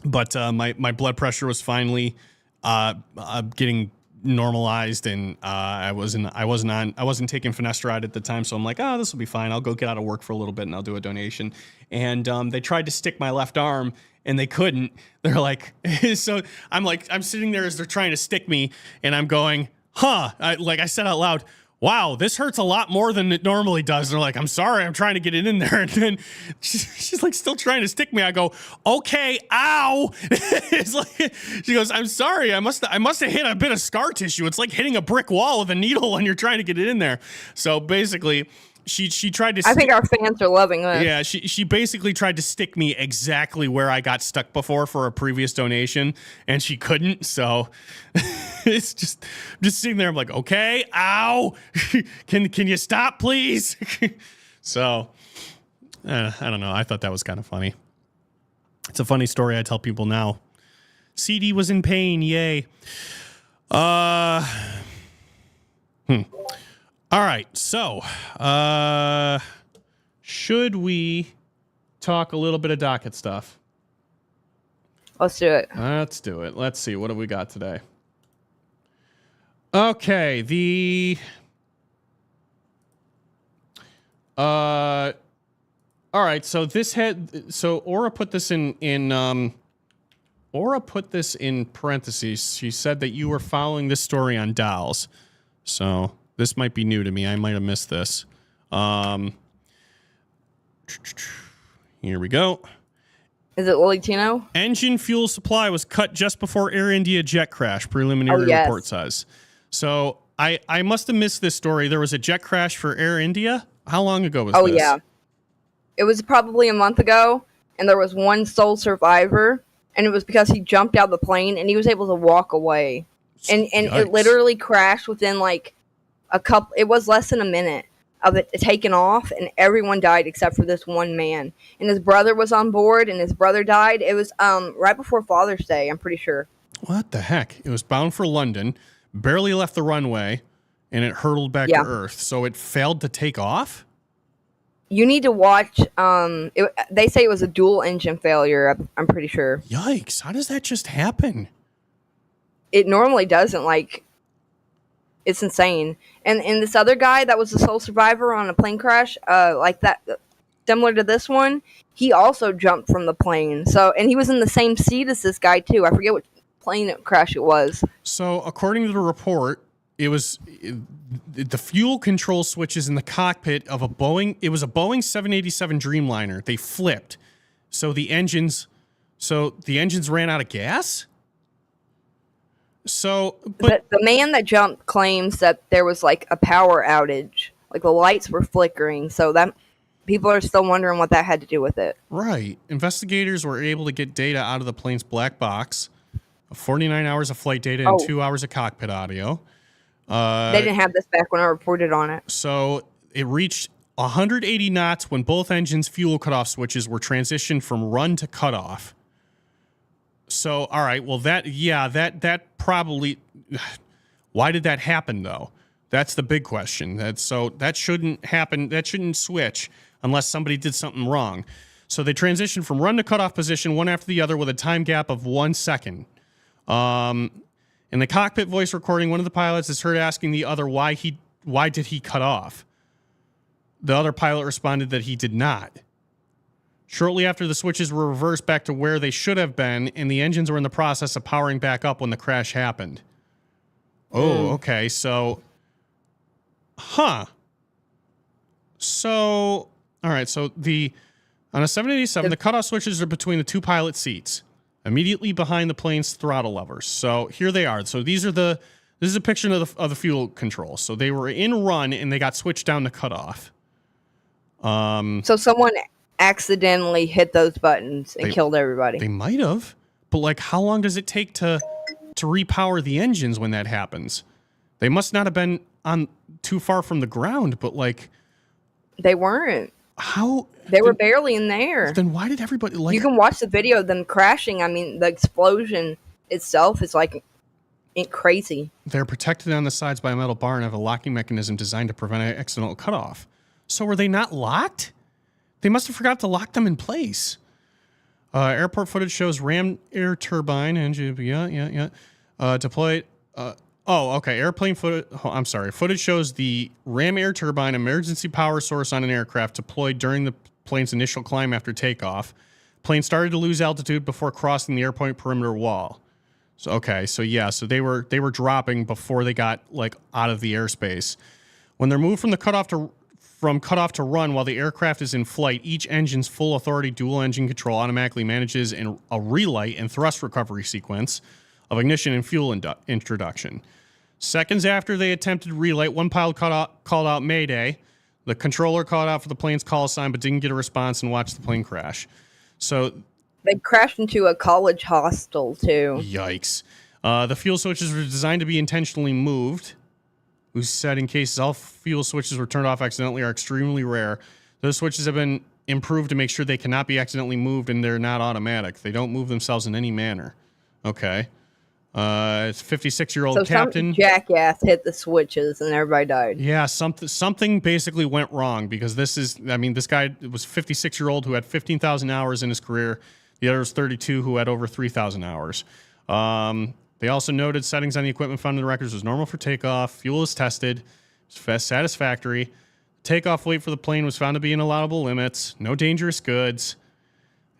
But my blood pressure was finally getting normalized, and I wasn't taking finasteride at the time, so I'm like, oh, this will be fine. I'll go get out of work for a little bit and I'll do a donation. And they tried to stick my left arm and they couldn't. They're like, so I'm sitting there as they're trying to stick me, and I'm going, I said out loud, wow, this hurts a lot more than it normally does. And they're like, I'm sorry, I'm trying to get it in there. And then she's like still trying to stick me. I go, okay, ow. It's like, she goes, I'm sorry, I must have hit a bit of scar tissue. It's like hitting a brick wall with a needle when you're trying to get it in there. So basically, she tried to. I think our fans are loving this. Yeah, she basically tried to stick me exactly where I got stuck before for a previous donation, and she couldn't. So it's just sitting there. I'm like, okay, ow, can you stop, please? So I don't know. I thought that was kind of funny. It's a funny story I tell people now. CD was in pain. Yay. All right, so should we talk a little bit of docket stuff? Let's do it. Let's do it. Let's see. What have we got today? Okay, all right, so Aura put this in parentheses. She said that you were following this story on Dolls. So this might be new to me. I might have missed this. Here we go. Is it Lily Tino? Engine fuel supply was cut just before Air India jet crash, preliminary report says. So I must have missed this story. There was a jet crash for Air India? How long ago was this? Oh, yeah. It was probably a month ago, and there was one sole survivor, and it was because he jumped out of the plane, and he was able to walk away. And it literally crashed within, like, it was less than a minute of it taking off, and everyone died except for this one man. And his brother was on board, and his brother died. It was right before Father's Day, I'm pretty sure. What the heck? It was bound for London, barely left the runway, and it hurtled back to Earth. So it failed to take off? You need to watch, they say it was a dual engine failure, I'm pretty sure. Yikes, how does that just happen? It normally doesn't, like, it's insane. And this other guy that was the sole survivor on a plane crash, like that, similar to this one, he also jumped from the plane. So, and he was in the same seat as this guy too. I forget what plane crash it was. So, according to the report, the fuel control switches in the cockpit of a Boeing. It was a Boeing 787 Dreamliner. They flipped, so the engines ran out of gas. So, but the man that jumped claims that there was like a power outage, like the lights were flickering. So that people are still wondering what that had to do with it. Right. Investigators were able to get data out of the plane's black box, 49 hours of flight data and 2 hours of cockpit audio. They didn't have this back when I reported on it. So it reached 180 knots when both engines' fuel cutoff switches were transitioned from run to cutoff. So, all right, well, that probably, why did that happen, though? That's the big question. That shouldn't happen. That shouldn't switch unless somebody did something wrong. So they transitioned from run to cutoff position, one after the other, with a time gap of 1 second. In the cockpit voice recording, one of the pilots is heard asking the other why did he cut off. The other pilot responded that he did not. Shortly after, the switches were reversed back to where they should have been, and the engines were in the process of powering back up when the crash happened. Oh, okay. So, So, all right. So on a 787, the cutoff switches are between the two pilot seats, immediately behind the plane's throttle levers. So here they are. So this is a picture of the fuel control. So they were in run and they got switched down to cutoff. So someone accidentally hit those buttons and killed everybody. They might have, but like, how long does it take to repower the engines when that happens? They must not have been on too far from the ground, but like, they weren't. How? They were barely in there. Then why did everybody like? You can watch the video of them crashing. I mean, the explosion itself is like crazy. They're protected on the sides by a metal bar and have a locking mechanism designed to prevent an accidental cutoff. So were they not locked? They must have forgot to lock them in place. Airport footage shows Ram air turbine engine. Yeah. Deployed. Okay. Airplane footage. Oh, I'm sorry. Footage shows the Ram air turbine emergency power source on an aircraft deployed during the plane's initial climb after takeoff. Plane started to lose altitude before crossing the airport perimeter wall. So they were dropping before they got like out of the airspace. When they're moved from cutoff to run while the aircraft is in flight, each engine's full authority dual engine control automatically manages a relight and thrust recovery sequence of ignition and fuel introduction. Seconds after they attempted relight, one pilot called out Mayday. The controller called out for the plane's call sign but didn't get a response and watched the plane crash. So they crashed into a college hostel too. Yikes. The fuel switches were designed to be intentionally moved. Who said in cases all fuel switches were turned off accidentally are extremely rare. Those switches have been improved to make sure they cannot be accidentally moved and they're not automatic. They don't move themselves in any manner. Okay. It's 56-year-old captain. Some jackass hit the switches and everybody died. Yeah, something basically went wrong because this guy was 56-year-old who had 15,000 hours in his career. The other was 32 who had over 3,000 hours. They also noted settings on the equipment found in the records was normal for takeoff. Fuel is tested. It was satisfactory. Takeoff weight for the plane was found to be in allowable limits. No dangerous goods.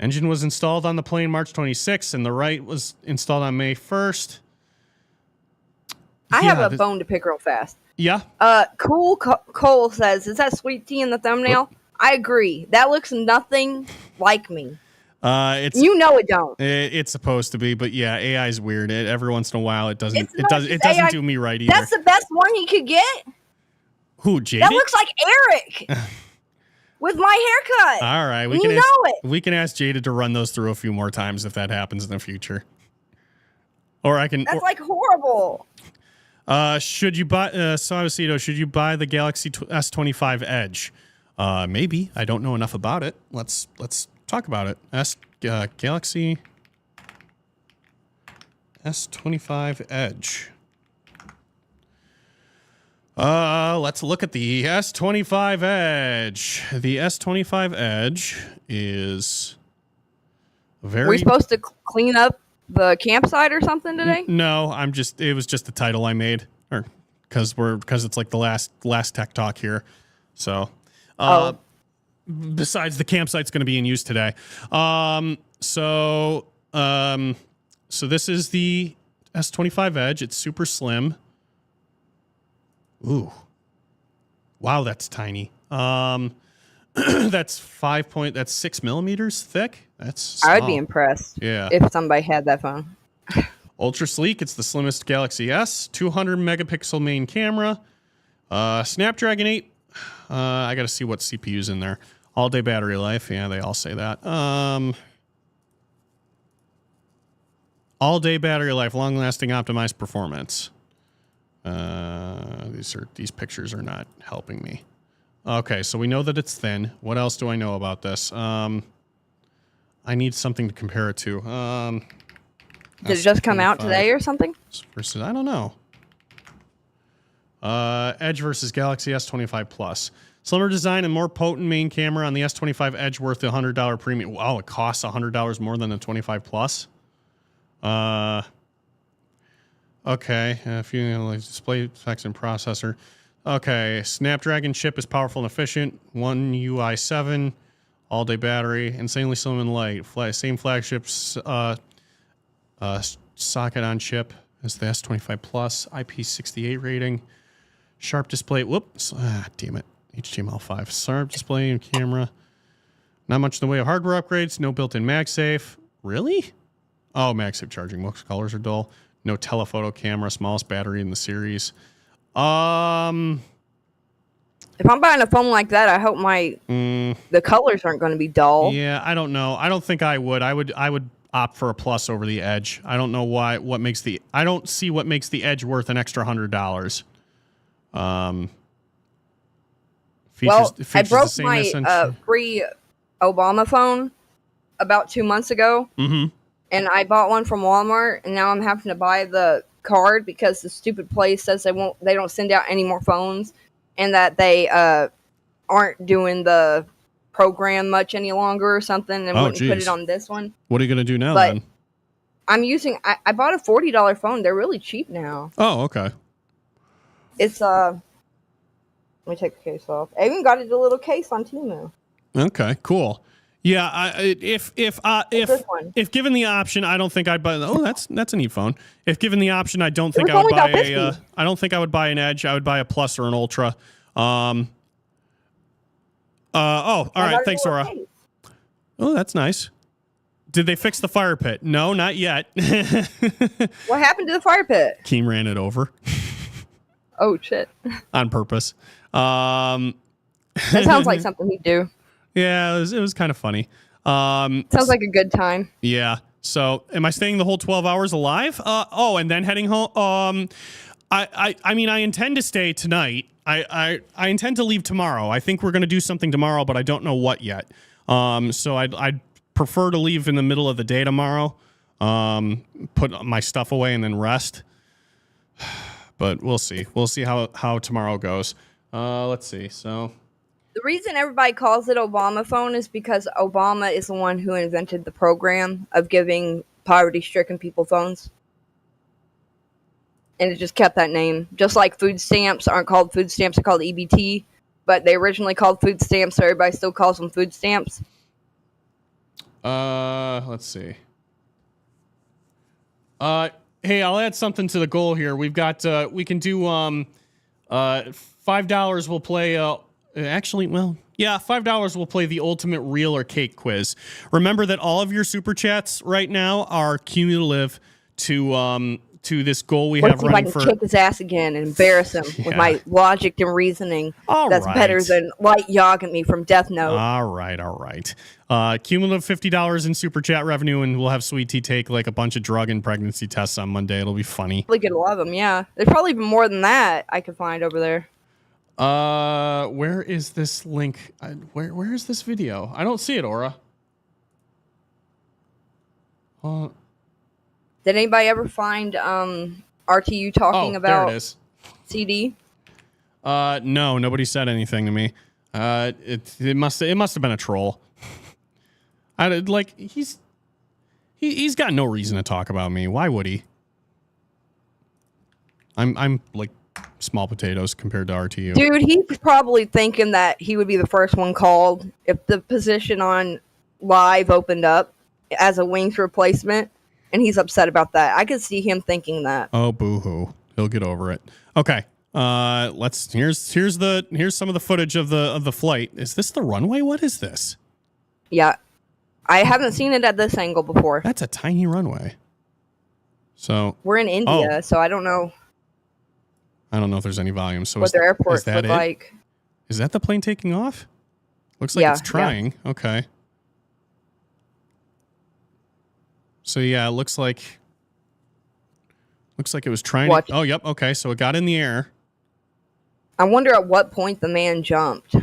Engine was installed on the plane March 26th, and the right was installed on May 1st. I have a bone to pick real fast. Yeah. Cool Cole says, "Is that sweet tea in the thumbnail?" I agree. That looks nothing like me. It's it don't. It's supposed to be, but yeah, AI is weird. Every once in a while, it doesn't. It doesn't AI, do me right either. That's the best one he could get. Who, Jade? That looks like Eric with my haircut. All right, we can ask Jada to run those through a few more times if that happens in the future. Or I can. That's like horrible. Should you buy? Should you buy the Galaxy S25 Edge? Maybe. I don't know enough about it. Let's talk about it. Galaxy S25 Edge. Let's look at the S25 Edge. The S25 Edge is very... Were we supposed to clean up the campsite or something today? No, it was just the title I made, or because it's like the last tech talk here. So, besides the campsite's going to be in use today. So this is the S25 Edge. It's super slim. Ooh. Wow, that's tiny. That's 6 millimeters thick. That's small. I would be impressed. Yeah. If somebody had that phone. Ultra sleek. It's the slimmest Galaxy S. 200 megapixel main camera. Snapdragon 8. I got to see what CPU's in there. All day battery life. Yeah, they all say that. All day battery life. Long lasting optimized performance. These pictures are not helping me. Okay, so we know that it's thin. What else do I know about this? I need something to compare it to. Did it just come out today or something? Versus, I don't know. Edge versus Galaxy S25 Plus. Slimmer design and more potent main camera on the S25 Edge worth the $100 premium. Wow, it costs $100 more than the 25 Plus. Okay, if you like display specs and processor. Okay, Snapdragon chip is powerful and efficient. One UI 7, all day battery, insanely slim and light. Same flagship socket on chip as the S25 Plus. IP68 rating. Sharp display. Whoops. Damn it. HTML5. Sharp display and camera. Not much in the way of hardware upgrades. No built-in MagSafe. Really? Oh, MagSafe charging. Most colors are dull. No telephoto camera. Smallest battery in the series. If I'm buying a phone like that, I hope the colors aren't going to be dull. Yeah, I don't know. I don't think I would. I would opt for a Plus over the Edge. I don't know why. I don't see what makes the Edge worth an extra $100. I broke my free Obama phone about 2 months ago, and I bought one from Walmart, and now I'm having to buy the card because the stupid place says they don't send out any more phones, and that they aren't doing the program much any longer or something, and Oh, wouldn't put geez. it on this one. What are you gonna do now But then? I'm using. I bought a $40 phone. They're really cheap now. Oh, okay. It's Let me take the case off. I even got it a little case on Temu. Okay, cool. Yeah, if This one. given the option, I don't think I'd buy. Oh, that's a neat phone. If given the option, I don't think was I would only buy about a. 50. I don't think I would buy an Edge. I would buy a Plus or an Ultra. All right. Thanks, Aura. Oh, that's nice. Did they fix the fire pit? No, not yet. What happened to the fire pit? Keem ran it over Oh shit! on purpose. That sounds like something he'd do. Yeah, it was kind of funny. Sounds like a good time. Yeah. So, am I staying the whole 12 hours alive? And then heading home. I mean, I intend to stay tonight. I intend to leave tomorrow. I think we're going to do something tomorrow, but I don't know what yet. So I'd prefer to leave in the middle of the day tomorrow. Put my stuff away and then rest. But we'll see. We'll see how tomorrow goes. Let's see. So The reason everybody calls it Obama phone is because Obama is the one who invented the program of giving poverty-stricken people phones. And it just kept that name. Just like food stamps aren't called food stamps, they're called EBT. But they originally called food stamps, so everybody still calls them food stamps. let's see. Hey, I'll add something to the goal here. We've got we can do $5 we'll play $5 we'll play the ultimate real or cake quiz. Remember that all of your super chats right now are cumulative to this goal we What have if I running can for kick his ass again and embarrass him with my logic and reasoning? All that's right. better than Light Yagami from Death Note. All right. Cumulative $50 in super chat revenue, and we'll have Sweet Tea take like a bunch of drug and pregnancy tests on Monday. It'll be funny. Probably get a lot of them, yeah. There's probably even more than that I could find over there. Where is this link? Where is this video? I don't see it, Aura. Did anybody ever find RTU talking about there it is. CD? No, nobody said anything to me. It must have been a troll. He's got no reason to talk about me. Why would he? I'm like small potatoes compared to RTU. Dude, he's probably thinking that he would be the first one called if the position on live opened up as a wings replacement, and he's upset about that. I could see him thinking that. Oh, boo-hoo. He'll get over it. Okay. Here's some of the footage of the flight. Is this the runway? What is this? Yeah. I haven't seen it at this angle before. That's a tiny runway. So We're in India, so I don't know I don't know if there's any volume. So what their airports is that look it? like. Is that the plane taking off? Looks like it's trying. Yeah. Okay. So yeah, it looks like it was trying to. Oh, yep. Okay, so it got in the air. I wonder at what point the man jumped.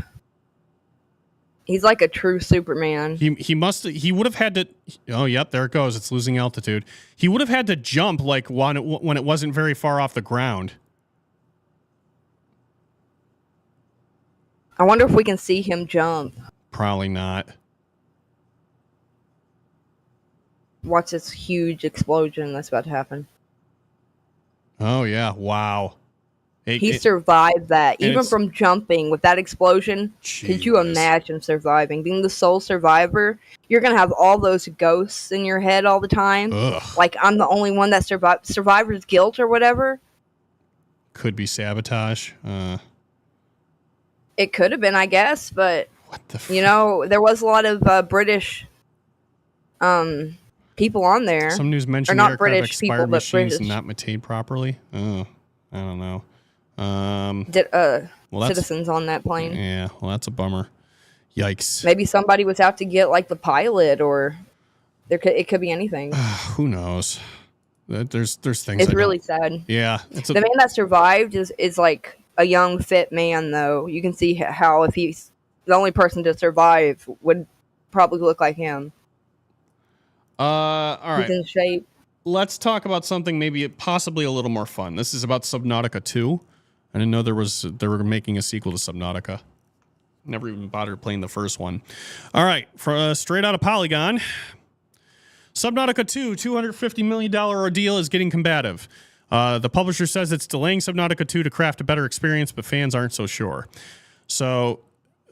He's like a true Superman. He would have had to. Oh, yep, there it goes. It's losing altitude. He would have had to jump like when it wasn't very far off the ground. I wonder if we can see him jump. Probably not. Watch this huge explosion that's about to happen. Oh, yeah. Wow. He survived that. Even from jumping with that explosion. Could you imagine surviving? Being the sole survivor, you're going to have all those ghosts in your head all the time. Ugh. Like, I'm the only one that survived. Survivor's guilt or whatever. Could be sabotage. It could have been, I guess. But, what the there was a lot of British people on there. Some news mentioned not the aircraft British expired people, but machines British. not maintained properly. Oh, I don't know. Citizens on that plane. Yeah, well, that's a bummer. Yikes. Maybe somebody was out to get like the pilot, or it could be anything. Who knows? There's things. It's really sad. Yeah, the man that survived is like a young, fit man, though. You can see how if he's the only person to survive would probably look like him. All right. He's in shape. Let's talk about something maybe possibly a little more fun. This is about Subnautica 2. I didn't know they were making a sequel to Subnautica. Never even bothered playing the first one. All right, straight out of Polygon, Subnautica 2, $250 million ordeal is getting combative. The publisher says it's delaying Subnautica 2 to craft a better experience, but fans aren't so sure. So,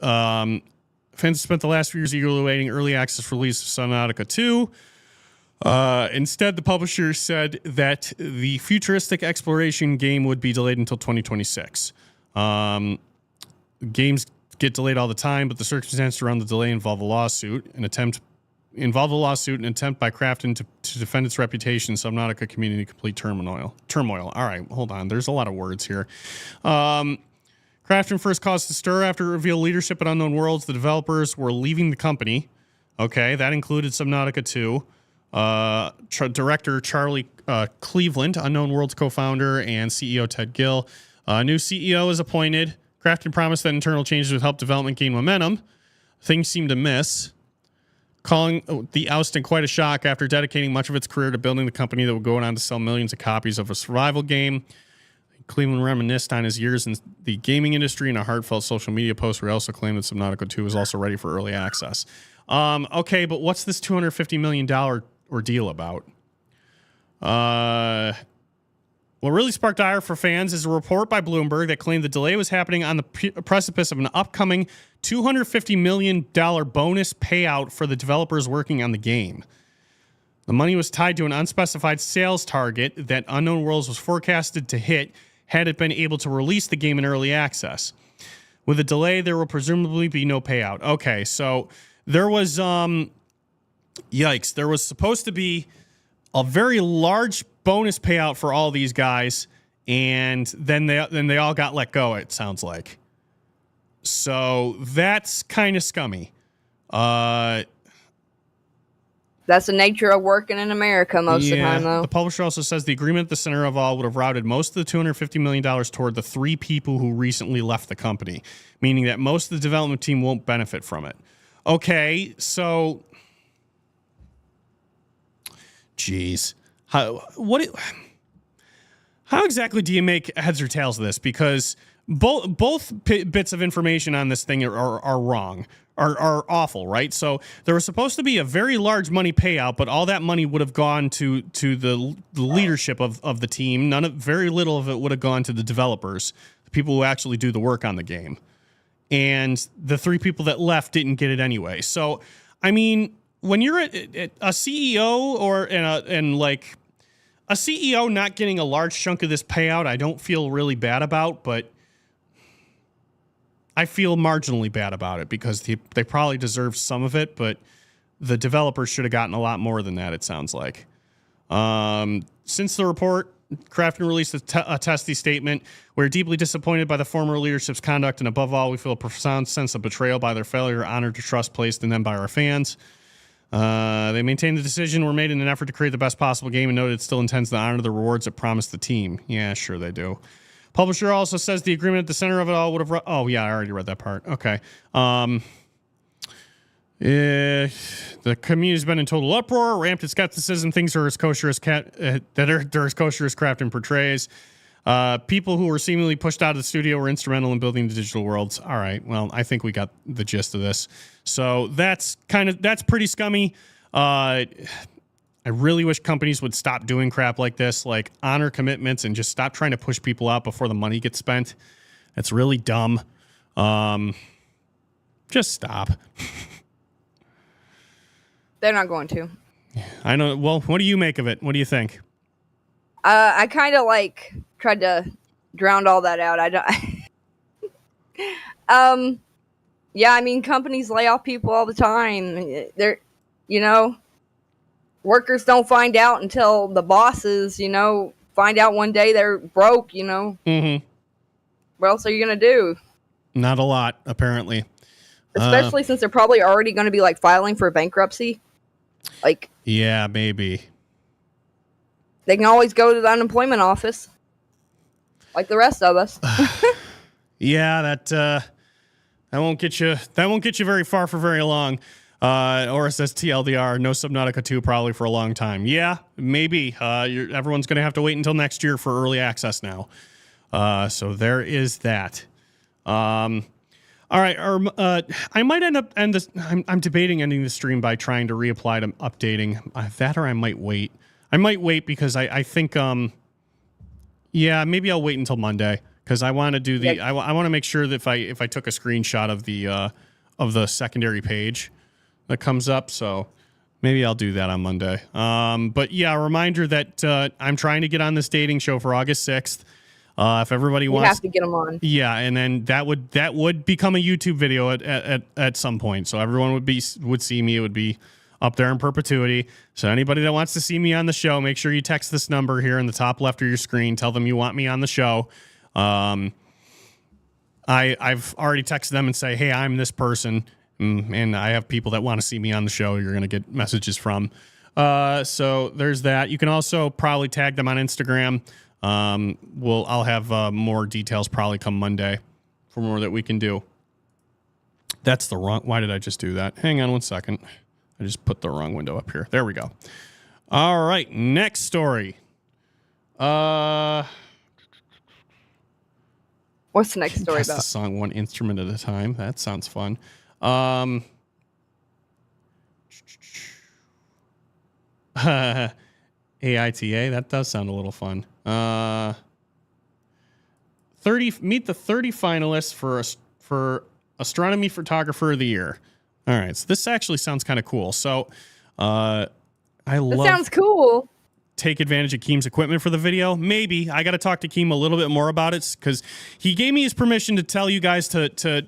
fans spent the last few years eagerly awaiting early access release of Subnautica 2. Instead, the publisher said that the futuristic exploration game would be delayed until 2026. Games get delayed all the time, but the circumstances around the delay involve a lawsuit, an attempt by Krafton to defend its reputation. Subnautica community complete turmoil. All right, hold on. There's a lot of words here. Krafton first caused a stir after it revealed leadership at Unknown Worlds. The developers were leaving the company. Okay, that included Subnautica 2. Director Charlie Cleveland, Unknown Worlds co-founder, and CEO Ted Gill. A new CEO is appointed. Krafton promised that internal changes would help development gain momentum. Things seem to miss, calling the ousting quite a shock after dedicating much of its career to building the company that would go on to sell millions of copies of a survival game. Cleveland reminisced on his years in the gaming industry in a heartfelt social media post where he also claimed that Subnautica 2 was also ready for early access. Okay, but what's this $250 million ordeal about? What really sparked ire for fans is a report by Bloomberg that claimed the delay was happening on the precipice of an upcoming $250 million bonus payout for the developers working on the game. The money was tied to an unspecified sales target that Unknown Worlds was forecasted to hit had it been able to release the game in early access. With a delay, there will presumably be no payout. Okay, so there was, yikes, there was supposed to be a very large bonus payout for all these guys, and then they all got let go, it sounds like. So that's kind of scummy. That's the nature of working in America most of the time, though. The publisher also says the agreement at the center of all would have routed most of the $250 million toward the 3 people who recently left the company, meaning that most of the development team won't benefit from it. Okay, so... Jeez. How exactly do you make heads or tails of this? Because both bits of information on this thing are wrong, are awful, right? So there was supposed to be a very large money payout, but all that money would have gone to the leadership of the team. Very little of it would have gone to the developers, the people who actually do the work on the game. And the 3 people that left didn't get it anyway. So, I mean, when you're a CEO a CEO not getting a large chunk of this payout, I don't feel really bad about, but I feel marginally bad about it because they probably deserve some of it, but the developers should have gotten a lot more than that, it sounds like. Since the report, Krafton released a testy statement. We're deeply disappointed by the former leadership's conduct, and above all, we feel a profound sense of betrayal by their failure to honor the trust placed in them by our fans. They maintain the decision were made in an effort to create the best possible game and noted it still intends to honor the rewards it promised the team. Yeah, sure they do. Publisher also says the agreement at the center of it all would have... Oh, yeah, I already read that part. Okay. The community's been in total uproar, ramped its skepticism. Things are as kosher as they're as kosher as Krafton portrays. People who were seemingly pushed out of the studio were instrumental in building the digital worlds. All right, well, I think we got the gist of this. So that's pretty scummy. I really wish companies would stop doing crap like this, like honor commitments and just stop trying to push people out before the money gets spent. That's really dumb. Just stop. They're not going to. I know. Well, what do you make of it? What do you think? I kind of tried to drown all that out. I don't. Yeah, I mean, companies lay off people all the time. They're, workers don't find out until the bosses, find out one day they're broke. Mm-hmm. What else are you gonna do? Not a lot, apparently. Especially since they're probably already going to be filing for bankruptcy. Yeah, maybe. They can always go to the unemployment office, like the rest of us. Yeah, that won't get you. That won't get you very far for very long. Or it says TLDR, no Subnautica 2 probably for a long time. Yeah, maybe. Everyone's going to have to wait until next year for early access now. So there is that. All All right. I might end this. I'm debating ending the stream by trying to reapply to updating that, or I might wait. I might wait because I think, yeah, maybe I'll wait until Monday because I want to do the, I want to make sure that if I took a screenshot of the secondary page that comes up. So maybe I'll do that on Monday. But yeah, a reminder that I'm trying to get on this dating show for August 6th. If everybody wants, have to get them on. Yeah, and then that would become a YouTube video at some point. So everyone would see me. It would be up there in perpetuity. So anybody that wants to see me on the show, make sure you text this number here in the top left of your screen. Tell them you want me on the show. I've already texted them and say, hey, I'm this person, and I have people that want to see me on the show. You're gonna get messages from. So there's that. You can also probably tag them on Instagram. I'll have more details probably come Monday for more that we can do. That's the wrong. Why did I just do that? Hang on one second. I just put the wrong window up here. There we go. All right, next story. What's the next story Pass about? the song one instrument at a time. That sounds fun. AITA. That does sound a little fun. 30 finalists for Astronomy Photographer of the Year. All right, so this actually sounds kind of cool. So, I love. Sounds cool. Take advantage of Keem's equipment for the video. Maybe I got to talk to Keem a little bit more about it because he gave me his permission to tell you guys to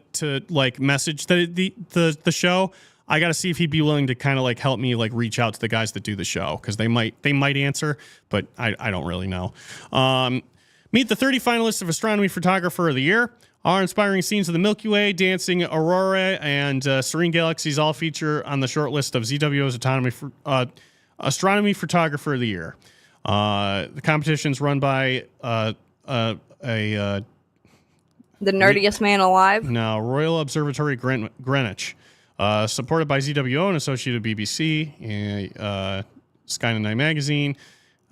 like message the show. I got to see if he'd be willing to kind of like help me like reach out to the guys that do the show because they might answer, but I don't really know. Meet the 30 finalists of Astronomy Photographer of the Year. Our inspiring scenes of the Milky Way, dancing aurora, and serene galaxies all feature on the short list of ZWO's Astronomy Photographer of the Year. The competition's run by the nerdiest man alive. No, Royal Observatory Greenwich. Supported by ZWO and associated BBC, Sky and Night Magazine.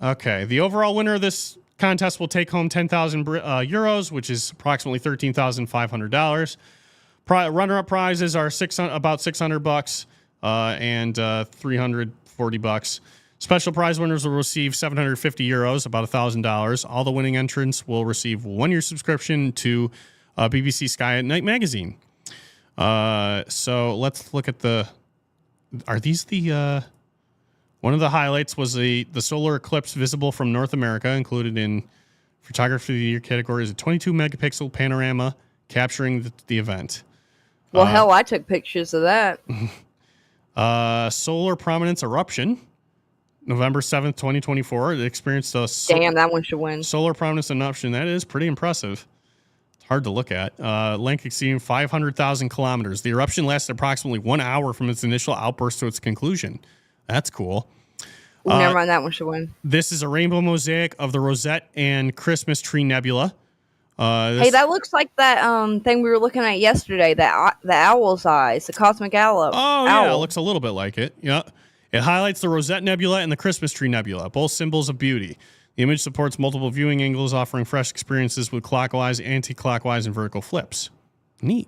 Okay, the overall winner of this contest will take home 10,000 euros, which is approximately $13,500. Runner-up prizes are about $600 and $340. Special prize winners will receive 750 euros, about $1,000. All the winning entrants will receive 1-year subscription to BBC Sky at Night Magazine. So let's look at are these one of the highlights was the solar eclipse visible from North America, included in Photography of the Year category is a 22 megapixel panorama capturing the event. Well, hell, I took pictures of that. Solar prominence eruption, November 7th, 2024. It experienced a Damn, that one should win. Solar prominence eruption. That is pretty impressive. Hard to look at. Length exceeding 500,000 kilometers. The eruption lasted approximately 1 hour from its initial outburst to its conclusion. That's cool. Never mind, that one should win. This is a rainbow mosaic of the Rosette and Christmas Tree Nebula. Hey, that looks like that thing we were looking at yesterday, the owl's eyes, the cosmic owl. Oh, yeah, it looks a little bit like it. Yeah. It highlights the Rosette Nebula and the Christmas Tree Nebula, both symbols of beauty. The image supports multiple viewing angles, offering fresh experiences with clockwise, anti-clockwise, and vertical flips. Neat.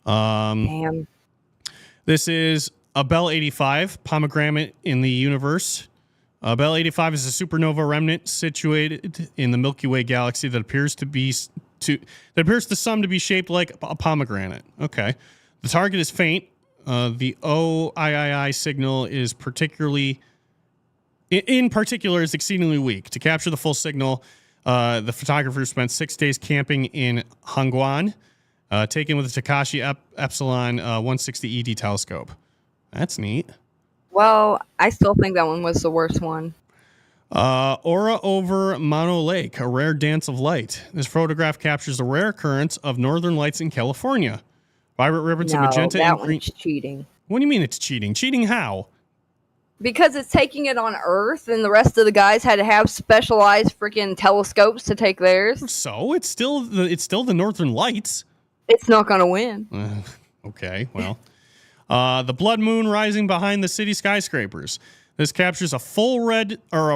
Damn. This is a Bell 85, pomegranate in the universe. Bell 85 is a supernova remnant situated in the Milky Way galaxy that appears to some to be shaped like a pomegranate. Okay. The target is faint. The OIII signal is in particular is exceedingly weak. To capture the full signal, the photographer spent 6 days camping in Hongguan, taken with the Takashi Epsilon 160 ED telescope. That's neat. Well, I still think that one was the worst one. Aura over Mono Lake, a rare dance of light. This photograph captures the rare occurrence of northern lights in California. Vibrant ribbons of magenta and green. That one's cheating. What do you mean it's cheating? Cheating how? Because it's taking it on Earth, and the rest of the guys had to have specialized freaking telescopes to take theirs. So it's still the northern lights. It's not gonna win. Okay, well. The blood moon rising behind the city skyscrapers. This captures a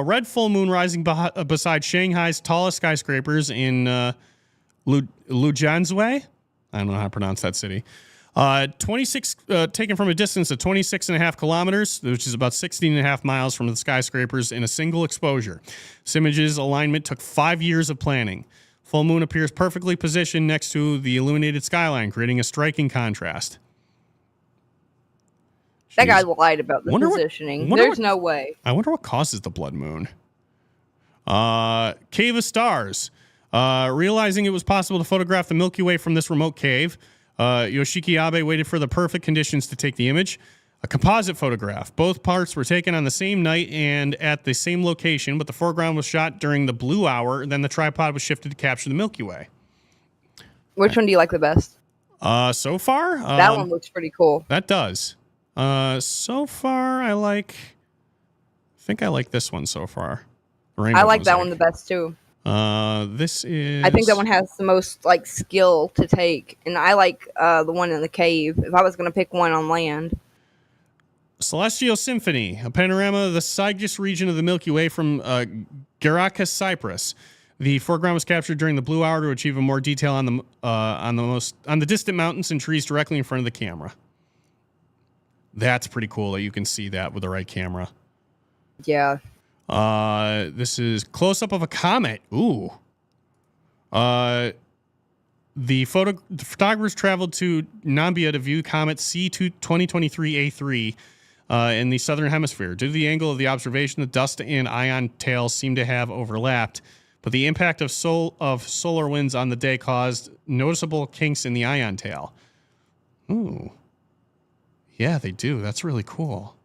red full moon rising beside Shanghai's tallest skyscrapers in Lujianzui. I don't know how to pronounce that city. 26 taken from a distance of 26 and a half kilometers, which is about 16 and a half miles from the skyscrapers in a single exposure. This image's alignment took 5 years of planning. Full moon appears perfectly positioned next to the illuminated skyline, creating a striking contrast. That guy lied about the positioning. There's no way. I wonder what causes the blood moon. Cave of Stars. Realizing it was possible to photograph the Milky Way from this remote cave, Yoshiki Abe waited for the perfect conditions to take the image. A composite photograph. Both parts were taken on the same night and at the same location, but the foreground was shot during the blue hour, then the tripod was shifted to capture the Milky Way. Which one do you like the best? So far? That one looks pretty cool. That does. So far, I think I like this one so far. Rainbow I like that Mosaic. one the best, too. This is... I think that one has the most, skill to take. And I like the one in the cave, if I was going to pick one on land. Celestial Symphony, a panorama of the Cygnus region of the Milky Way from Gerakis, Cyprus. The foreground was captured during the blue hour to achieve a more detail on the distant mountains and trees directly in front of the camera. That's pretty cool that you can see that with the right camera. Yeah. This is close-up of a comet. Ooh. The photographers traveled to Nambia to view comet C2023A3 in the southern hemisphere. Due to the angle of the observation, the dust and ion tails seem to have overlapped, but the impact of solar winds on the day caused noticeable kinks in the ion tail. Ooh. Yeah, they do. That's really cool.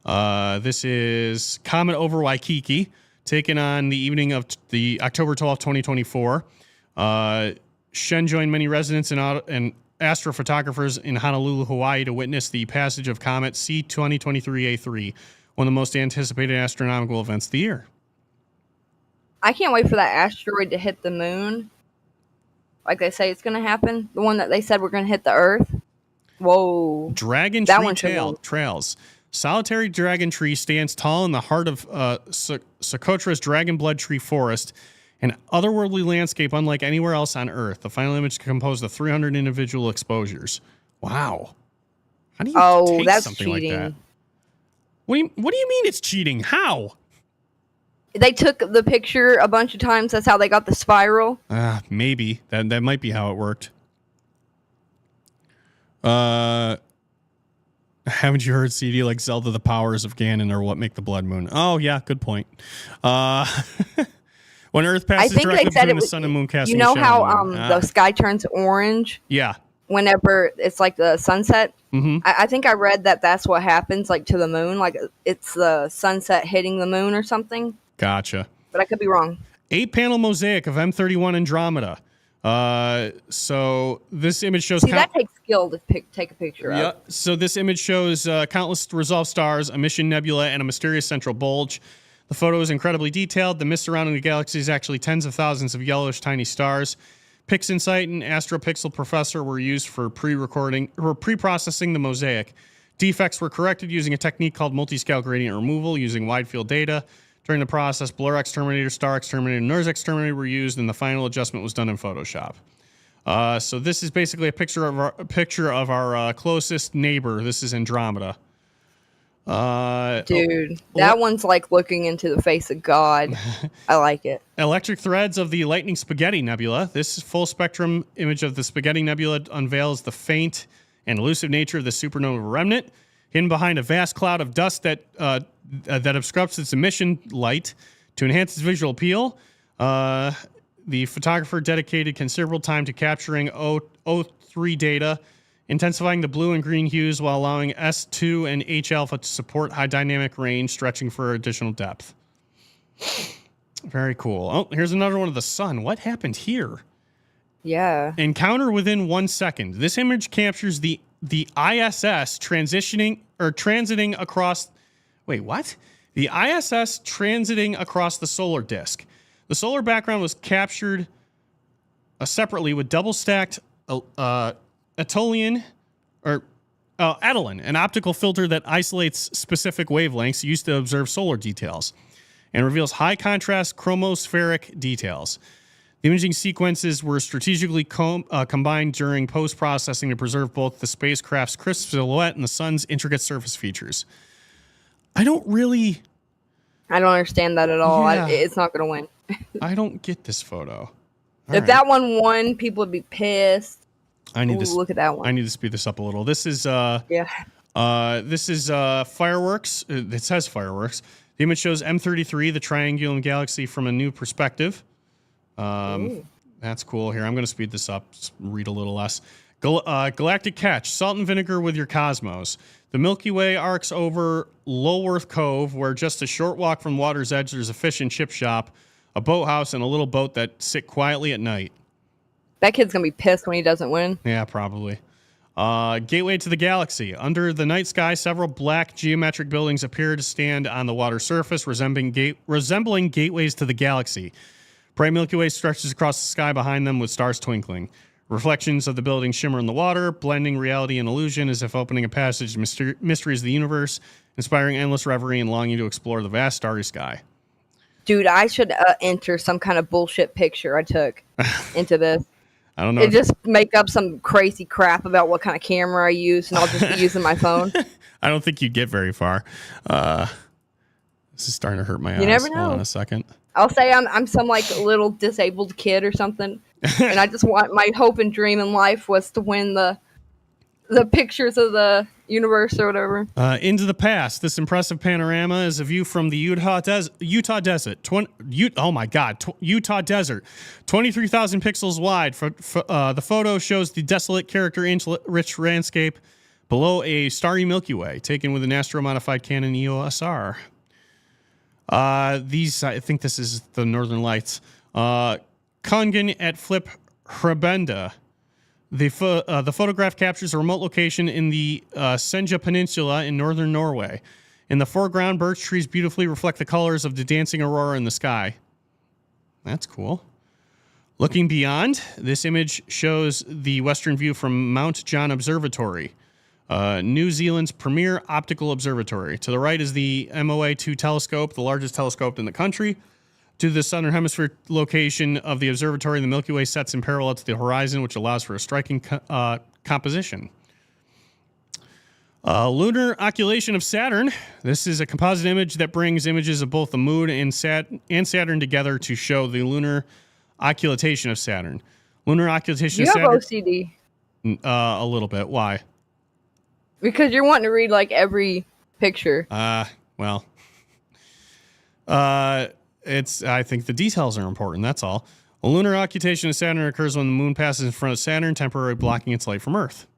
This is Comet over Waikiki, taken on the evening of the October 12th, 2024. Shen joined many residents and astrophotographers in Honolulu, Hawaii, to witness the passage of Comet C2023A3, one of the most anticipated astronomical events of the year. I can't wait for that asteroid to hit the moon. Like they say it's going to happen. The one that they said we're going to hit the Earth. Whoa. Dragon Tree Trails. Solitary dragon tree stands tall in the heart of Socotra's dragon blood tree forest, an otherworldly landscape unlike anywhere else on Earth. The final image composed of 300 individual exposures. Wow. How do you take something cheating. like that? What do you mean it's cheating? How? They took the picture a bunch of times. That's how they got the spiral. Maybe. That might be how it worked. Haven't you heard CD like Zelda the powers of Ganon are what make the blood moon? Oh, yeah, good point. When Earth passes directly between the sun and moon casting you know how the sky turns orange? Yeah. Whenever it's like the sunset? Mm-hmm. I think I read that that's what happens like to the moon. Like it's the sunset hitting the moon or something. Gotcha. But I could be wrong. 8-panel mosaic of M31 Andromeda. So this image shows... that takes skill to take a picture of. Yeah. So this image shows countless resolved stars, a mission nebula, and a mysterious central bulge. The photo is incredibly detailed. The mist surrounding the galaxy is actually tens of thousands of yellowish tiny stars. PixInsight and AstroPixel Professor were used for pre-processing the mosaic. Defects were corrected using a technique called multi-scale gradient removal using wide field data. During the process, Blur Exterminator, Star Exterminator, and NERS Exterminator were used, and the final adjustment was done in Photoshop. So this is basically a picture of our closest neighbor. This is Andromeda. Dude, that one's like looking into the face of God. I like it. Electric threads of the Lightning Spaghetti Nebula. This full spectrum image of the Spaghetti Nebula unveils the faint and elusive nature of the supernova remnant. Hidden behind a vast cloud of dust that obstructs its emission light to enhance its visual appeal, the photographer dedicated considerable time to capturing O3 data, intensifying the blue and green hues while allowing S2 and H alpha to support high dynamic range, stretching for additional depth. Very cool. Oh, here's another one of the sun. What happened here? Yeah. Encounter within 1 second. This image captures the ISS transiting across... Wait, what? The ISS transiting across the solar disk. The solar background was captured separately with double-stacked atollene, an optical filter that isolates specific wavelengths used to observe solar details and reveals high-contrast chromospheric details. The imaging sequences were strategically combined during post-processing to preserve both the spacecraft's crisp silhouette and the sun's intricate surface features. I don't understand that at all. Yeah. It's not going to win. I don't get this photo. If that one won, people would be pissed. Look at that one. I need to speed this up a little. This is This is fireworks. It says fireworks. The image shows M33, the triangulum galaxy, from a new perspective. That's cool. Here, I'm going to speed this up. Just read a little less. Galactic catch. Salt and vinegar with your cosmos. The Milky Way arcs over Lulworth Cove, where just a short walk from water's edge, there's a fish and chip shop, a boathouse, and a little boat that sit quietly at night. That kid's going to be pissed when he doesn't win. Yeah, probably. Gateway to the galaxy. Under the night sky, several black geometric buildings appear to stand on the water surface, resembling gateways to the galaxy. Bright Milky Way stretches across the sky behind them with stars twinkling. Reflections of the buildings shimmer in the water, blending reality and illusion as if opening a passage to mysteries of the universe, inspiring endless reverie and longing to explore the vast starry sky. Dude, I should enter some kind of bullshit picture I took into this. I don't know. And just make up some crazy crap about what kind of camera I use, and I'll just be using my phone. I don't think you'd get very far. This is starting to hurt my eyes. You never know. Hold on a second. I'll say I'm some like little disabled kid or something, and I just want my hope and dream in life was to win the pictures of the universe or whatever. Into the past, this impressive panorama is a view from the Utah desert. Utah Desert, 23,000 pixels wide. The photo shows the desolate, character-rich landscape below a starry Milky Way, taken with an astro-modified Canon EOS R. I think this is the Northern Lights. Kongen at Flip Hrabenda. The photograph captures a remote location in the Senja Peninsula in northern Norway. In the foreground, birch trees beautifully reflect the colors of the dancing aurora in the sky. That's cool. Looking beyond, this image shows the western view from Mount John Observatory, New Zealand's premier optical observatory. To the right is the MOA-2 telescope, the largest telescope in the country. To the southern hemisphere location of the observatory, the Milky Way sets in parallel to the horizon, which allows for a striking composition. Lunar occultation of Saturn. This is a composite image that brings images of both the moon and Saturn together to show the lunar occultation of Saturn. Lunar occultation of Saturn. You have OCD. A little bit. Why? Because you're wanting to read like every picture. Well. I think the details are important, that's all. A lunar occultation of Saturn occurs when the moon passes in front of Saturn, temporarily blocking its light from Earth.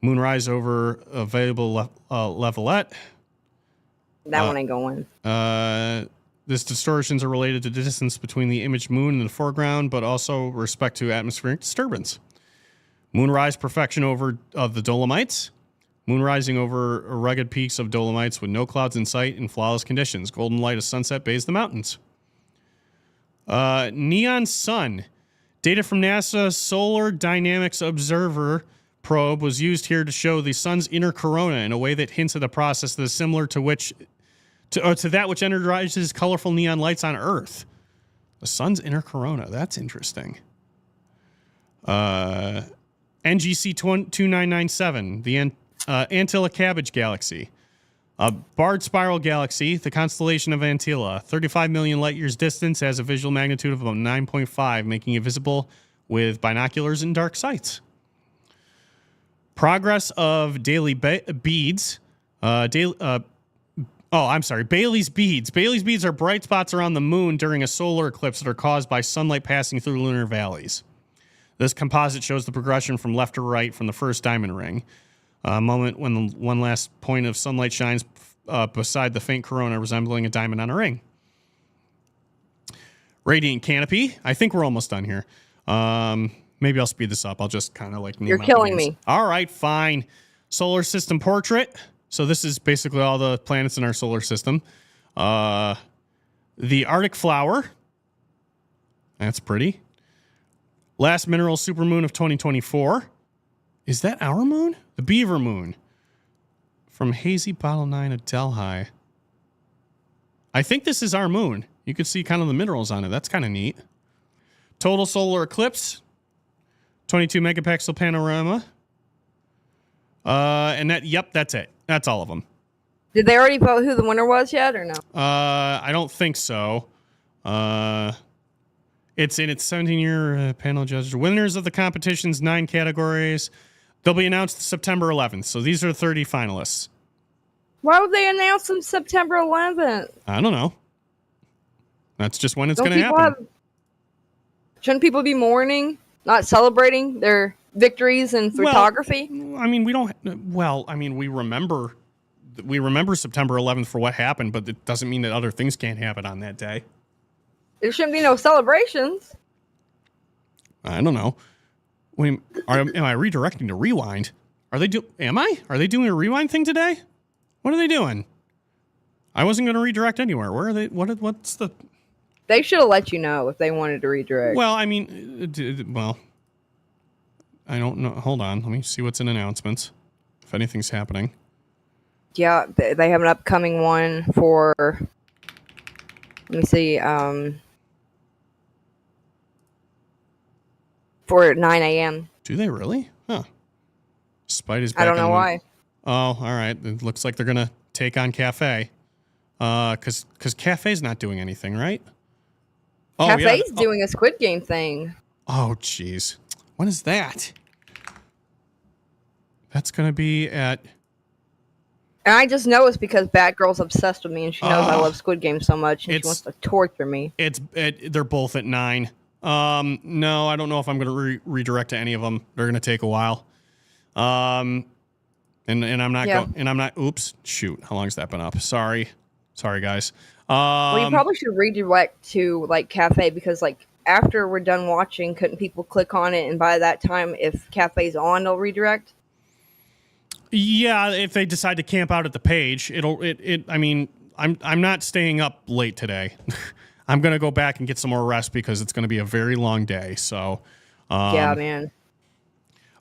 Moonrise over available levelette. That one ain't going. These distortions are related to the distance between the imaged moon and the foreground, but also respect to atmospheric disturbance. Moonrise perfection over the Dolomites. Moonrising over rugged peaks of Dolomites with no clouds in sight in flawless conditions. Golden light of sunset bathes the mountains. Neon sun. Data from NASA's Solar Dynamics Observer probe was used here to show the sun's inner corona in a way that hints at a process that is similar to that which energizes colorful neon lights on Earth. The sun's inner corona. That's interesting. NGC 2997. The Antilla Cabbage Galaxy. Bard Spiral Galaxy, the constellation of Antilla. 35 million light years distance, has a visual magnitude of about 9.5, making it visible with binoculars and dark sights. Progress of Daily Beads. Bailey's Beads. Bailey's Beads are bright spots around the moon during a solar eclipse that are caused by sunlight passing through lunar valleys. This composite shows the progression from left to right from the first diamond ring. A moment when the one last point of sunlight shines beside the faint corona, resembling a diamond on a ring. Radiant canopy. I think we're almost done here. Maybe I'll speed this up. I'll just kind of like name You're out killing names. me. All right, fine. Solar system portrait. So this is basically all the planets in our solar system. The Arctic flower. That's pretty. Last mineral supermoon of 2024. Is that our moon? The Beaver Moon. From Hazy Bottle 9 of Delhi. I think this is our moon. You can see kind of the minerals on it. That's kind of neat. Total solar eclipse, 22 megapixel panorama. And that's it. That's all of them. Did they already vote who the winner was yet, or no? I don't think so. It's in its 17-year panel judges. Winners of the competition's 9 categories. They'll be announced September 11th. So these are 30 finalists. Why would they announce them September 11th? I don't know. That's just when it's going to happen. Shouldn't people be mourning, not celebrating their victories in photography? Well, I mean, we don't. Well, I mean, we remember September 11th for what happened, but it doesn't mean that other things can't happen on that day. There shouldn't be no celebrations. I don't know. Am I redirecting to rewind? Are they doing a rewind thing today? What are they doing? I wasn't going to redirect anywhere. Where are they? What's the? They should have let you know if they wanted to redirect. Well, I mean, I don't know. Hold on. Let me see what's in announcements. If anything's happening. Yeah, they have an upcoming one for. Let me see. For 9 a.m. Do they really? Huh. Spidey's back. I don't know why. Oh, all right. It looks like they're gonna take on Cafe. Because Cafe's not doing anything, right? Oh, Cafe's doing a Squid Game thing. Oh, jeez. When is that? That's gonna be at. And I just know it's because Batgirl's obsessed with me, and she knows I love Squid Game so much, and she wants to torture me. They're both at 9. No, I don't know if I'm going to redirect to any of them. They're going to take a while. And I'm not. Oops, shoot. How long has that been up? Sorry, guys. Well, you probably should redirect to like Cafe, because like after we're done watching, couldn't people click on it, and by that time, if Cafe's on, they'll redirect. Yeah, if they decide to camp out at the page, I mean, I'm not staying up late today. I'm going to go back and get some more rest because it's going to be a very long day. So, yeah, man.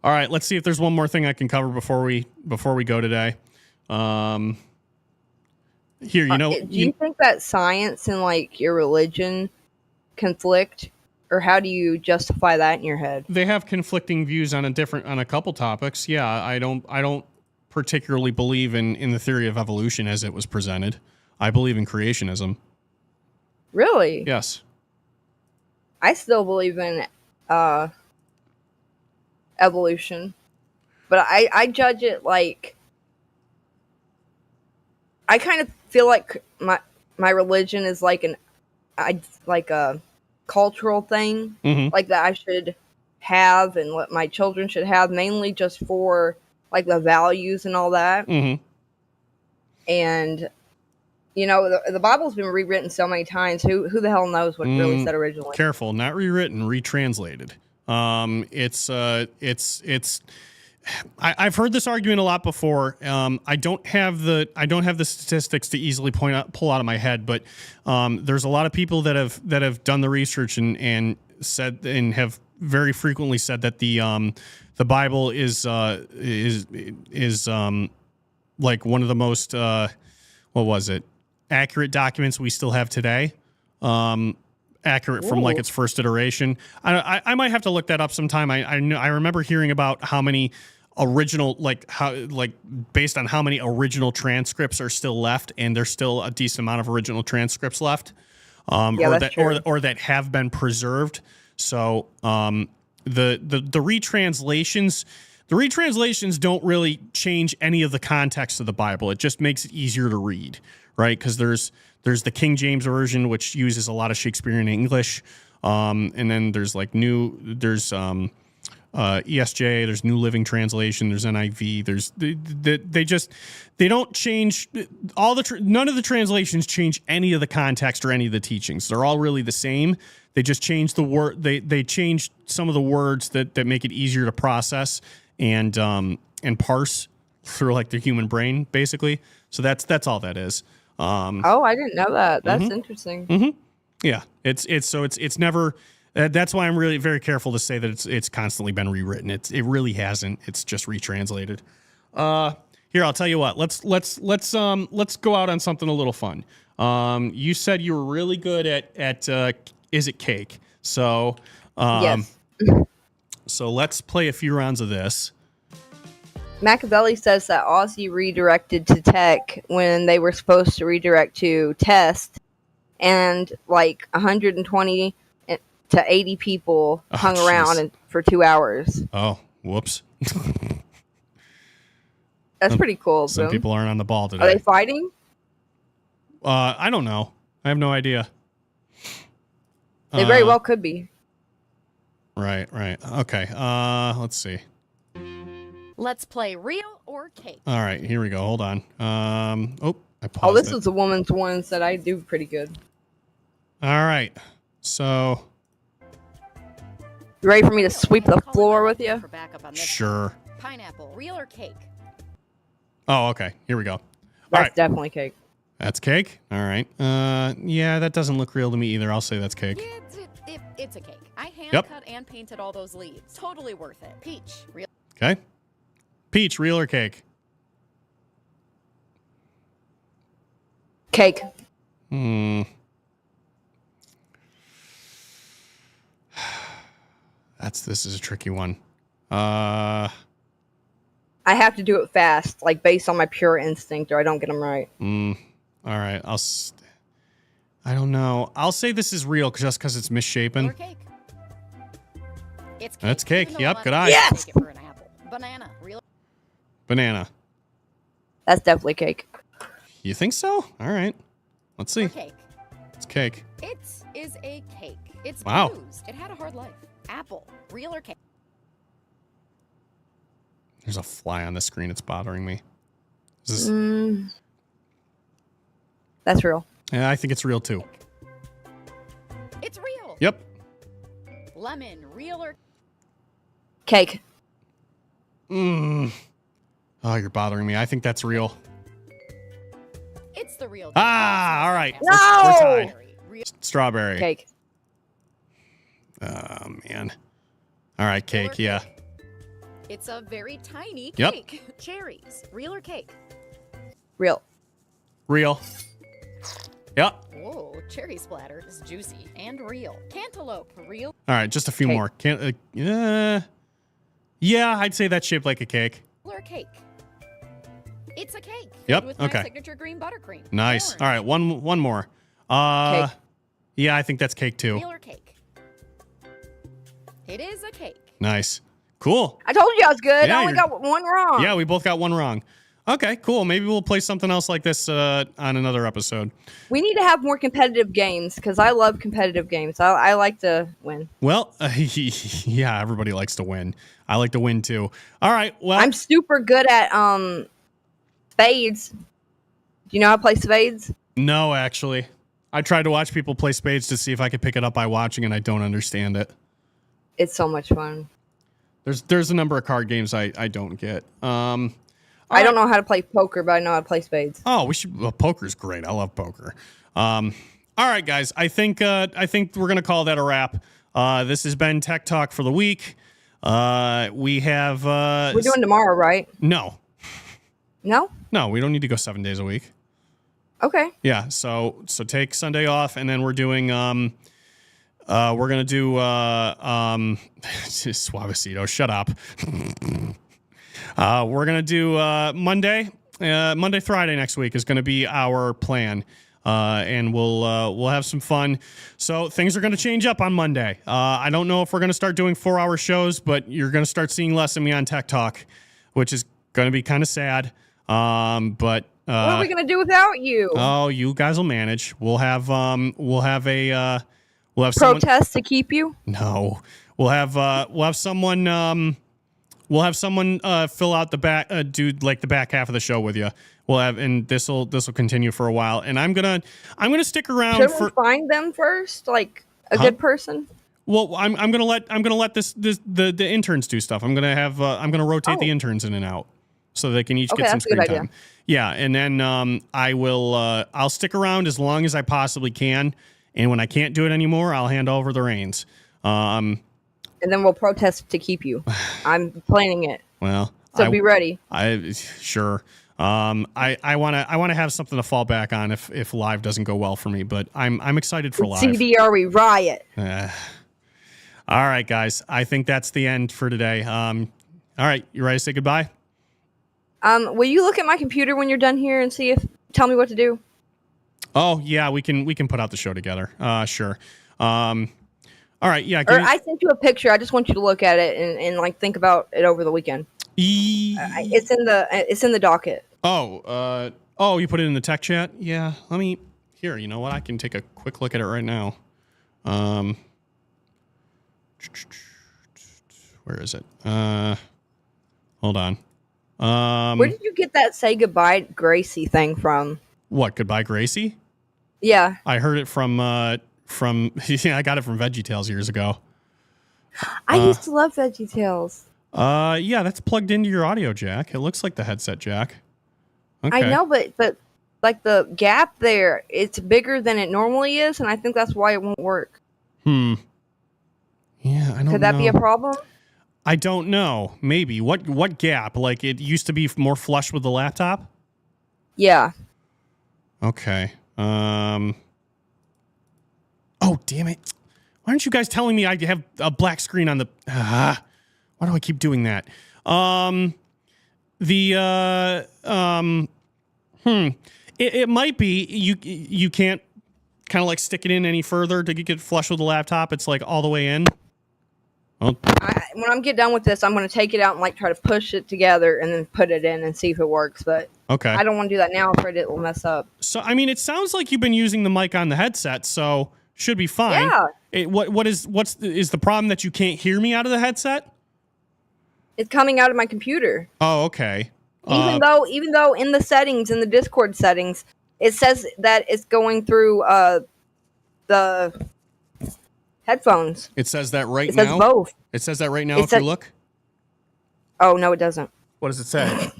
All right, let's see if there's one more thing I can cover before we go today. Here, do you think that science and like your religion conflict, or how do you justify that in your head? They have conflicting views on a couple topics. Yeah, I don't particularly believe in the theory of evolution as it was presented. I believe in creationism. Really? Yes. I still believe in evolution, but I judge it like, I kind of feel like my religion is like a cultural thing, like that I should have and what my children should have, mainly just for like the values and all that. And you know, the Bible's been rewritten so many times. Who the hell knows what really said originally? Careful, not rewritten, retranslated. I've heard this argument a lot before. I don't have the statistics to easily pull out of my head, but there's a lot of people that have done the research and said and have very frequently said that the Bible is like one of the most accurate documents we still have today. Accurate from like its first iteration. I might have to look that up sometime. I remember hearing about how many original based on how many original transcripts are still left, and there's still a decent amount of original transcripts left, or that have been preserved. So the retranslations don't really change any of the context of the Bible. It just makes it easier to read, right? Because there's the King James version, which uses a lot of Shakespearean English, and then there's ESJ, there's New Living Translation, there's NIV, they don't change none of the translations change any of the context or any of the teachings. They're all really the same. They just change the word. They change some of the words that make it easier to process and parse through like the human brain, basically. So that's all that is. I didn't know that. That's interesting. Yeah, it's never. That's why I'm really very careful to say that it's constantly been rewritten. It really hasn't. It's just retranslated. Here, I'll tell you what. Let's go out on something a little fun. You said you were really good at is it cake? So Yes. So let's play a few rounds of this. Machiavelli says that Aussie redirected to tech when they were supposed to redirect to test, and like 120 to 80 people hung around for 2 hours. Oh, whoops. That's pretty cool. Some people aren't on the ball today. Are they fighting? I don't know. I have no idea. They very well could be. Right. Okay. Let's see. Let's play real or cake. All right, here we go. Hold on. I paused Oh, this it. is the woman's ones that I do pretty good. All right. So, You ready for me to sweep the floor with you? For backup on this. sure. Pineapple, real or cake? Oh, okay. Here we go. All That's right. definitely cake. That's cake. All right. Yeah, that doesn't look real to me either. I'll say that's cake. Yeah, it's a cake. I hand Yep. cut and painted all those leaves. Totally worth it. Peach, real. Okay. Peach, real or cake? Cake. This is a tricky one. I have to do it fast, like based on my pure instinct, or I don't get them right. All right. I don't know. I'll say this is real just because it's misshapen. Or cake. It's cake. That's cake. Even though Yep, I'm good not eye. Yes! take it for an apple. Banana, real. Banana. That's definitely cake. You think so? All right. Let's see. Or cake. It's cake. It is a cake. It's Wow. bruised. It had a hard life. Apple, real or cake? There's a fly on the screen. It's bothering me. Is this, That's real. yeah, I think it's real too. It's real. Yep. Lemon, real or Cake. Oh, you're bothering me. I think that's real. it's the real. Ah, all right. No! We're tied. Real. Strawberry. Cake. Oh, man. All right, cake. Yeah. It's a very tiny Yep. cake. Cherries, real or cake? Real. Real. Yep. Whoa, cherry splatter is juicy and real. Cantaloupe, real. All right, just a few Cake. more. Yeah, I'd say that's shaped like a cake. Or cake. It's a cake. Yep, Filled with my okay. signature green buttercream. Nice. Orange, All right, one more. Cake. Yeah, I think that's cake too. Real or cake? It is a cake. Nice. Cool. I told you I was good. Yeah, I only you're- got one wrong. Yeah, we both got one wrong. Okay, cool. Maybe we'll play something else like this on another episode. We need to have more competitive games because I love competitive games. I like to win. Well, yeah, everybody likes to win. I like to win too. All right. Well, I'm super good at spades. Do you know how to play spades? no, actually. I tried to watch people play spades to see if I could pick it up by watching, and I don't understand it. It's so much fun. There's a number of card games I don't get. I don't know how to play poker, but I know how to play spades. Oh, we should. Well, poker's great. I love poker. All right, guys. I think we're gonna call that a wrap. This has been Tech Talk for the week. We have. We're doing tomorrow, right? No, No? we don't need to go 7 days a week. Okay. Yeah. So take Sunday off, and then we're doing. We're gonna do Suavecito. Shut up. We're gonna do Monday, Friday next week is gonna be our plan, and we'll have some fun. So things are gonna change up on Monday. I don't know if we're gonna start doing 4-hour shows, but you're gonna start seeing less of me on Tech Talk, which is gonna be kind of sad. But What are we gonna do without you? oh, you guys will manage. We'll have someone. Protest to keep you? No, we'll have someone. We'll have someone fill out the back, do like the back half of the show with you. We'll have, and this will continue for a while. And I'm gonna stick around Should for. we find them first? Like a Huh? good person? Well, I'm gonna let the interns do stuff. I'm gonna rotate the Oh. interns in and out so they can each Okay, get some that's a good screen idea. time. Yeah, and then I'll stick around as long as I possibly can. And when I can't do it anymore, I'll hand over the reins. And then we'll protest to keep you. I'm planning it. Well, So be ready. Sure. I want to have something to fall back on if live doesn't go well for me, but I'm excited for live. CDRE riot. All right, guys. I think that's the end for today. All right, you ready to say goodbye? Will you look at my computer when you're done here and tell me what to do? Oh yeah, we can put out the show together. Sure. All right, yeah. Or I sent you a picture. I just want you to look at it and like think about it over the weekend. It's in the docket. Oh, you put it in the tech chat? Yeah. Let me here. You know what? I can take a quick look at it right now. Where is it? Hold on. Where did you get that "Say Goodbye, Gracie" thing from? What? Goodbye, Gracie? Yeah, I heard it from yeah, I got it from VeggieTales years ago. I used to love VeggieTales. Yeah, that's plugged into your audio jack. It looks like the headset jack. Okay. I know, but like the gap there, it's bigger than it normally is, and I think that's why it won't work. Yeah, I don't know. Could that be a problem? I don't know. Maybe. What gap? Like it used to be more flush with the laptop? Yeah. Okay. Oh, damn it. Why aren't you guys telling me I have a black screen on the... why do I keep doing that? It might be you can't kind of like stick it in any further to get flush with the laptop. It's like all the way in. Well, When I'm get done with this, I'm going to take it out and like try to push it together and then put it in and see if it works. But okay. I don't want to do that now. I'm afraid it will mess up. So, I mean, it sounds like you've been using the mic on the headset, so should be fine. Yeah. Is the problem that you can't hear me out of the headset? It's coming out of my computer. Oh, okay. Even though in the settings, in the Discord settings, it says that it's going through the headphones. It says that right It now? says both. It says that right now if you look? Oh, no, it doesn't. What does it say?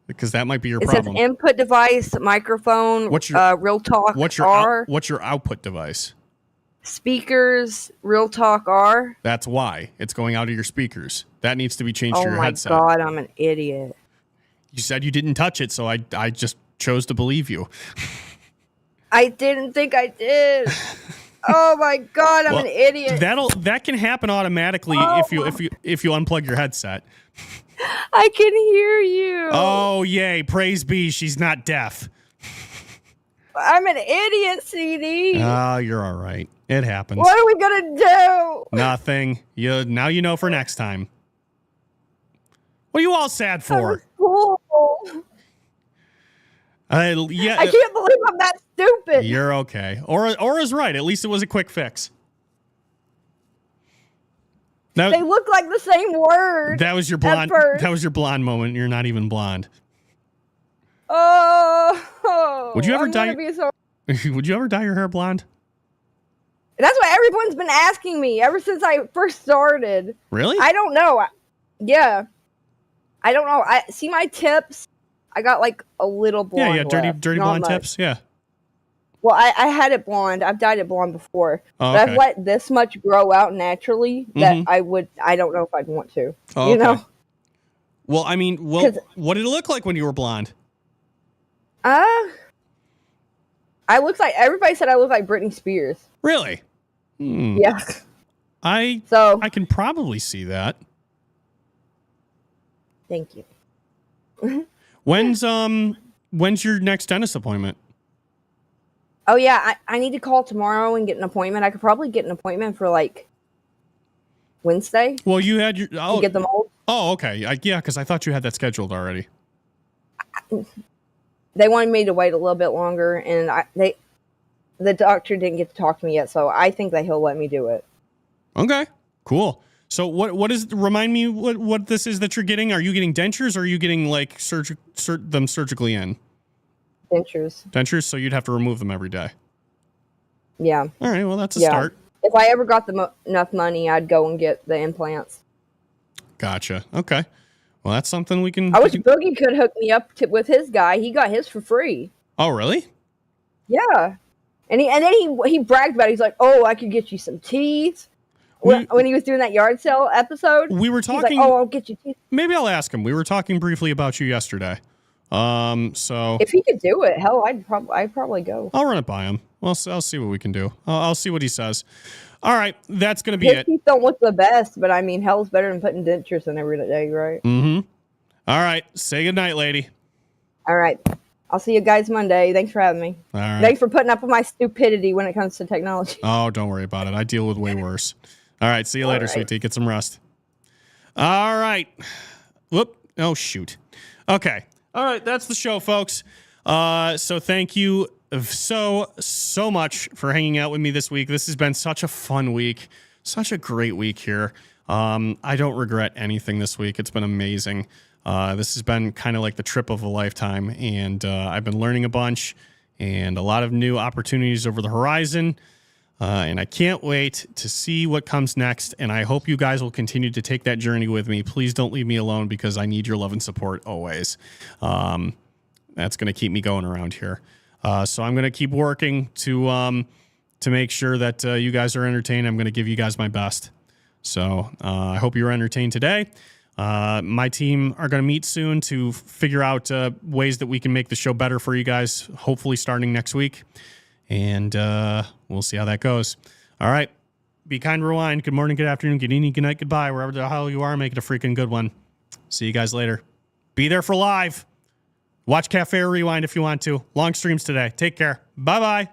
Because that might be your It problem. says input device, microphone, Real Talk R. What's your output device? Speakers, Real Talk R. That's why. It's going out of your speakers. That needs to be changed to your headset. Oh my God, I'm an idiot. You said you didn't touch it, so I just chose to believe you. I didn't think I did. Oh my God, I'm an idiot. That can happen automatically if you unplug your headset. I can hear you. Oh yay! Praise be, she's not deaf. I'm an idiot, CD. Oh, you're all right. It happens. What are we gonna do? Nothing. Now you know for next time. What are you all sad for? Cool. Yeah. I can't believe I'm that stupid. You're okay. Aura's right. At least it was a quick fix. They look like the same word. That was your blonde. That was your blonde moment. You're not even blonde. Oh. Would you ever I'm dye? gonna be so- Would you ever dye your hair blonde? That's what everyone's been asking me ever since I first started. Really? I don't know. Yeah. I don't know. I see my tips. I got like a little blonde. Yeah, dirty Not blonde much. tips. Yeah. Well, I had it blonde. I've dyed it blonde before. Oh, but okay. I've let this much grow out naturally that I don't know if I'd want to. Oh, you okay. know? Well, I mean, what did it look like when you were blonde? Everybody said I look like Britney Spears. Really? Yeah. I can probably see that. Thank you. When's your next dentist appointment? Oh yeah, I need to call tomorrow and get an appointment. I could probably get an appointment for like Wednesday. Well, you had your to get them old. Oh, okay. Yeah, because I thought you had that scheduled already. They wanted me to wait a little bit longer, and the doctor didn't get to talk to me yet, so I think that he'll let me do it. Okay, cool. So what is? Remind me what this is that you're getting. Are you getting dentures, or are you getting like them surgically in? Dentures. Dentures. So you'd have to remove them every day. Yeah. All right. Well, that's a start. If I ever got enough money, I'd go and get the implants. Gotcha. Okay. Well, that's something we can. I wish Boogie could hook me up with his guy. He got his for free. Oh, really? Yeah. And then he bragged about it. He's like, "Oh, I could get you some teeth." When he was doing that yard sale episode, we were talking. He's like, "Oh, I'll get you teeth." Maybe I'll ask him. We were talking briefly about you yesterday. So If he could do it, hell, I'd probably go. I'll run it by him. I'll see what we can do. I'll see what he says. All right, that's gonna be His it. teeth don't look the best, but I mean, hell's better than putting dentures in every day, right? All right, say goodnight, lady. All right. I'll see you guys Monday. Thanks for having me. All right. Thanks for putting up with my stupidity when it comes to technology. Oh, don't worry about it. I deal with way worse. All right, see you later, right. sweetie. Get some rest. All right. Whoop. Oh, shoot. Okay. All right, that's the show, folks. So thank you so much for hanging out with me this week. This has been such a fun week, such a great week here. I don't regret anything this week. It's been amazing. This has been kind of like the trip of a lifetime, and I've been learning a bunch and a lot of new opportunities over the horizon. And I can't wait to see what comes next. And I hope you guys will continue to take that journey with me. Please don't leave me alone because I need your love and support always. That's going to keep me going around here. So I'm going to keep working to make sure that you guys are entertained. I'm going to give you guys my best. So I hope you were entertained today. My team are going to meet soon to figure out ways that we can make the show better for you guys, hopefully starting next week. And we'll see how that goes. All right. Be kind, rewind. Good morning, good afternoon, good evening, good night, goodbye. Wherever the hell you are, make it a freaking good one. See you guys later. Be there for live. Watch Cafe or Rewind if you want to. Long streams today. Take care. Bye-bye.